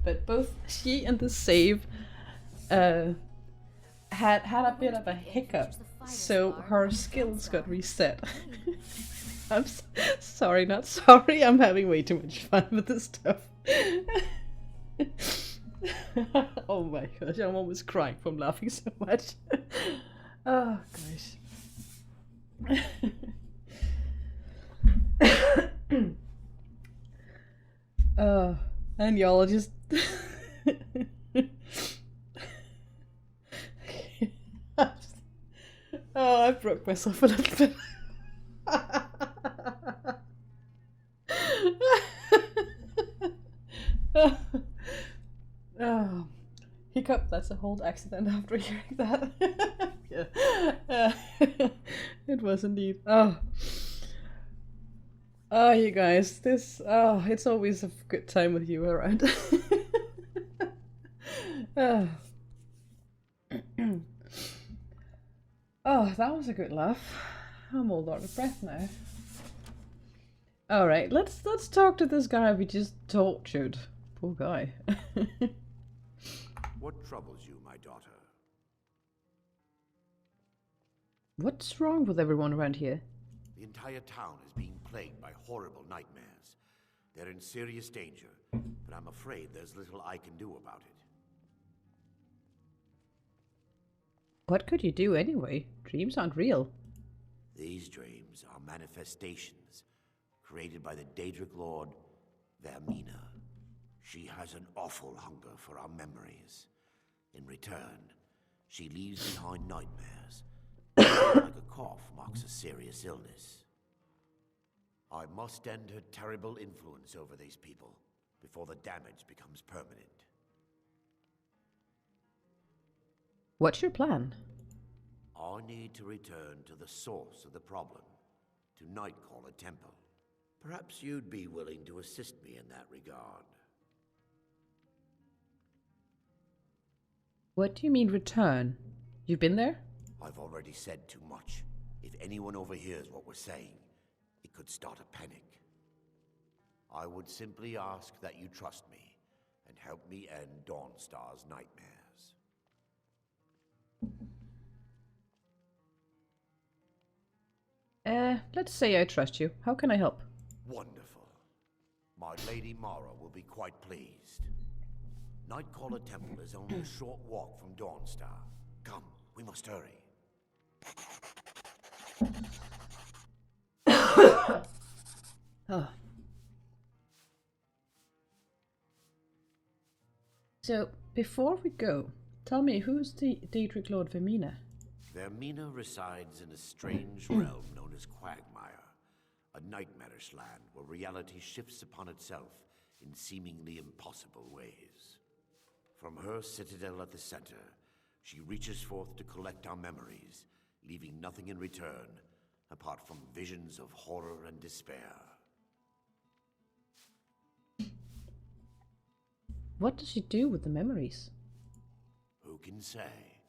but both she and the save had a bit of a hiccup, so her skills got reset. I'm sorry, not sorry. I'm having way too much fun with this stuff. Oh my gosh, I'm almost crying from laughing so much. Oh gosh. And y'all just oh, I broke myself a little bit. Oh, hiccup, that's a whole accident after hearing that. Yeah. It was indeed. Oh, you guys, this, it's always a good time with you around. Oh, that was a good laugh. I'm all out of breath now. Alright, let's talk to this guy we just tortured. Poor guy. What troubles you, my daughter? What's wrong with everyone around here? The entire town is being plagued by horrible nightmares. They're in serious danger, but I'm afraid there's little I can do about it. What could you do anyway? Dreams aren't real. These dreams are manifestations created by the Daedric Lord, Vermina. She has an awful hunger for our memories. In return, she leaves behind nightmares. Like a cough marks a serious illness. I must end her terrible influence over these people before the damage becomes permanent. What's your plan? I need to return to the source of the problem, to Nightcaller Temple. Perhaps you'd be willing to assist me in that regard. What do you mean return? You've been there? I've already said too much. If anyone overhears what we're saying, it could start a panic. I would simply ask that you trust me and help me end Dawnstar's nightmares. Let's say I trust you. How can I help? Wonderful. My Lady Mara will be quite pleased. Nightcaller Temple is only a short walk from Dawnstar. Come, we must hurry. Oh. So, before we go, tell me, who's the Daedric Lord Vermina? Vermina resides in a strange realm known as Quagmire, a nightmarish land where reality shifts upon itself in seemingly impossible ways. From her citadel at the center, she reaches forth to collect our memories, leaving nothing in return apart from visions of horror and despair. What does she do with the memories? Who can say?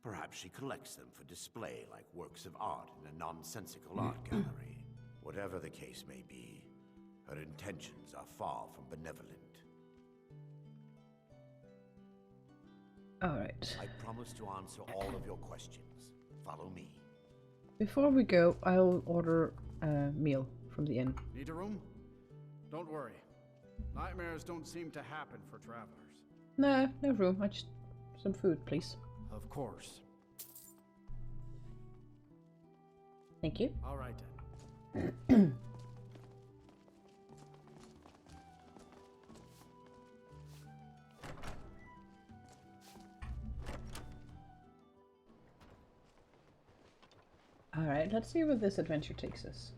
Perhaps she collects them for display like works of art in a nonsensical art gallery. Whatever the case may be, her intentions are far from benevolent. Alright. I promise to answer all of your questions. Follow me. Before we go, I'll order a meal from the inn. Need a room? Don't worry. Nightmares don't seem to happen for travelers. Nah, no room. I just... some food, please. Of course. Thank you. All right then. Alright, let's see where this adventure takes us.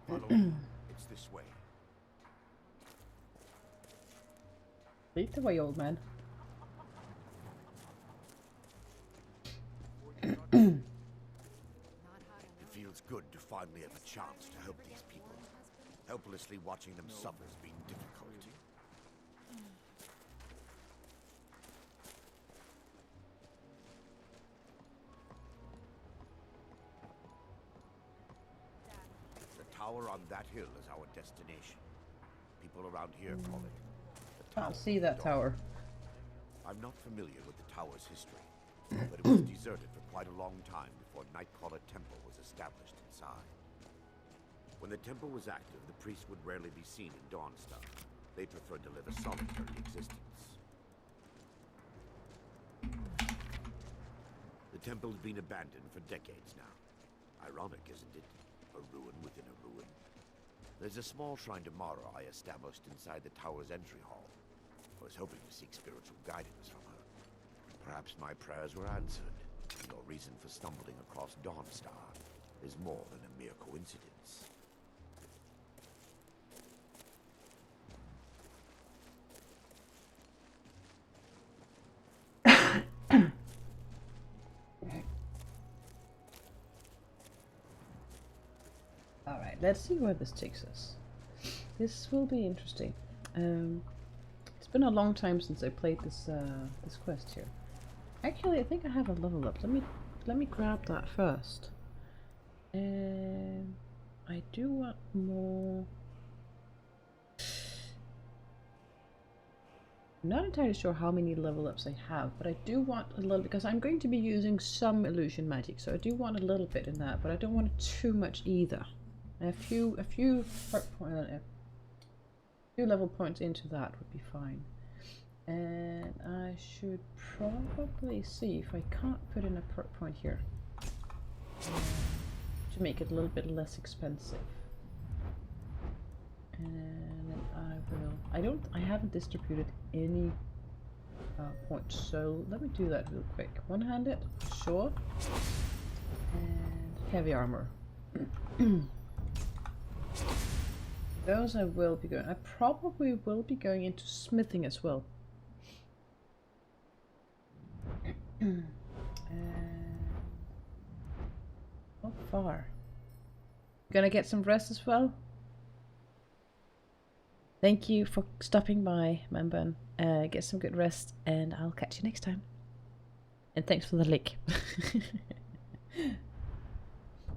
Follow me. It's this way. Lead the way, old man. finally have a chance to help these people. Helplessly watching them suffer has been difficult. The tower on that hill is our destination. People around here call it the Tower. Can't see that tower. I'm not familiar with the tower's history, but it was deserted for quite a long time before Nightcaller Temple was established inside. When the temple was active, the priests would rarely be seen in Dawnstar. They preferred to live a solitary existence. The temple has been abandoned for decades now. Ironic, isn't it? A ruin within a ruin. There's a small shrine to Mara I established inside the tower's entry hall. I was hoping to seek spiritual guidance from her. Perhaps my prayers were answered. Your reason for stumbling across Dawnstar is more than a mere coincidence. Alright, let's see where this takes us. This will be interesting. It's been a long time since I played this this quest here. Actually, I think I have a level up. Let me grab that first. I do want more. I'm not entirely sure how many level ups I have, but I do want a little, because I'm going to be using some illusion magic, so I do want a little bit in that, but I don't want it too much either. A few level points into that would be fine. And I should probably see if I can't put in a perk point here to make it a little bit less expensive. And then I haven't distributed any points, so let me do that real quick. One-handed, sure, and heavy armor. Those I will be going. I probably will be going into smithing as well. How far? Gonna get some rest as well. Thank you for stopping by, Manban. Get some good rest, and I'll catch you next time. And thanks for the link.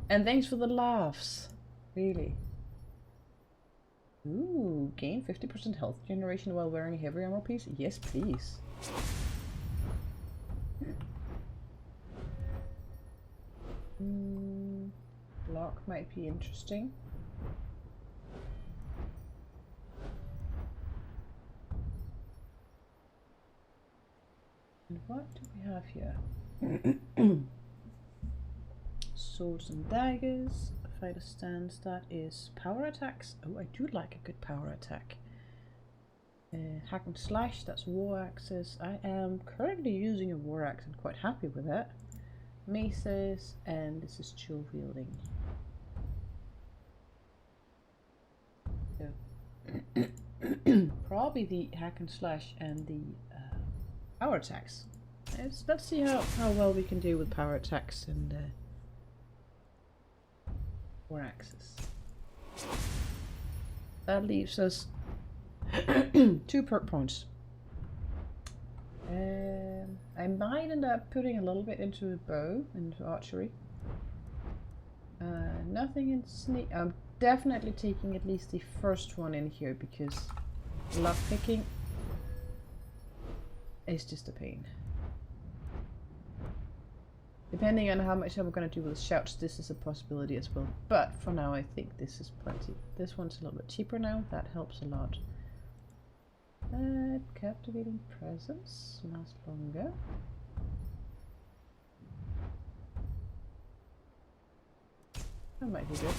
And thanks for the laughs. Really. Ooh, gain 50% health generation while wearing a heavy armor piece? Yes, please. Block might be interesting. And what do we have here? Swords and daggers. Fighter stance, that is power attacks. Oh, I do like a good power attack. Hack and slash, that's war axes. I am currently using a war axe and quite happy with that. Maces, and this is chill wielding. So, probably the hack and slash and the power attacks. Let's see how well we can do with power attacks and war axes. That leaves us 2 perk points. I might end up putting a little bit into a bow, into archery. Nothing in sneak. I'm definitely taking at least the first one in here because lockpicking is just a pain. Depending on how much I'm going to do with shouts, this is a possibility as well. But for now, I think this is plenty. This one's a little bit cheaper now. That helps a lot. Captivating presence lasts longer. That might be good.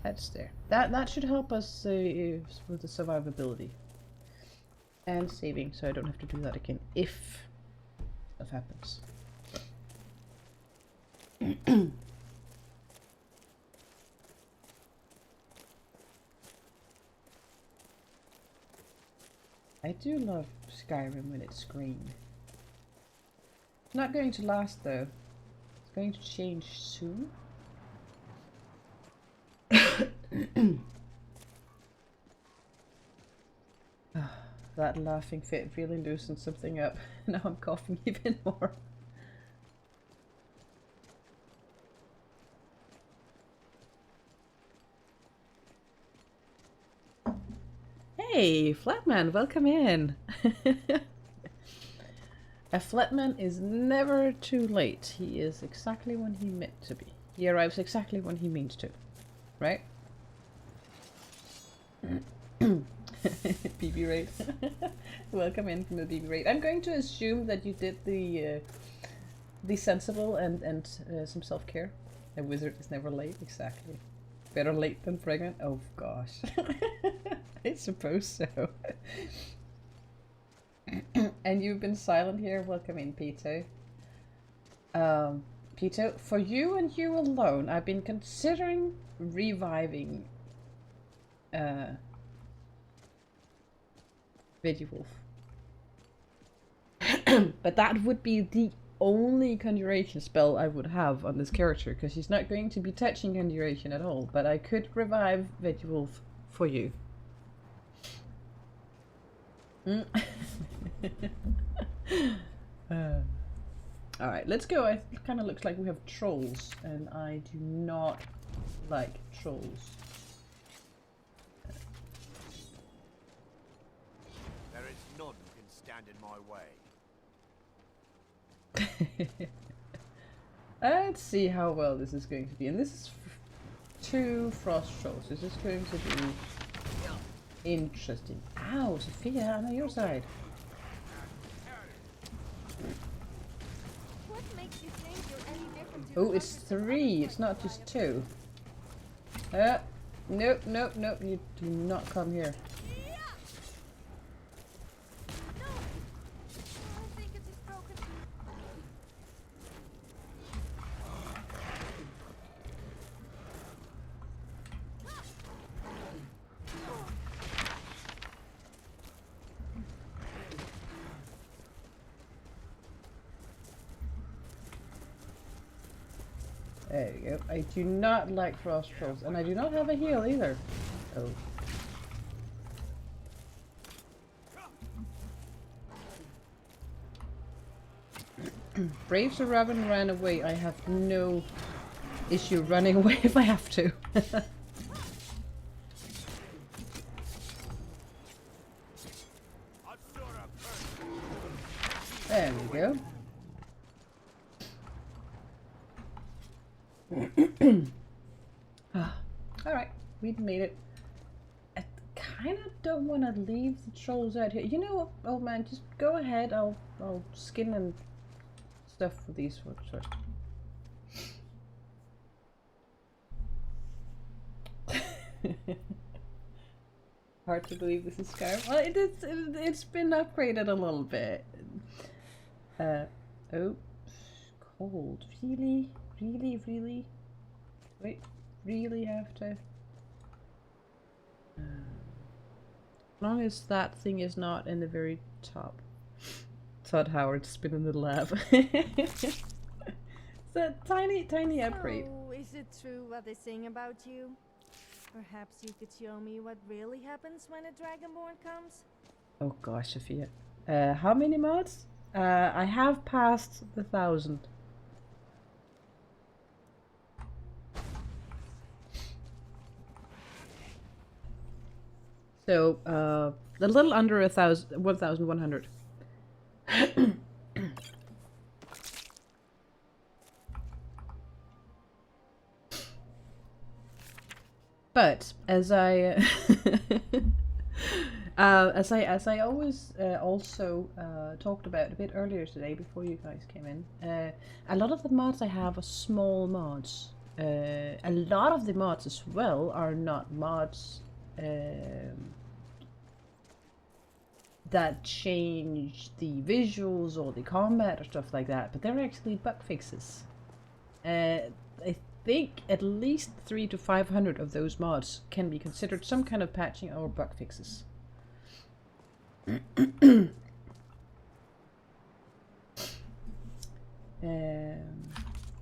That's there. That should help us with the survivability and saving, so I don't have to do that again if stuff happens. I do love Skyrim when it's green. It's not going to last though. It's going to change soon. That laughing fit really loosened something up. Now I'm coughing even more. Hey, Flatman, welcome in. A Flatman is never too late. He is exactly when he meant to be. He arrives exactly when he means to. Right? BB raid. Welcome in from the BB raid. I'm going to assume that you did the sensible and some self-care. A wizard is never late, exactly. Better late than pregnant? Oh gosh. I suppose so. And you've been silent here. Welcome in, Pito. Pito, for you and you alone, I've been considering reviving Vigilwolf. But that would be the only conjuration spell I would have on this character, because he's not going to be touching conjuration at all. But I could revive Vigilwolf for you. Alright, let's go. It kind of looks like we have trolls, and I do not like trolls. There is none who can stand in my way. Let's see how well this is going to be. And this is 2 frost trolls. This is going to be interesting. Ow, Sophia, I'm on your side. What makes you think you're any different to Oh, it's 3. It's not just 2. Nope, nope, nope. You do not come here. There we go. I do not like frost trolls, and I do not have a heal either. Oh. Braves or Robin ran away. I have no issue running away if I have to. There we go. Alright, we've made it. I kind of don't want to leave the trolls out here. You know what, old man, just go ahead. I'll skin and stuff for these ones. Hard to believe this is Skyrim. Well, it's been upgraded a little bit. Oh, cold. Really? Really? Wait, really have to? As long as that thing is not in the very top. Todd Howard's been in the lab. It's a tiny upgrade. So, is it true what they sing about you? Perhaps you could show me what really happens when a Dragonborn comes? Oh gosh, Sophia. How many mods? I have passed the 1,000. So, a little under 1,100. But as I as I always also talked about a bit earlier today before you guys came in, a lot of the mods I have are small mods. A lot of the mods as well are not mods that change the visuals or the combat or stuff like that, but they're actually bug fixes. I think at least 300 to 500 of those mods can be considered some kind of patching or bug fixes.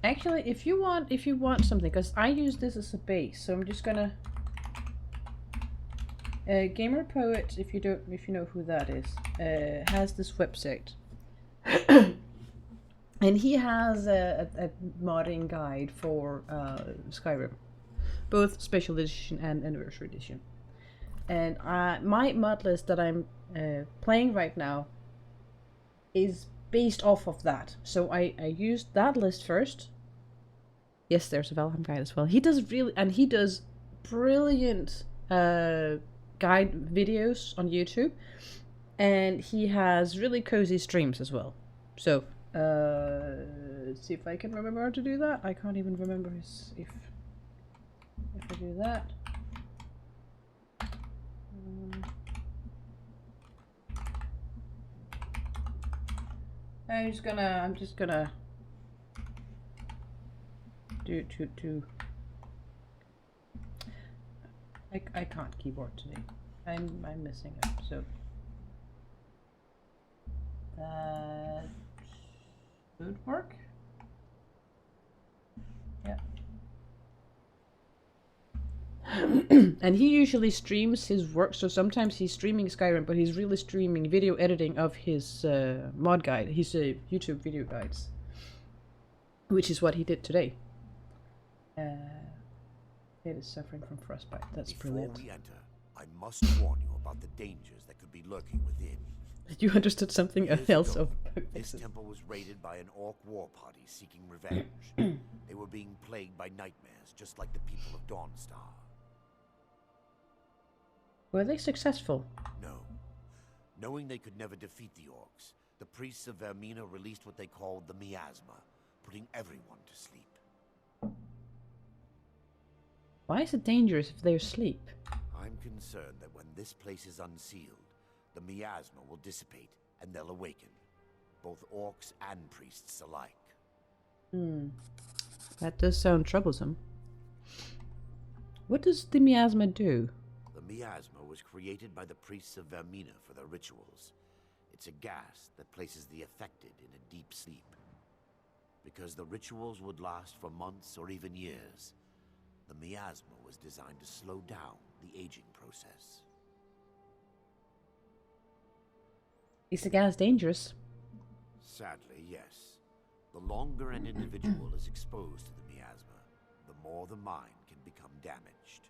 Actually, if you want something, because I use this as a base, so I'm just gonna Gamer Poet, if you know who that is, has this website, and he has a modding guide for Skyrim, both Special Edition and Anniversary Edition. And my mod list that I'm playing right now is based off of that. So I used that list first. Yes, there's a Valheim guide as well. He does brilliant guide videos on YouTube, and he has really cozy streams as well. So let's see if I can remember how to do that. I can't even remember if I do that. I'm just gonna do. I can't keyboard today. I'm missing it. So that would work. Yeah. And he usually streams his work, so sometimes he's streaming Skyrim, but he's really streaming video editing of his mod guide, his YouTube video guides, which is what he did today. It is suffering from frostbite. That's brilliant. Before we enter, I must warn you about the dangers that could be lurking within. You understood something else of this temple was raided by an orc war party seeking revenge. They were being plagued by nightmares, just like the people of Dawnstar. Were they successful? No. Knowing they could never defeat the orcs, the priests of Vermina released what they called the miasma, putting everyone to sleep. Why is it dangerous if they're asleep? I'm concerned that when this place is unsealed, the miasma will dissipate and they'll awaken, both orcs and priests alike. That does sound troublesome. What does the miasma do? The miasma was created by the priests of Vermina for their rituals. It's a gas that places the affected in a deep sleep. Because the rituals would last for months or even years, the miasma was designed to slow down the aging process. Is the gas dangerous? Sadly, yes. The longer an individual is exposed to the miasma, the more the mind can become damaged.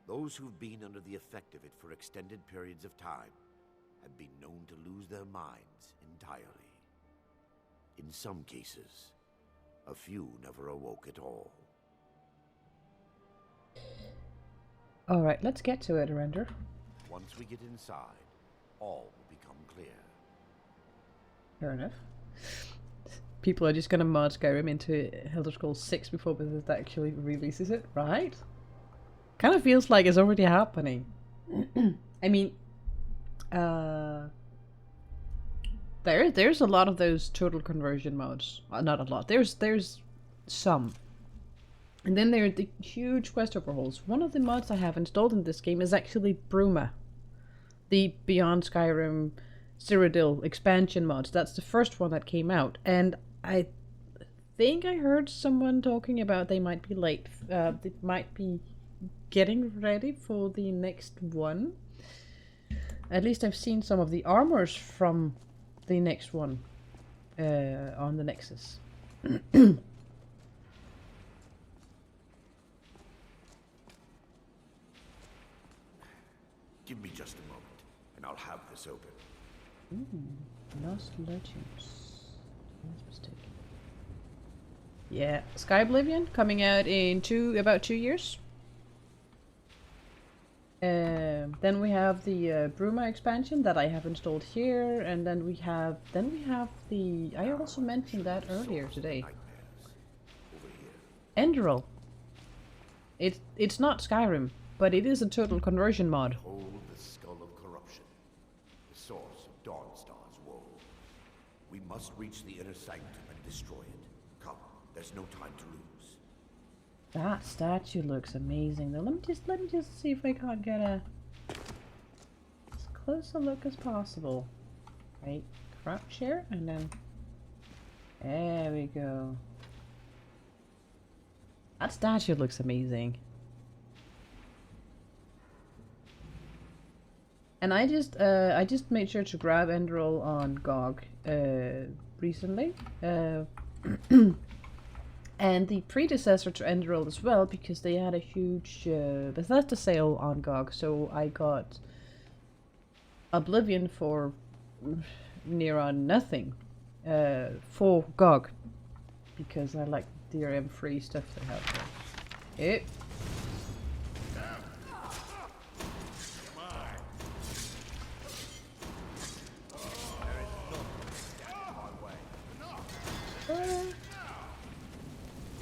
Those who've been under the effect of it for extended periods of time have been known to lose their minds entirely. In some cases, a few never awoke at all. Alright, let's get to it, Render. Once we get inside, all will become clear. Fair enough. People are just gonna mod Skyrim into Elder Scrolls 6 before Bethesda actually releases it, right? Kind of feels like it's already happening. I mean, there's a lot of those total conversion mods. Not a lot. There's some. And then there are the huge quest overhauls. One of the mods I have installed in this game is actually Bruma, the Beyond Skyrim Cyrodiil expansion mods. That's the first one that came out, and I think I heard someone talking about they might be late. They might be getting ready for the next one. At least I've seen some of the armors from the next one on the Nexus. Give me just a moment, and I'll have this open. Lost Legends. Yeah, Sky Oblivion coming out in about 2 years. Then we have the Bruma expansion that I have installed here, and then we have the. I also mentioned that earlier today. Enderal. It's not Skyrim, but it is a total conversion mod. Hold the skull of corruption, the source of Dawnstar's woe. We must reach the inner sanctum and destroy it. Come, there's no time to lose. That statue looks amazing though. Let me just see if I can't get as close a look as possible. Right, crouch here and then there we go. That statue looks amazing. And I just made sure to grab Enderal on GOG recently. And the predecessor to Enderal as well, because they had a huge Bethesda sale on GOG, so I got Oblivion for near on nothing for GOG, because I like DRM free stuff they have there.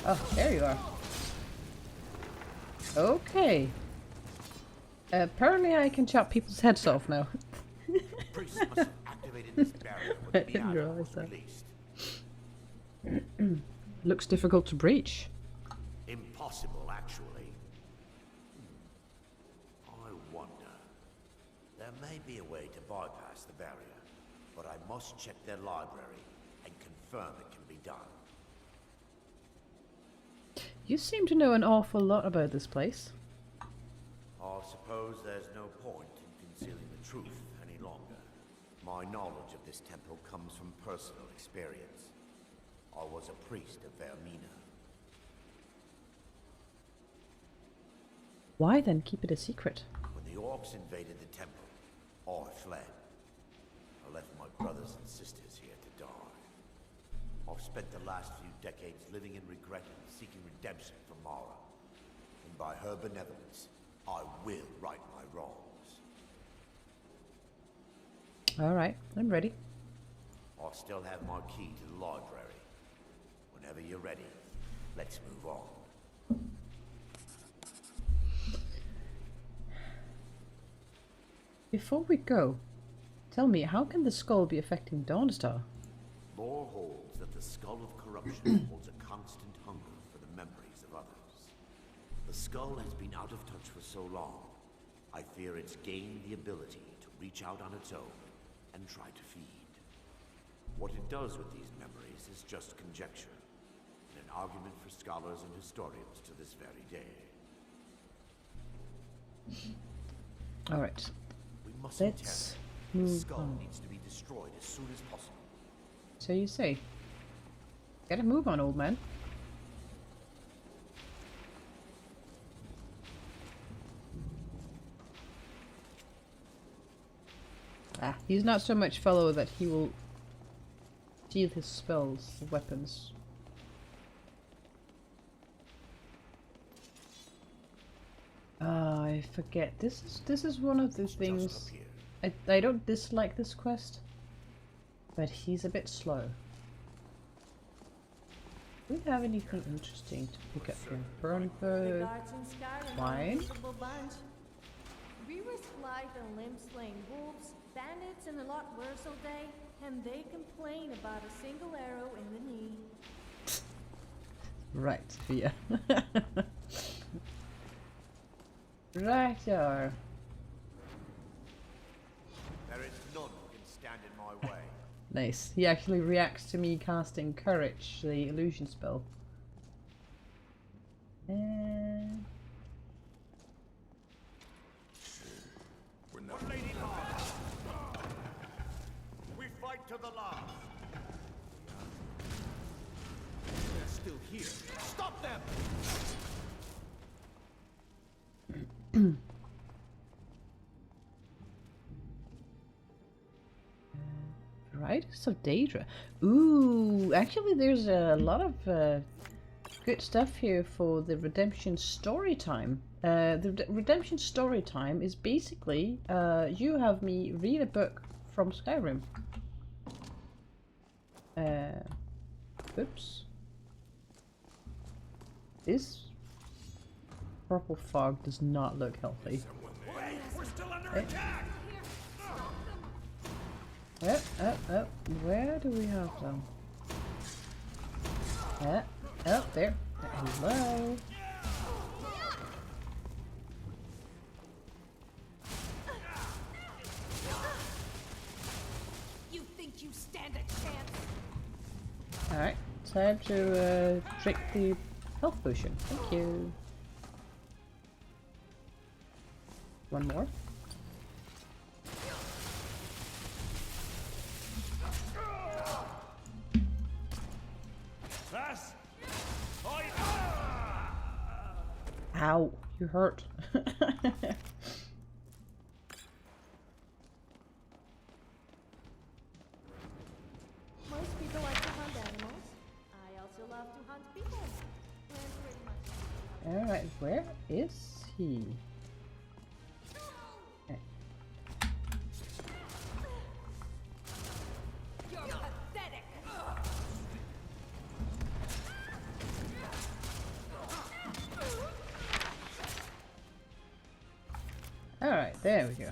Oh, there you are. Okay. Apparently I can chop people's heads off now. Priests must have activated this barrier when I the didn't Miata realize was that. released. Looks difficult to breach. Impossible, actually. I wonder. There may be a way to bypass the barrier, but I must check their library and confirm it can be done. You seem to know an awful lot about this place. I suppose there's no point in concealing the truth any longer. My knowledge of this temple comes from personal experience. I was a priest of Vermina. Why then keep it a secret? When the orcs invaded the temple, I fled. I left my brothers and sisters here to die. I've spent the last few decades living in regret and seeking redemption from Mara. And by her benevolence, I will right my wrongs. Alright, I'm ready. I still have my key to the library. Whenever you're ready, let's move on. Before we go, tell me, how can the skull be affecting Dawnstar? Lore holds that the skull of corruption holds a constant hunger for the memories of others. The skull has been out of touch for so long, I fear it's gained the ability to reach out on its own and try to feed. What it does with these memories is just conjecture, and an argument for scholars and historians to this very day. Alright. We mustn't Let's The move skull on. needs to be destroyed as soon as possible. So you say. Get a move on, old man. Ah, he's not so much fellow that he will sheath his spells, weapons. I forget. This is one of the things. I don't dislike this quest, but he's a bit slow. Do we have anything interesting to pick up here? Burnford. Wine. We risk life and limb slaying wolves, bandits, and a lot worse all day, and they complain about a single arrow in the knee. Right, Sophia. Right there. There is none who can stand in my way. Nice. He actually reacts to me casting Courage, the illusion spell. And We fight to the last. They're still here. Stop them! Riders of Daedra. Ooh, actually there's a lot of good stuff here for the Redemption story time. The Redemption story time is basically you have me read a book from Skyrim. Oops. This purple fog does not look healthy. We're still under attack! Where do we have them? Oh, there. Hello. You think you stand a chance? Alright, time to drink the health potion. Thank you. Ow, you hurt. Most people like to hunt animals. I also love to hunt people. And pretty much. Alright, where is he? Okay. You're pathetic. Alright, there we go.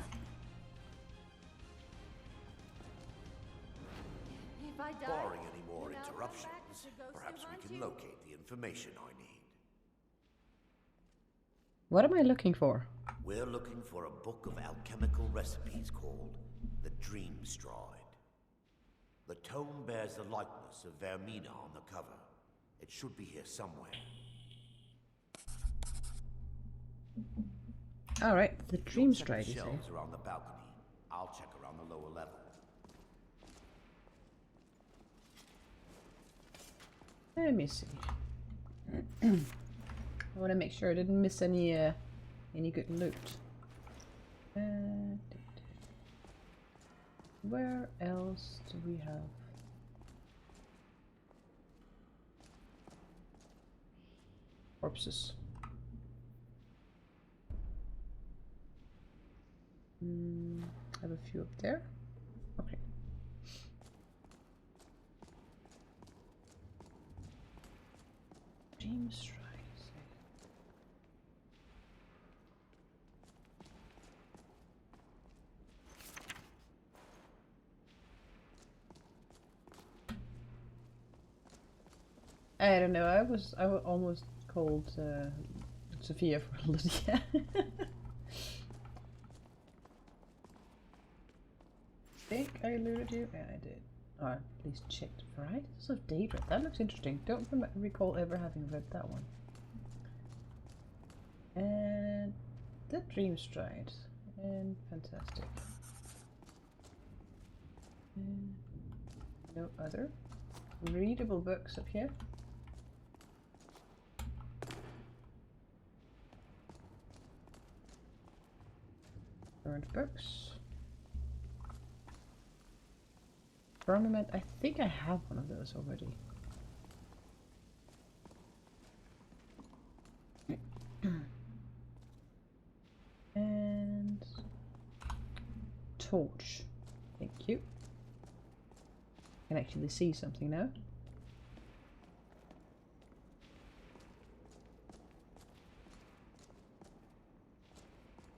If I die, Barring any more then I'll come interruptions, back as a ghost perhaps to we hunt can you. locate the information I need. What am I looking for? We're looking for a book of alchemical recipes called the Dream Stride. The tome bears the likeness of Vermina on the cover. It should be here somewhere. Alright, the Dream You'll check Stride, the you say? shelves around the balcony. I'll check around the lower level. Let me see. I want to make sure I didn't miss any good loot. Where else do we have? Corpses. I have a few up there. Okay. James Stride. I don't know. I was almost called Sophia for Lydia. Think I looted you? Yeah, I did. Or at least checked. Varieties of Daedra. That looks interesting. Don't recall ever having read that one. And the Dream Stride. And fantastic. And no other readable books up here. Current books. Firmament, I think I have one of those already. And torch. Thank you. I can actually see something now.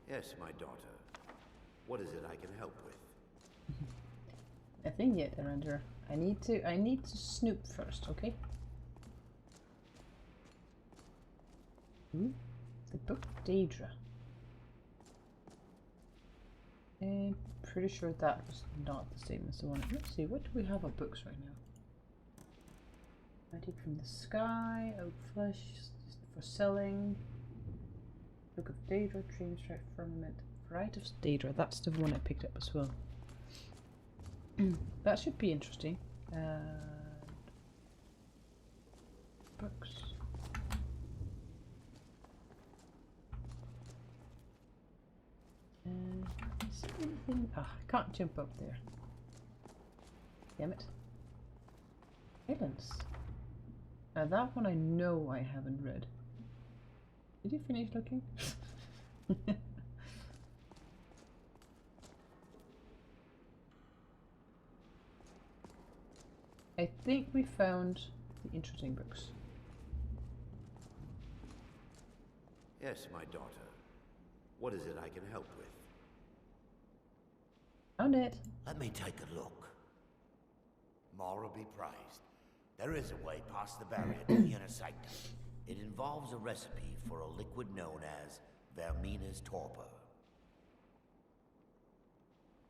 Yes, my daughter. What is it I can help with? Nothing yet, Arender. I need to snoop first, okay? The book Daedra. I'm pretty sure that was not the same as the one. Let's see, what do we have of books right now? Magic from the Sky, Oak Flesh for selling. Book of Daedra, Dream Strike, Firmament, Varieties of Daedra. That's the one I picked up as well. That should be interesting. Books. Is there anything? Ah, I can't jump up there. Damn it. Islands. Now that one I know I haven't read. Did you finish looking? I think we found the interesting books. Yes, my daughter. What is it I can help with? Found it. Let me take a look. Mara be praised. There is a way past the barrier to the inner sanctum. It involves a recipe for a liquid known as Vermina's torpor.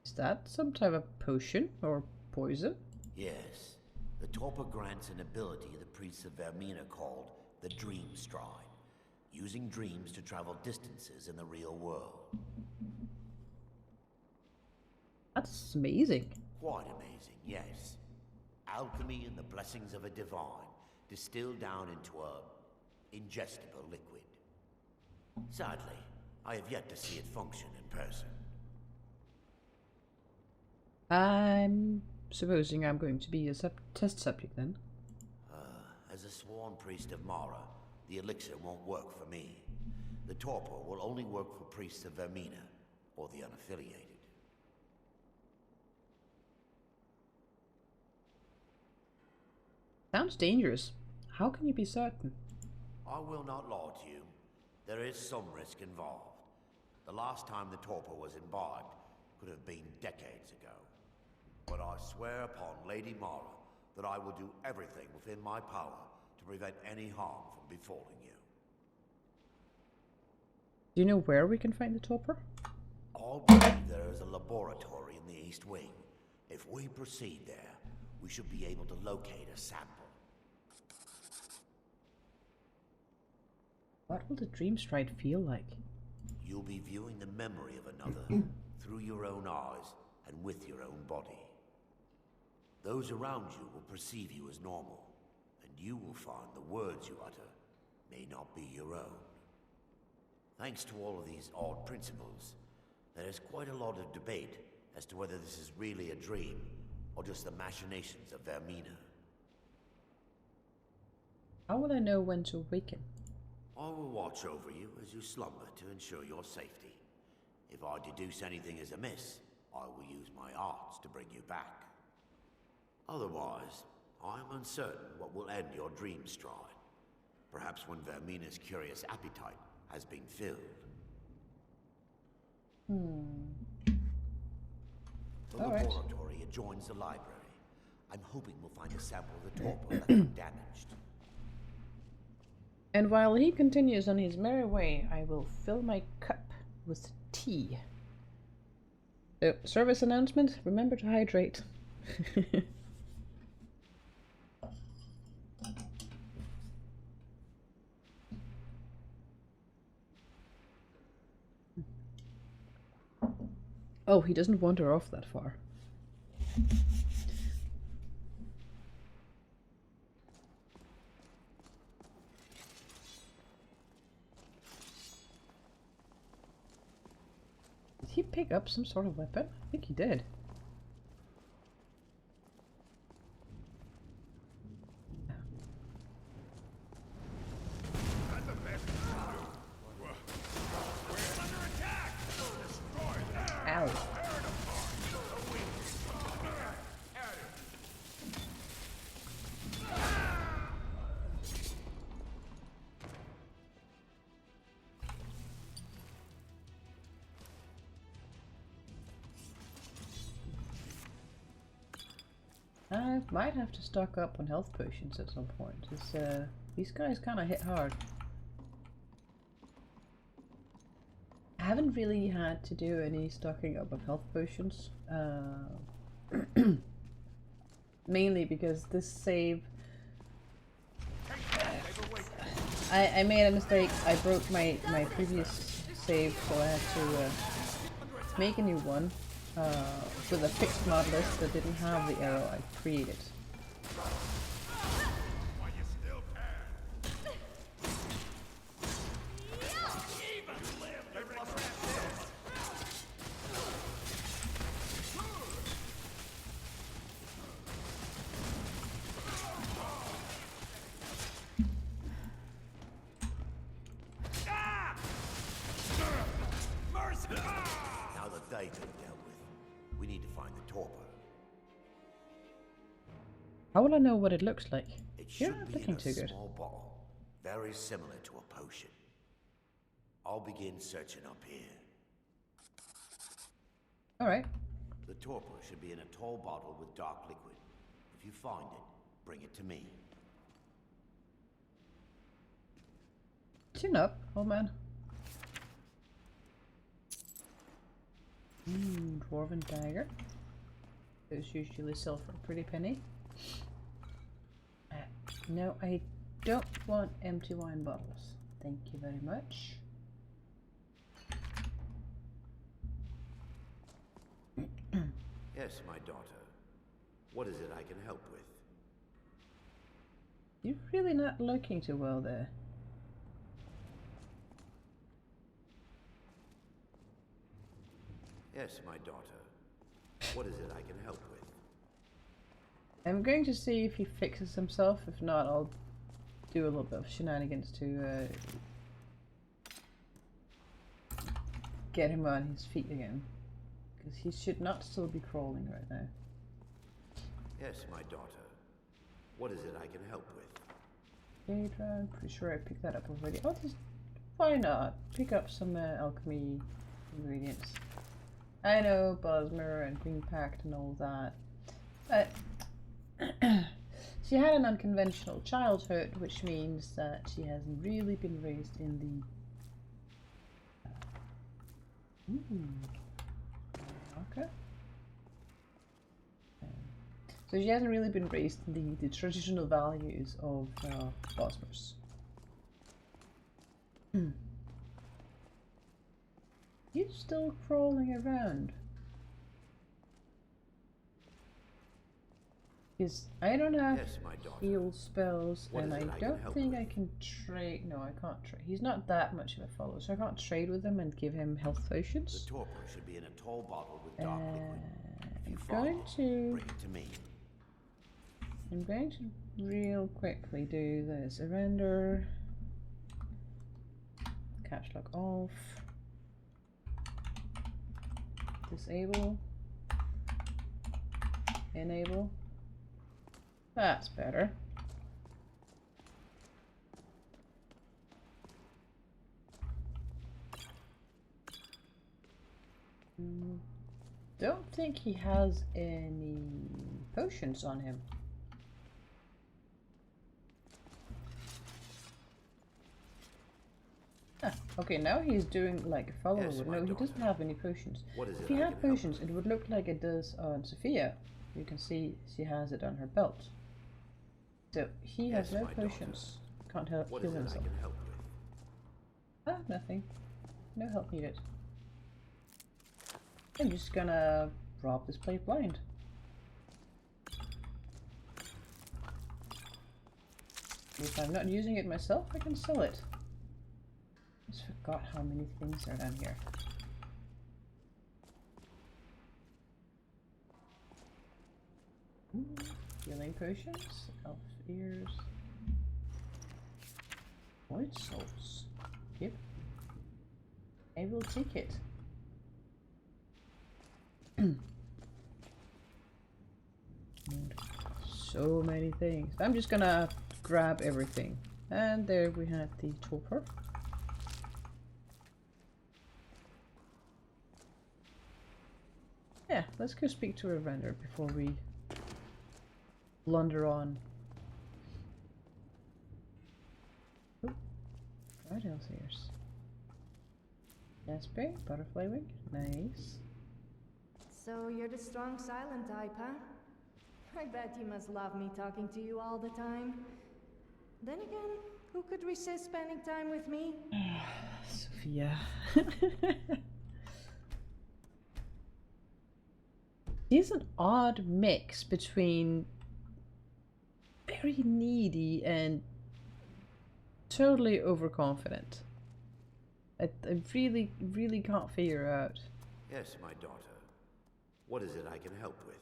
Is that some type of potion or poison? Yes. The torpor grants an ability the priests of Vermina called the Dream Stride, using dreams to travel distances in the real world. That's amazing. Quite amazing, yes. Alchemy and the blessings of a divine, distilled down into a ingestible liquid. Sadly, I have yet to see it function in person. I'm supposing I'm going to be a test subject then. As a sworn priest of Mara, the elixir won't work for me. The torpor will only work for priests of Vermina, or the unaffiliated. Sounds dangerous. How can you be certain? I will not lie to you. There is some risk involved. The last time the torpor was imbibed could have been decades ago. But I swear upon Lady Mara that I will do everything within my power to prevent any harm from befalling you. Do you know where we can find the torpor? I believe there is a laboratory in the East Wing. If we proceed there, we should be able to locate a sample. What will the dream stride feel like? You'll be viewing the memory of another through your own eyes and with your own body. Those around you will perceive you as normal, and you will find the words you utter may not be your own. Thanks to all of these odd principles, there is quite a lot of debate as to whether this is really a dream or just the machinations of Vermina. How will I know when to awaken? I will watch over you as you slumber to ensure your safety. If I deduce anything is amiss, I will use my arts to bring you back. Otherwise, I am uncertain what will end your dream stride. Perhaps when Vermina's curious appetite has been filled. The laboratory adjoins the library. I'm hoping we'll find a sample of the torpor left undamaged. And while he continues on his merry way, I will fill my cup with tea. Service announcement, remember to hydrate. Oh, he doesn't wander off that far. Did he pick up some sort of weapon? I think he did. Ow. I might have to stock up on health potions at some point. These guys kind of hit hard. I haven't really had to do any stocking up of health potions. Mainly because this save... I made a mistake. I broke my previous save, so I had to make a new one. With a fixed mod list that didn't have the arrow I created. Now that they've been dealt with, we need to find the torpor. How will I know what it looks like? It You're should not be looking in a too good. small bottle, very similar to a potion. I'll begin searching up here. Alright. The torpor should be in a tall bottle with dark liquid. If you find it, bring it to me. Chin up, old man. Dwarven dagger. Those usually sell for a pretty penny. No, I don't want empty wine bottles. Thank you very much. Yes, my daughter. What is it I can help with? You're really not looking too well there. Yes, my daughter. What is it I can help with? I'm going to see if he fixes himself. If not, I'll do a little bit of shenanigans to get him on his feet again. Because he should not still be crawling right now. Yes, my daughter. What is it I can help with? Daedra, pretty sure I picked that up already. Oh, just why not? Pick up some alchemy ingredients. I know Bosmer and Green Pact and all that. But she had an unconventional childhood, which means that she hasn't really been raised in the okay. So she hasn't really been raised in the traditional values of Bosmers. You still crawling around? Because I don't have heal spells, and I don't think I can trade. No, I can't trade. He's not that much of a follower, so I can't trade with him and give him health potions. The torpor should be in a tall bottle with dark liquid. If you I'm going to bring it to me. I'm going to real quickly do this. Render. Caps lock off. Disable. Enable. That's better. Don't think he has any potions on him. Ah, okay, now he's doing like a follower would. No, he doesn't have any potions. If he had potions, it would look like it does on Sophia. You can see she has it on her belt. So he has no potions. Can't help heal himself. Ah, nothing. No help needed. I'm just gonna rob this place blind. If I'm not using it myself, I can sell it. Just forgot how many things are down here. Ooh, healing potions, elf ears, white souls. Yep. I will take it. So many things. I'm just gonna grab everything. And there we have the torpor. Yeah, let's go speak to a vendor before we blunder on. Oh, what else here's? Jasper, butterfly wing, nice. So you're the strong silent type, huh? I bet you must love me talking to you all the time. Then again, who could resist spending time with me? Sophia. He's an odd mix between very needy and totally overconfident. I really can't figure out. Yes, my daughter. What is it I can help with?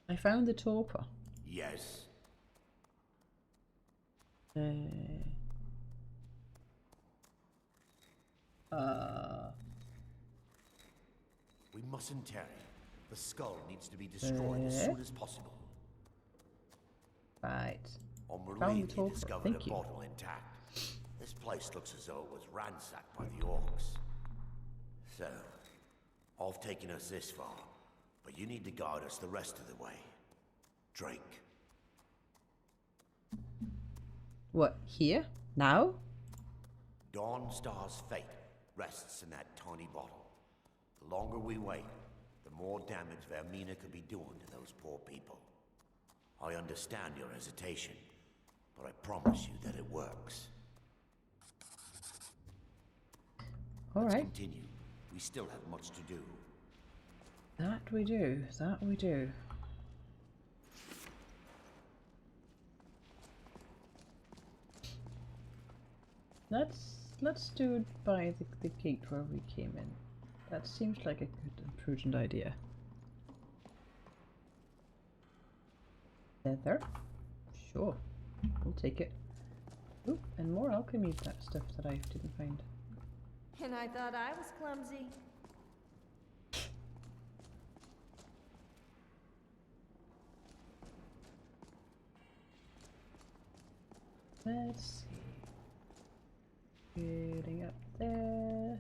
I found the torpor. Yes. We mustn't tarry. The skull needs to be destroyed as soon as possible. Right. On Found Marine, the he torpor. discovered Thank a you. bottle intact. This place looks as though it was ransacked by the orcs. So, I've taken us this far, but you need to guide us the rest of the way. Drink. What, here? Now? Dawnstar's fate rests in that tiny bottle. The longer we wait, the more damage Vermina could be doing to those poor people. I understand your hesitation, but I promise you that it works. Let's continue. We still have much to do. That we do. That we do. Let's do it by the gate where we came in. That seems like a good and prudent idea. Leather? Sure. We'll take it. Ooh, and more alchemy stuff that I didn't find. And I thought I was clumsy. Let's see. Getting up there.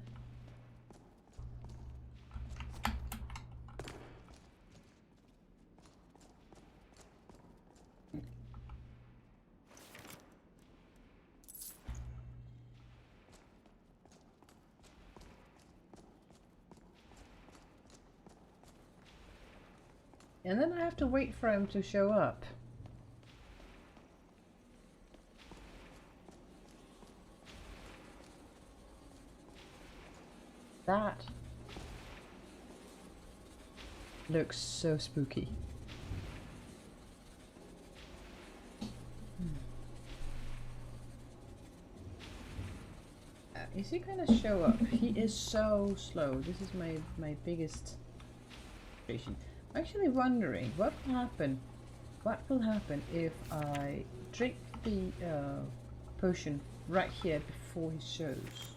And then I have to wait for him to show up. That looks so spooky. Is he gonna show up? He is so slow. This is my biggest frustration. I'm actually wondering what will happen. What will happen if I drink the potion right here before he shows?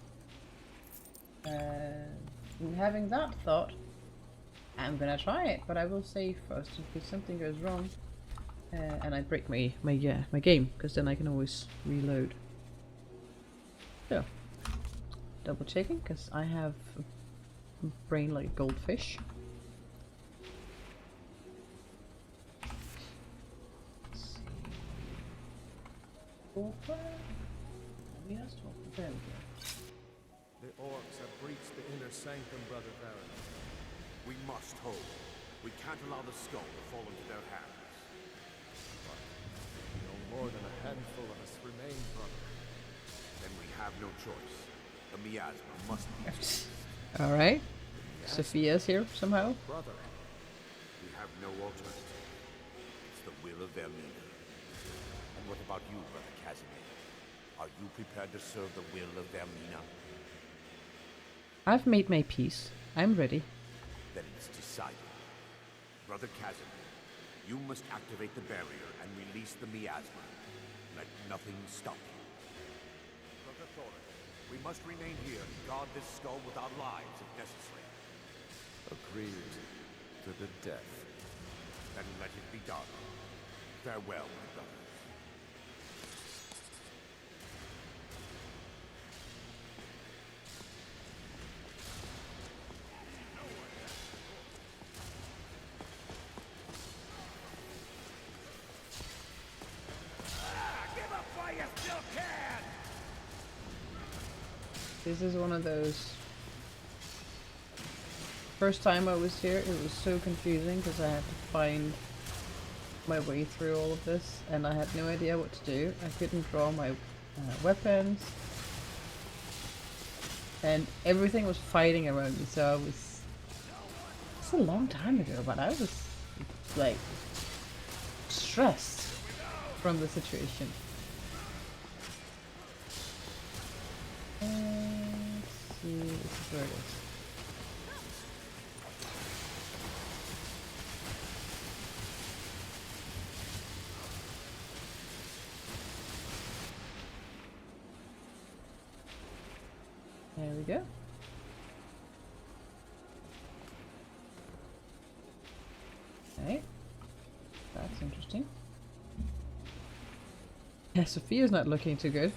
And having that thought, I'm gonna try it, but I will save first in case something goes wrong and I break my game, because then I can always reload. So, double checking, because I have a brain like a goldfish. Let's see. Yes, there we go. The orcs have breached the inner sanctum, Brother Baron. We must hold. We can't allow the skull to fall into their hands. But no more than a handful of us remain, brother. Then we have no choice. The miasma must be. Alright. Sophia's here somehow. Brother. We have no alternative. It's the will of Vermina. And what about you, Brother Casimir? Are you prepared to serve the will of Vermina? I've made my peace. I'm ready. Then it's decided. Brother Casimir, you must activate the barrier and release the miasma. Let nothing stop you. Brother Thorin, we must remain here and guard this skull with our lives if necessary. Agreed to the death. Then let it be done. Farewell, my brothers. This is one of those. First time I was here, it was so confusing because I had to find my way through all of this, and I had no idea what to do. I couldn't draw my weapons, and everything was fighting around me. So I was. It's a long time ago, but I was like stressed from the situation. Let's see, this is where it is. There we go. Okay, that's interesting. Yeah, Sophia's not looking too good.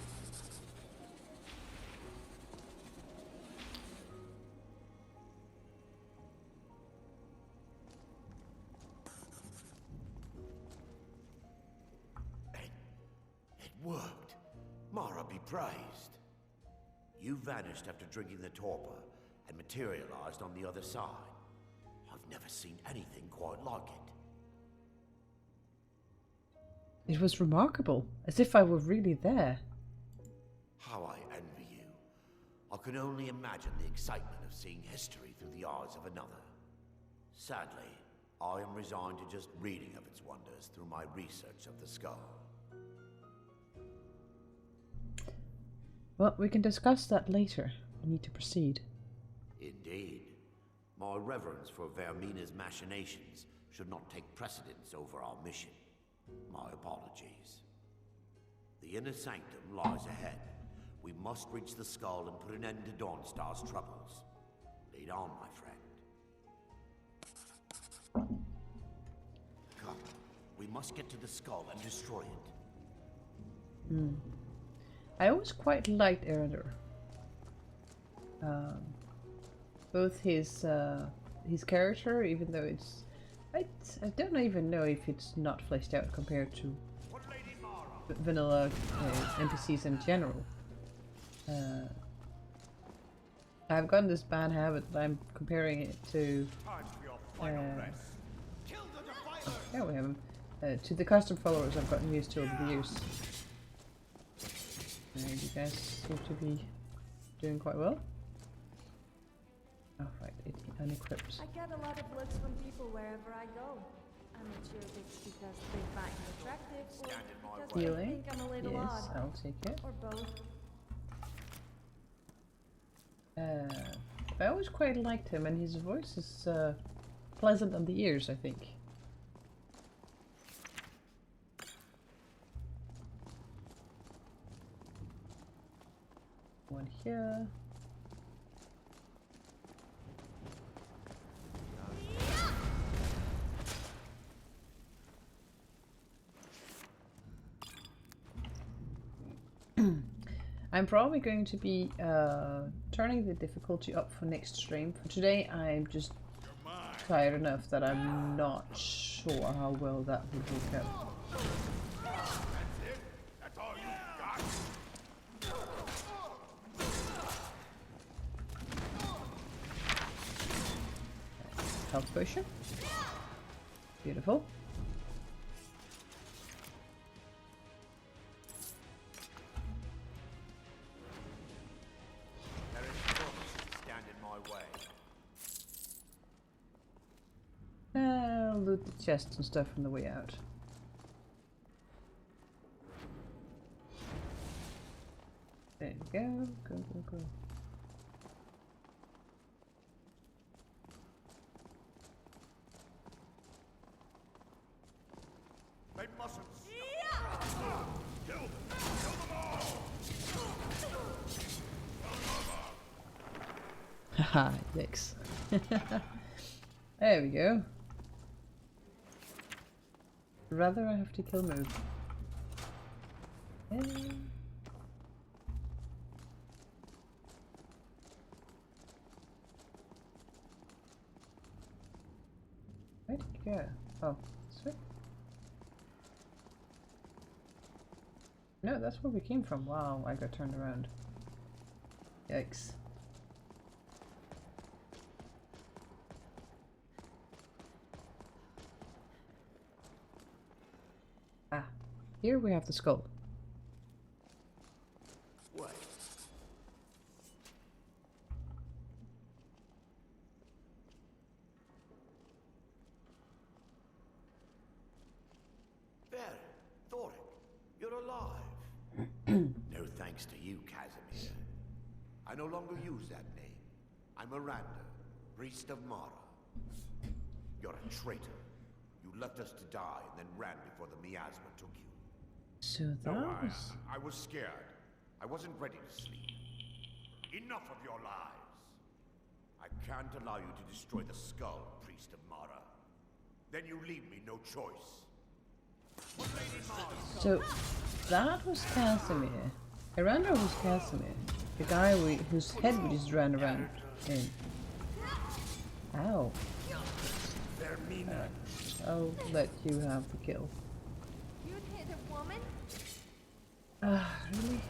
Worked. Mara be praised. You vanished after drinking the torpor and materialized on the other side. I've never seen anything quite like it. It was remarkable, as if I were really there. How I envy you. I can only imagine the excitement of seeing history through the eyes of another. Sadly, I am resigned to just reading of its wonders through my research of the skull. Well, we can discuss that later. We need to proceed. Indeed. My reverence for Vermina's machinations should not take precedence over our mission. My apologies. The inner sanctum lies ahead. We must reach the skull and put an end to Dawnstar's troubles. Lead on, my friend. Come. We must get to the skull and destroy it. I always quite liked Erandur. Both his character, even though it's... I don't even know if it's not fleshed out compared to vanilla NPCs in general. I've gotten this bad habit that I'm comparing it to... yeah, we have him. To the custom followers I've gotten used to over the years. You guys seem to be doing quite well. Oh, right, it unequips. I get a lot of looks from people wherever I go. I'm not sure if it's because they find me attractive or because they Healing? think I'm a little Yes, odd. I'll take it. Or both. I always quite liked him, and his voice is pleasant on the ears, I think. One here. I'm probably going to be turning the difficulty up for next stream. For today, I'm just tired enough that I'm not sure how well that would work out. Health potion. Beautiful. Loot the chests and stuff on the way out. There you go. Go, go, go. They mustn't stop. Kill them! Kill them all! Haha, yikes. There we go. Rather I have to kill move. Yeah. Where did it go? Oh, sorry. No, that's where we came from. Wow, I got turned around. Yikes. Ah, here we have the skull. Wait. There, Thoric, you're alive. No thanks to you, Casimir. I no longer use that name. I'm Miranda, priest of Mara. You're a traitor. You left us to die and then ran before the miasma took you. So that was... I was scared. I wasn't ready to sleep. Enough of your lies. I can't allow you to destroy the skull, priest of Mara. Then you leave me no choice. So that was Casimir. Erandur was Casimir. The guy whose head we just ran around in. Ow. I'll let you have the kill. You'd hit a woman? Really?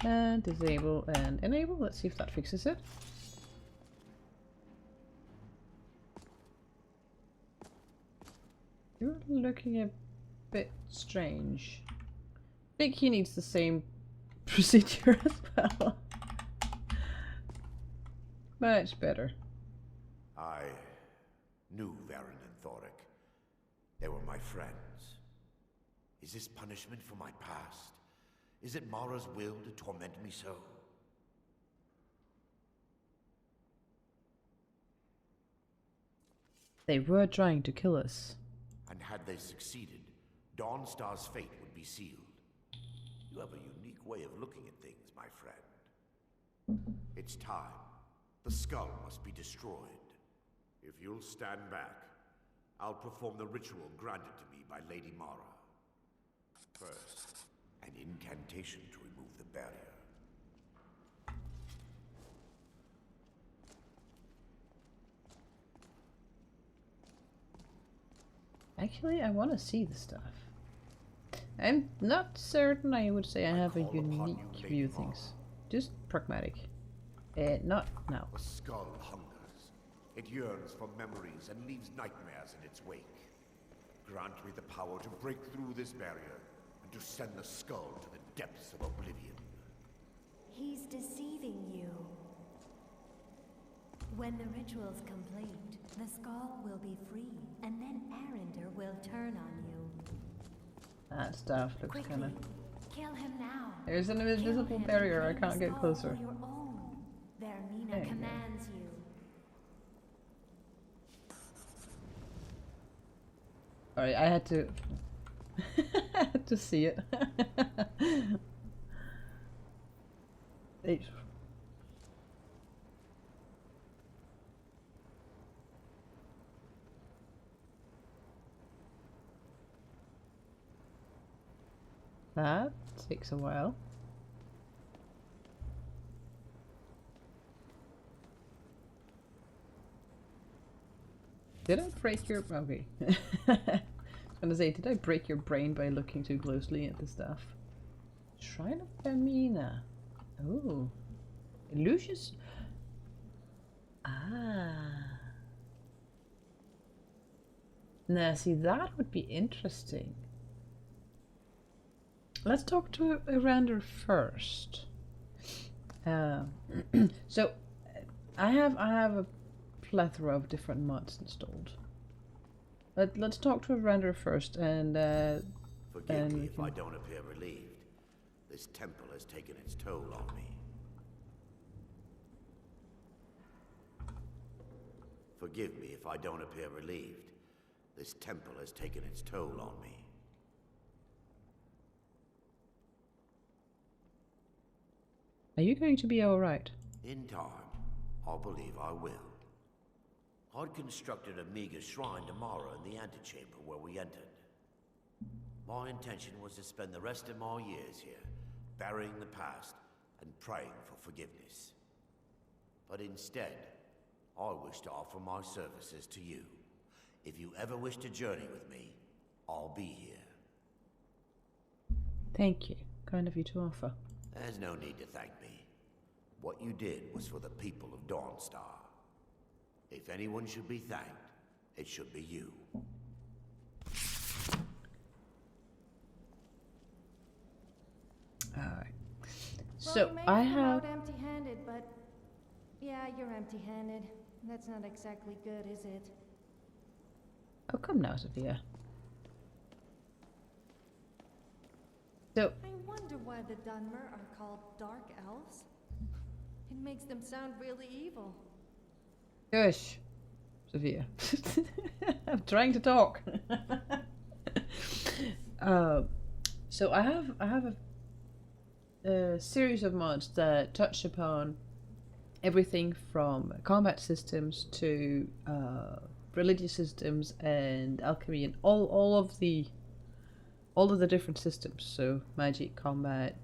And disable and enable. Let's see if that fixes it. You're looking a bit strange. I think he needs the same procedure as well. Much better. I knew Varen and Thoric. They were my friends. Is this punishment for my past? Is it Mara's will to torment me so? They were trying to kill us. And had they succeeded, Dawnstar's fate would be sealed. You have a unique way of looking at things, my friend. It's time. The skull must be destroyed. If you'll stand back, I'll perform the ritual granted to me by Lady Mara. First, an incantation to remove the barrier. Actually, I want to see the stuff. I'm not certain I would say I have a unique view of things. Just pragmatic. Not now. The skull hungers. It yearns for memories and leaves nightmares in its wake. Grant me the power to break through this barrier and to send the skull to the depths of oblivion. He's deceiving you. When the ritual's complete, the skull will be free, and then Arender will turn on you. That stuff looks Quickly, kinda... kill him now. There's an invisible barrier, I can't get closer. Your own. Vermina There you commands you. Alright, I had to... I had to see it. That takes a while. Did I break your... Okay. I was gonna say, did I break your brain by looking too closely at the stuff? Shrine of Vermina. Oh. Lucius... Ah. Now, see, that would be interesting. Let's talk to Arender first. So, I have a plethora of different mods installed. Let's talk to Arender first, and forgive me if I don't appear relieved. This temple has taken its toll on me. Forgive me if I don't appear relieved. This temple has taken its toll on me. Are you going to be alright? In time, I believe I will. I'd constructed a meager shrine to Mara in the antechamber where we entered. My intention was to spend the rest of my years here, burying the past and praying for forgiveness. But instead, I wish to offer my services to you. If you ever wish to journey with me, I'll be here. Thank you. Kind of you to offer. There's no need to thank me. What you did was for the people of Dawnstar. If anyone should be thanked, it should be you. Alright. Well, So, you may I come have... out empty-handed, but... Yeah, you're empty-handed. That's not exactly good, is it? Oh, come now, Sophia. So... I wonder why the Dunmer are called Dark Elves. It makes them sound really evil. Gosh, Sophia. I'm trying to talk. So I have a series of mods that touch upon everything from combat systems to religious systems and alchemy and all of the different systems. So magic, combat,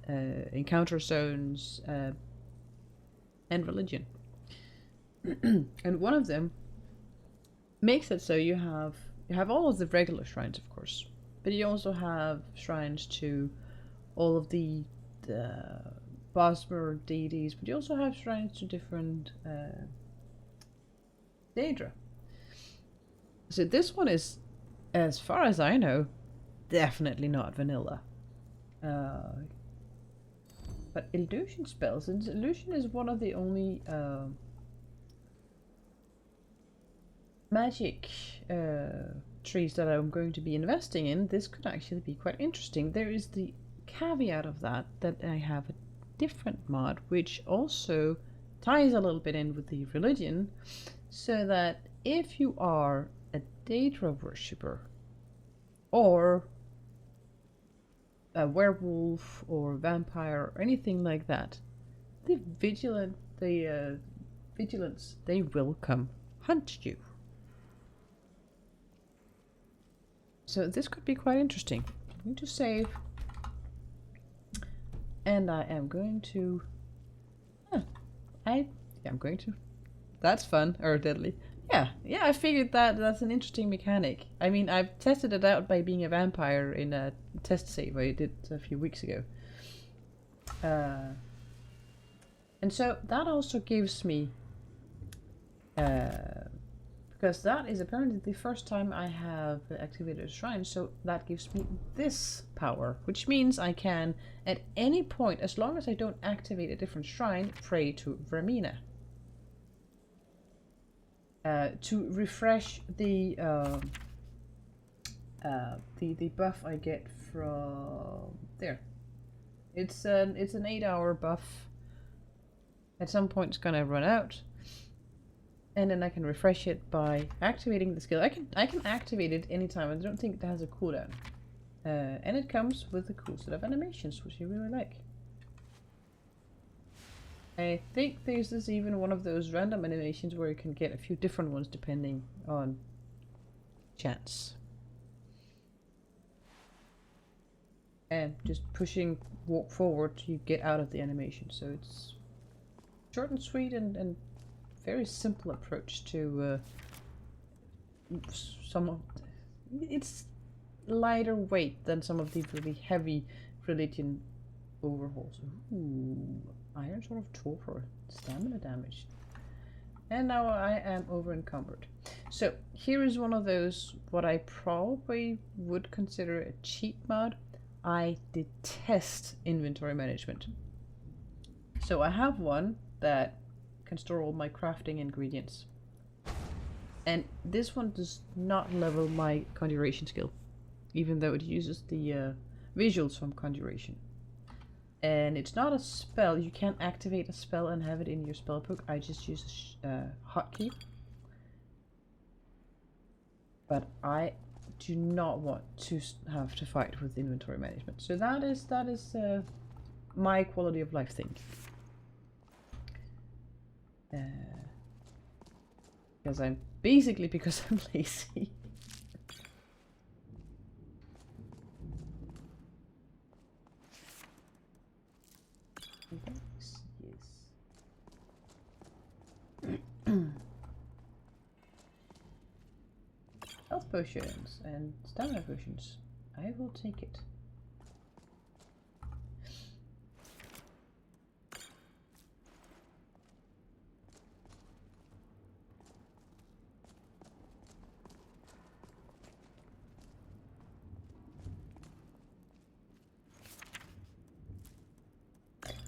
encounter zones, and religion. And one of them makes it so you have all of the regular shrines, of course, but you also have shrines to all of the Bosmer deities, but you also have shrines to different Daedra. So this one is, as far as I know, definitely not vanilla. But illusion spells, and illusion is one of the only magic trees that I'm going to be investing in, this could actually be quite interesting. There is the caveat of that I have a different mod, which also ties a little bit in with the religion, so that if you are a Daedra worshipper, or a werewolf, or vampire, or anything like that, the vigilance, they will come hunt you. So this could be quite interesting. I'm going to save. And I am going to... I'm going to... That's fun. Or deadly. Yeah, I figured that's an interesting mechanic. I mean, I've tested it out by being a vampire in a test save I did a few weeks ago. And so that also gives me... because that is apparently the first time I have activated a shrine, so that gives me this power, which means I can, at any point, as long as I don't activate a different shrine, pray to Vermina. To refresh the buff I get from there. It's an 8-hour buff. At some point it's gonna run out. And then I can refresh it by activating the skill. I can activate it anytime. I don't think it has a cooldown. And it comes with a cool set of animations, which I really like. I think this is even one of those random animations where you can get a few different ones depending on chance. And just pushing walk forward, you get out of the animation. So it's short and sweet and very simple approach to some of... It's lighter weight than some of the really heavy religion overhauls. Ooh, Iron Sword of Torpor, stamina damage. And now I am over encumbered. So here is one of those, what I probably would consider a cheat mod. I detest inventory management. So I have one that can store all my crafting ingredients. And this one does not level my conjuration skill, even though it uses the visuals from conjuration. And it's not a spell. You can't activate a spell and have it in your spellbook. I just use a hotkey. But I do not want to have to fight with inventory management. So that is my quality of life thing. Because I'm lazy. Yes. Health potions and stamina potions. I will take it.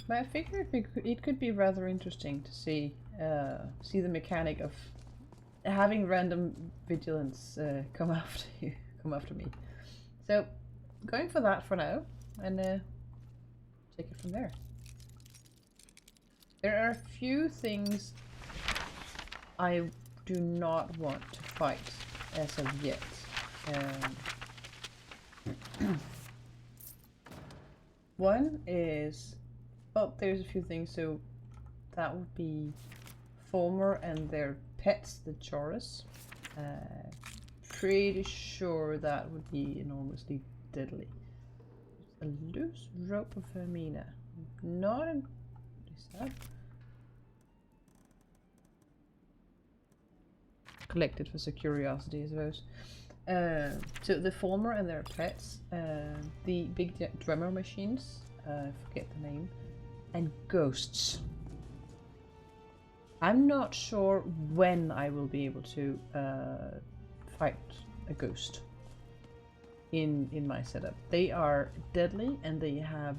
But I figure it could be rather interesting to see the mechanic of having random vigilance come after me. So going for that for now, and take it from there. There are a few things I do not want to fight as of yet. One is... Well, there's a few things, so that would be Fulmer and their pets, the Chorus. Pretty sure that would be enormously deadly. A loose rope of Hermina. Not in... What is that? Collected for curiosity, I suppose. So the Fulmer and their pets, the big drummer machines, I forget the name, and ghosts. I'm not sure when I will be able to fight a ghost in my setup. They are deadly and they have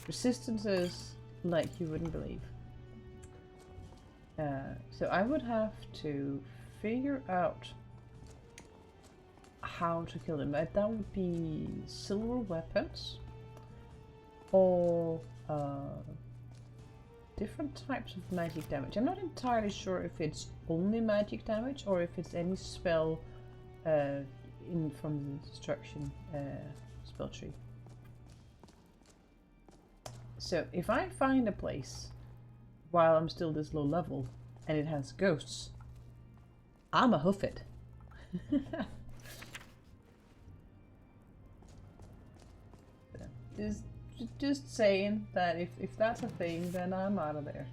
resistances like you wouldn't believe. So I would have to figure out how to kill them. That would be silver weapons or different types of magic damage. I'm not entirely sure if it's only magic damage or if it's any spell from the destruction spell tree. So if I find a place while I'm still this low level and it has ghosts, I'ma hoof it. Just saying that if that's a thing, then I'm out of there.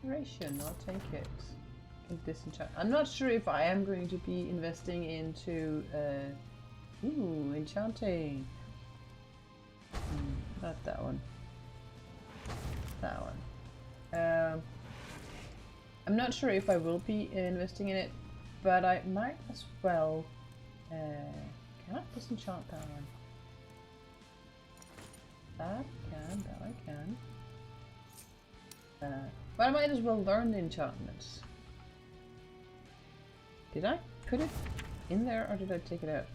Alteration, I'll take it. Disenchant. I'm not sure if I am going to be investing into enchanting. Not that one. That one. I'm not sure if I will be investing in it, but I might as well. Can I disenchant that one? That I can. But I might as well learn the enchantments. Did I put it in there or did I take it out?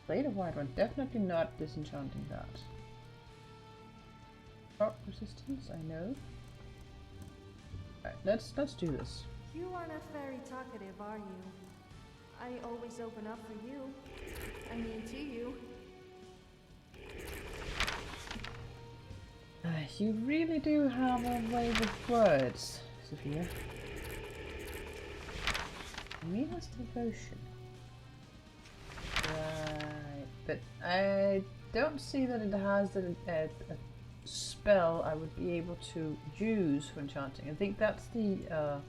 Blade of White One, definitely not disenchanting that. Shock resistance, I know. Alright, let's do this. You are not very talkative, are you? I always open up for you. I mean, to you. You really do have a way with words, Sophia. Mila's devotion. Right, but I don't see that it has a spell I would be able to use for enchanting. I think that's the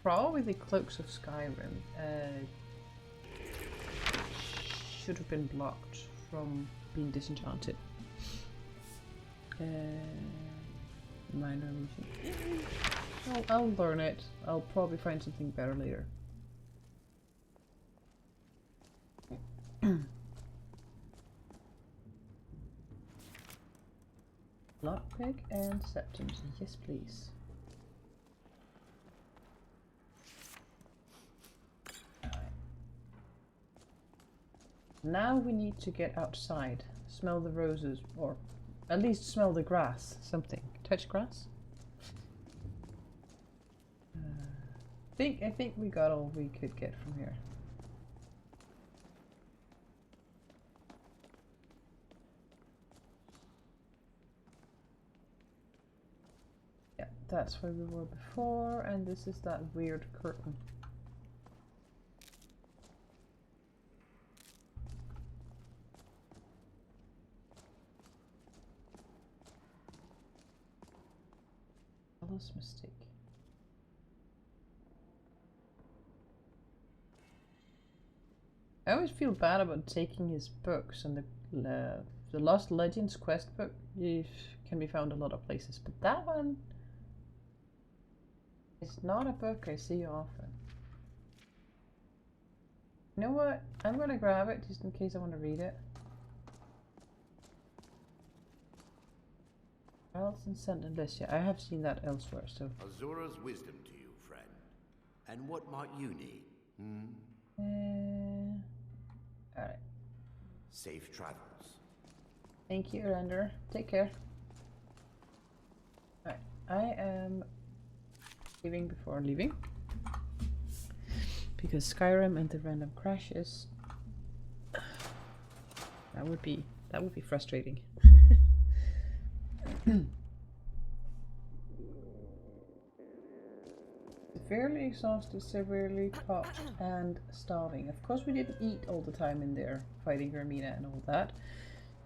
probably the Cloaks of Skyrim. Should have been blocked from being disenchanted. Minor illusion. I'll learn it. I'll probably find something better later. Lockpick and septums. Yes, please. Now we need to get outside, smell the roses, or at least smell the grass, something. Touch grass? I think we got all we could get from here. Yeah, that's where we were before, and this is that weird curtain. Mistake. I always feel bad about taking his books, and the Lost Legends quest book can be found a lot of places, but that one is not a book I see often. You know what? I'm gonna grab it just in case I want to read it. Trials and Sentinel List. Yeah, I have seen that elsewhere, so. Azura's wisdom to you, friend. And what might you need? Alright. Safe travels. Thank you, Render. Take care. Alright, I am leaving before leaving. Because Skyrim and the random crashes. That would be frustrating. Severely exhausted, severely popped, and starving. Of course we didn't eat all the time in there, fighting Ramina and all that.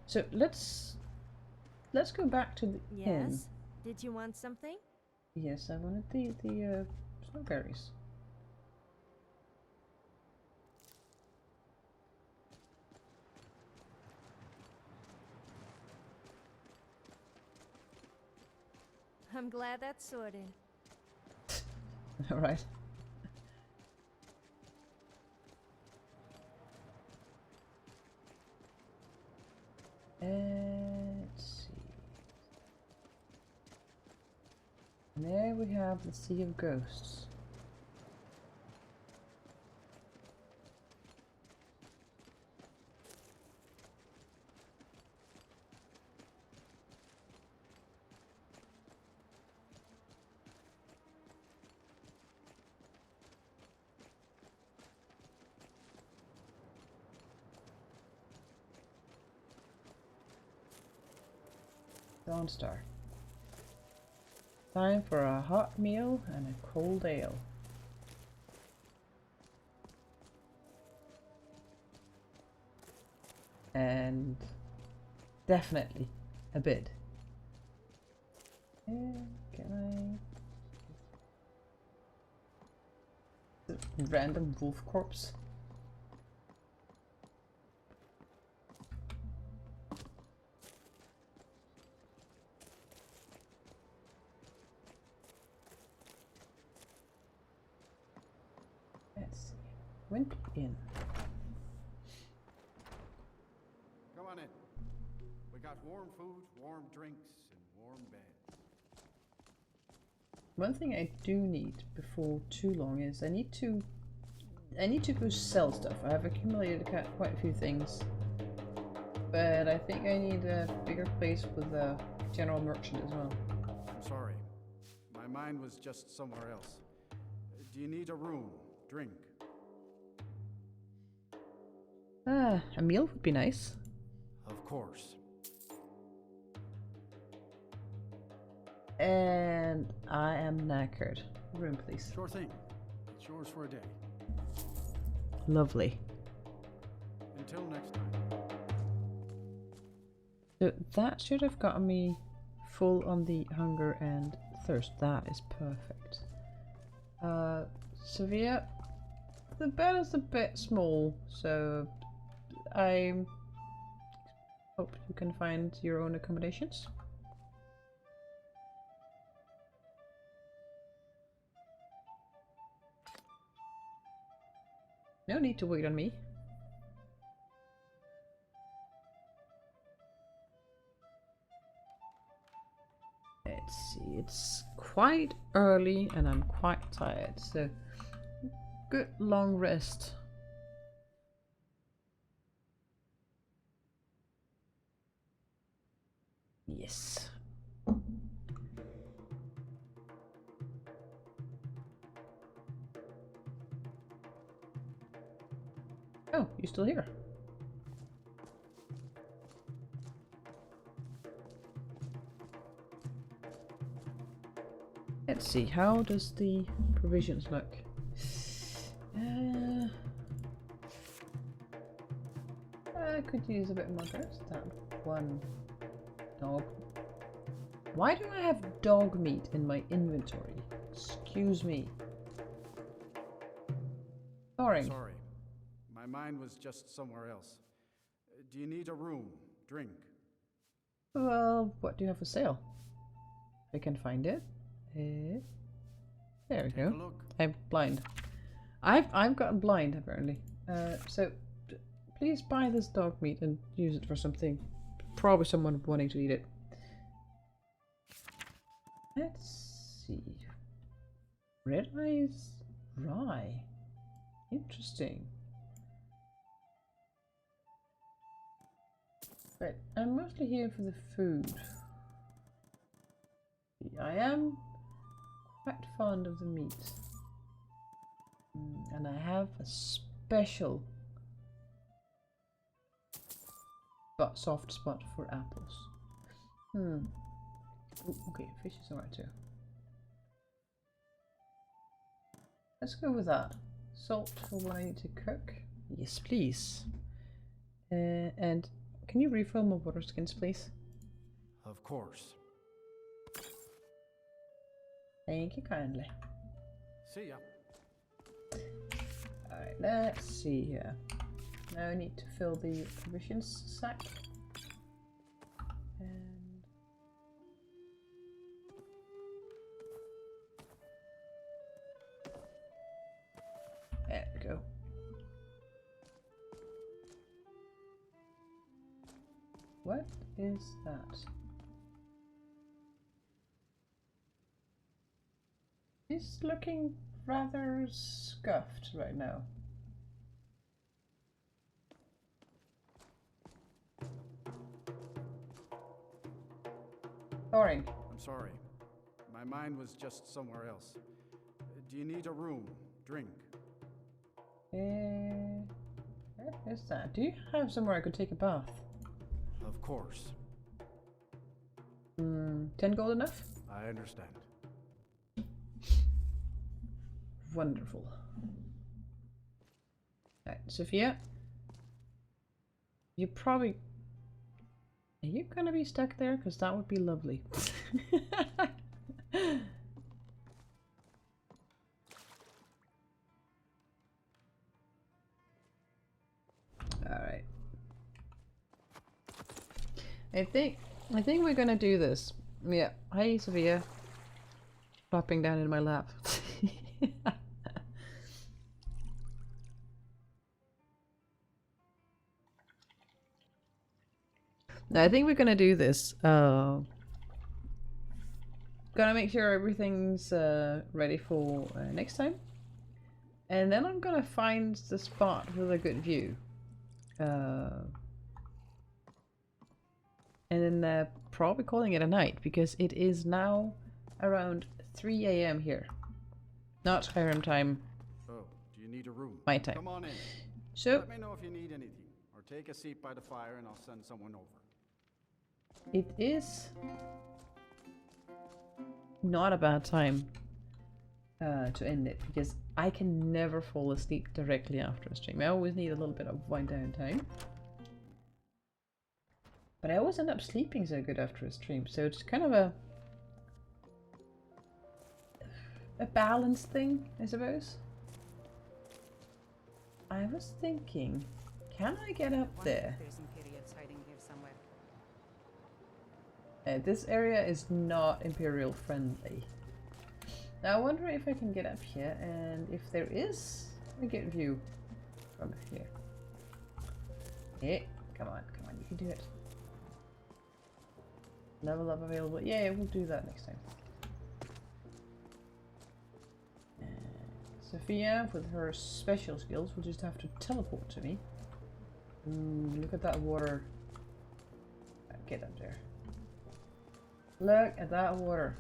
So let's go back to the inn. Yes? Did you want something? Yes, I wanted the snowberries. I'm glad that's sorted. All right. Let's see. There we have the Sea of Ghosts. Dawnstar. Time for a hot meal and a cold ale. And definitely a bid. Can I... Random wolf corpse. Let's see. Went in. Come on in. We got warm food, warm drinks, and warm beds. One thing I do need before too long is I need to go sell stuff. I have accumulated quite a few things, but I think I need a bigger place with a general merchant as well. I'm sorry. My mind was just somewhere else. Do you need a room? Drink? A meal would be nice. Of course. And I am knackered. Room, please. Sure thing. It's yours for a day. Lovely. Until next time. So that should have gotten me full on the hunger and thirst. That is perfect. Sevilla, the bed is a bit small, so I hope you can find your own accommodations. No need to wait on me. Let's see, it's quite early and I'm quite tired, so good long rest. Yes. Oh, you're still here. Let's see, how does the provisions look? I could use a bit more dress. That one dog. Why do I have dog meat in my inventory? Excuse me. Boring. Sorry. My mind was just somewhere else. Do you need a room? Drink? Well, what do you have for sale? I can find it. There we go. Look. I'm blind. I've gotten blind apparently. So please buy this dog meat and use it for something. Probably someone wanting to eat it. Let's see. Red eyes rye. Interesting. But I'm mostly here for the food. I am quite fond of the meat. And I have a special soft spot for apples. Ooh, okay, fish is alright too. Let's go with that. Salt for what I need to cook. Yes, please. And can you refill my water skins, please? Of course. Thank you kindly. See ya. Alright, let's see here. Now I need to fill the provisions sack. And there we go. What is that? She's looking rather scuffed right now. Thorin. I'm sorry. My mind was just somewhere else. Do you need a room? Drink? Where is that? Do you have somewhere I could take a bath? Of course. 10 gold enough? I understand. Wonderful. Alright, Sophia. You probably... Are you gonna be stuck there? Because that would be lovely. Alright. I think we're gonna do this. Yeah. Hi, Sophia. Flopping down in my lap. Now, I think we're gonna do this. Gonna make sure everything's ready for next time. And then I'm gonna find the spot with a good view. And then probably calling it a night, because it is now around 3 AM here. Not Skyrim time. Oh, do you need a room? My time. Come on in. So, let me know if you need anything, or take a seat by the fire and I'll send someone over. it is not a bad time to end it, because I can never fall asleep directly after a stream. I always need a little bit of wind down time. But I always end up sleeping so good after a stream, so it's kind of a balance thing, I suppose. I was thinking, can I get up there? This area is not Imperial friendly. Now I wonder if I can get up here, and if there is a good view from here. Yeah, come on, you can do it. Level up available. Yeah, we'll do that next time. Sophia, with her special skills, will just have to teleport to me. Look at that water. Get up there. Look at that water.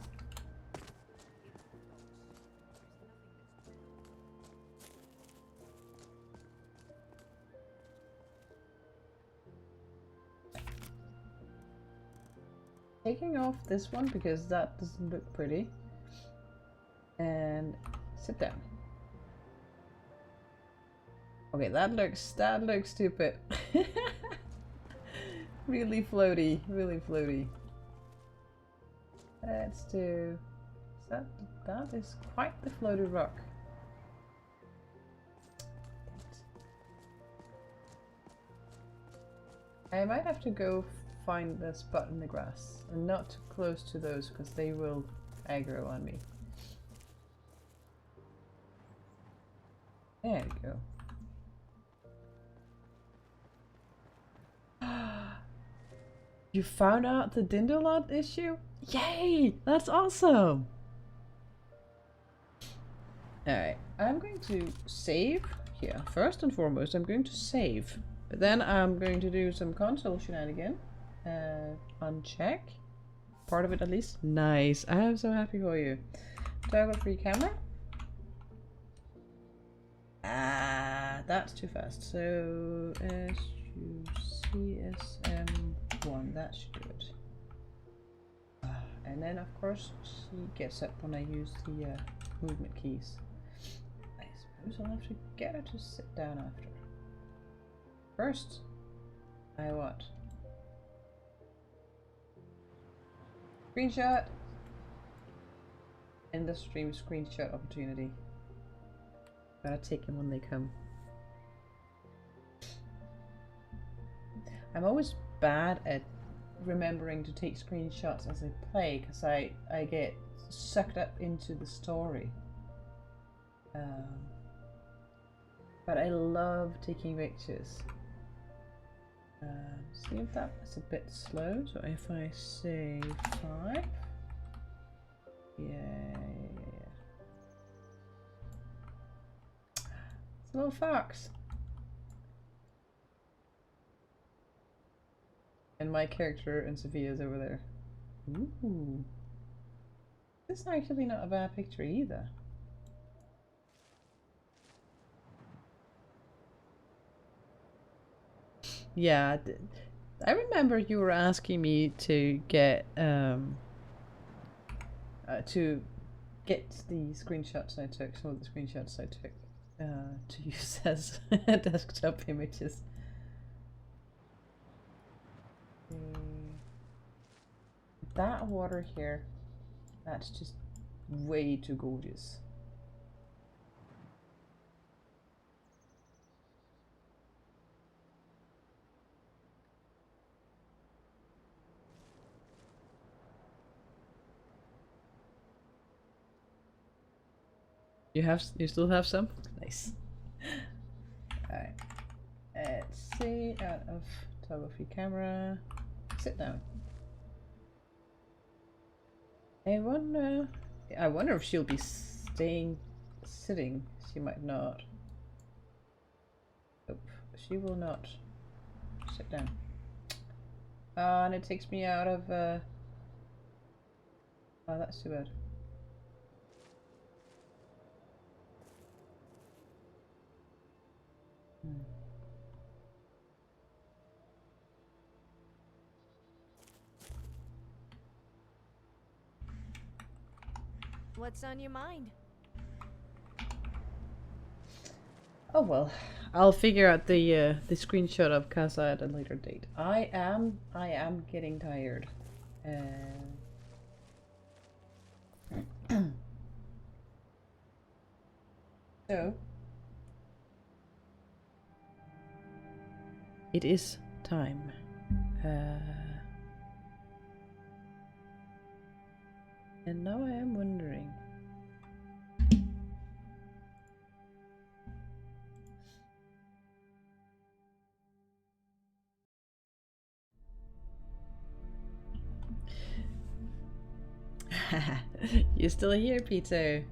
Taking off this one because that doesn't look pretty. And sit down. Okay, that looks stupid. Really floaty, really floaty. Let's do... that is quite the floaty rock. I might have to go find the spot in the grass and not too close to those, because they will aggro on me. There we go. You found out the Dindolot issue? Yay! That's awesome! Alright, I'm going to save here. First and foremost, I'm going to save. But then I'm going to do some console shenanigans. Uncheck. Part of it at least. Nice. I am so happy for you. Toggle free camera. Ah, that's too fast. So, SUCSM1. That should do it. And then, of course, she gets up when I use the movement keys. I suppose I'll have to get her to sit down after. First, I want screenshot and the stream screenshot opportunity. Gotta take them when they come. I'm always bad at remembering to take screenshots as I play, because I get sucked up into the story. But I love taking pictures. See if that is a bit slow. So if I say 5, yeah. Hello, Fox. And my character and Sophia's over there. Ooh. This is actually not a bad picture either. Yeah, I remember you were asking me to get the screenshots I took, some of the screenshots I took, to use as desktop images. That water here, that's just way too gorgeous. You still have some? Nice. Alright. Let's see, out of photography camera. Sit down. I wonder if she'll be sitting. She might not. Nope, she will not. Sit down. And it takes me out of oh, that's too bad. What's on your mind? Oh well, I'll figure out the screenshot of Cassa at a later date. I am getting tired. So it is time. And now I am wondering. You're still here, Peter.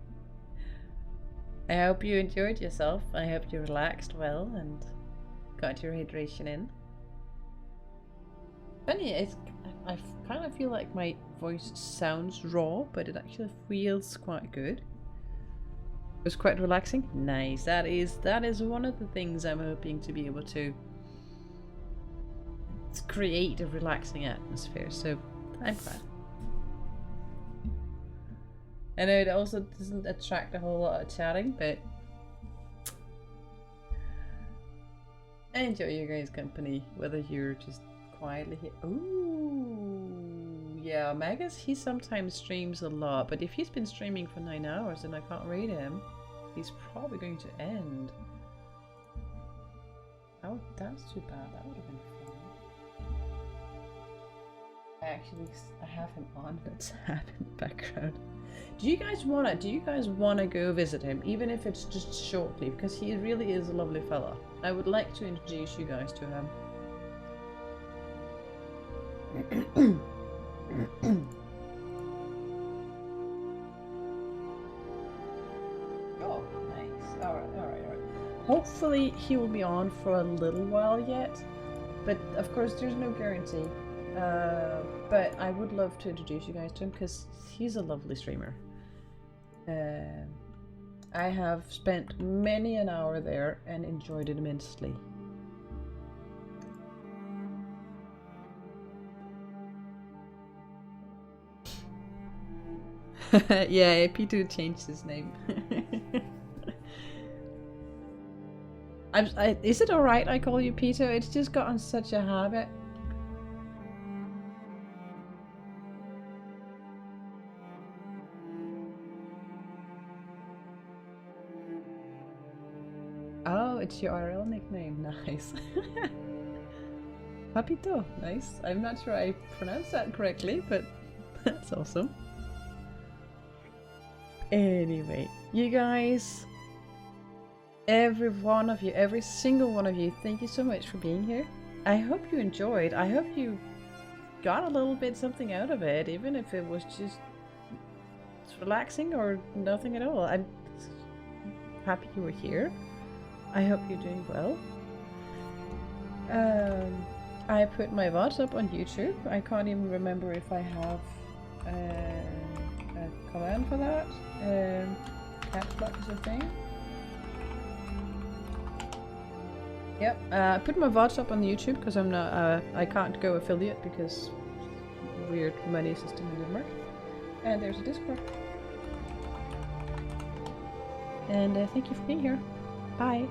I hope you enjoyed yourself. I hope you relaxed well and got your hydration in. Funny, I kind of feel like my voice sounds raw, but it actually feels quite good. It was quite relaxing. Nice. That is one of the things I'm hoping to be able to create a relaxing atmosphere. So I'm glad. I know it also doesn't attract a whole lot of chatting, but I enjoy your guys' company, whether you're just quietly here. Ooh, yeah, Magus, he sometimes streams a lot, but if he's been streaming for 9 hours and I can't read him, he's probably going to end. Oh, that's too bad. That would have been fun. I have him on. Let's have him in the background. Do you guys wanna go visit him, even if it's just shortly, because he really is a lovely fella. I would like to introduce you guys to him. Oh, nice. Alright. Hopefully he will be on for a little while yet, but of course there's no guarantee. But I would love to introduce you guys to him because he's a lovely streamer. I have spent many an hour there and enjoyed it immensely. Yeah, P2 changed his name. Is it alright I call you Peter? It's just gotten such a habit. Oh, it's your RL nickname. Nice. Papito. Nice. I'm not sure I pronounced that correctly, but that's awesome. Anyway, you guys, every one of you, every single one of you, thank you so much for being here. I hope you enjoyed. I hope you got a little bit something out of it, even if it was just relaxing or nothing at all. I'm happy you were here. I hope you're doing well. I put my VODs up on YouTube. I can't even remember if I have a command for that. Caps lock is a thing. Yep, I put my VODs up on YouTube because I'm not. I can't go affiliate because weird money system in Denmark. And there's a Discord. And thank you for being here. Bye.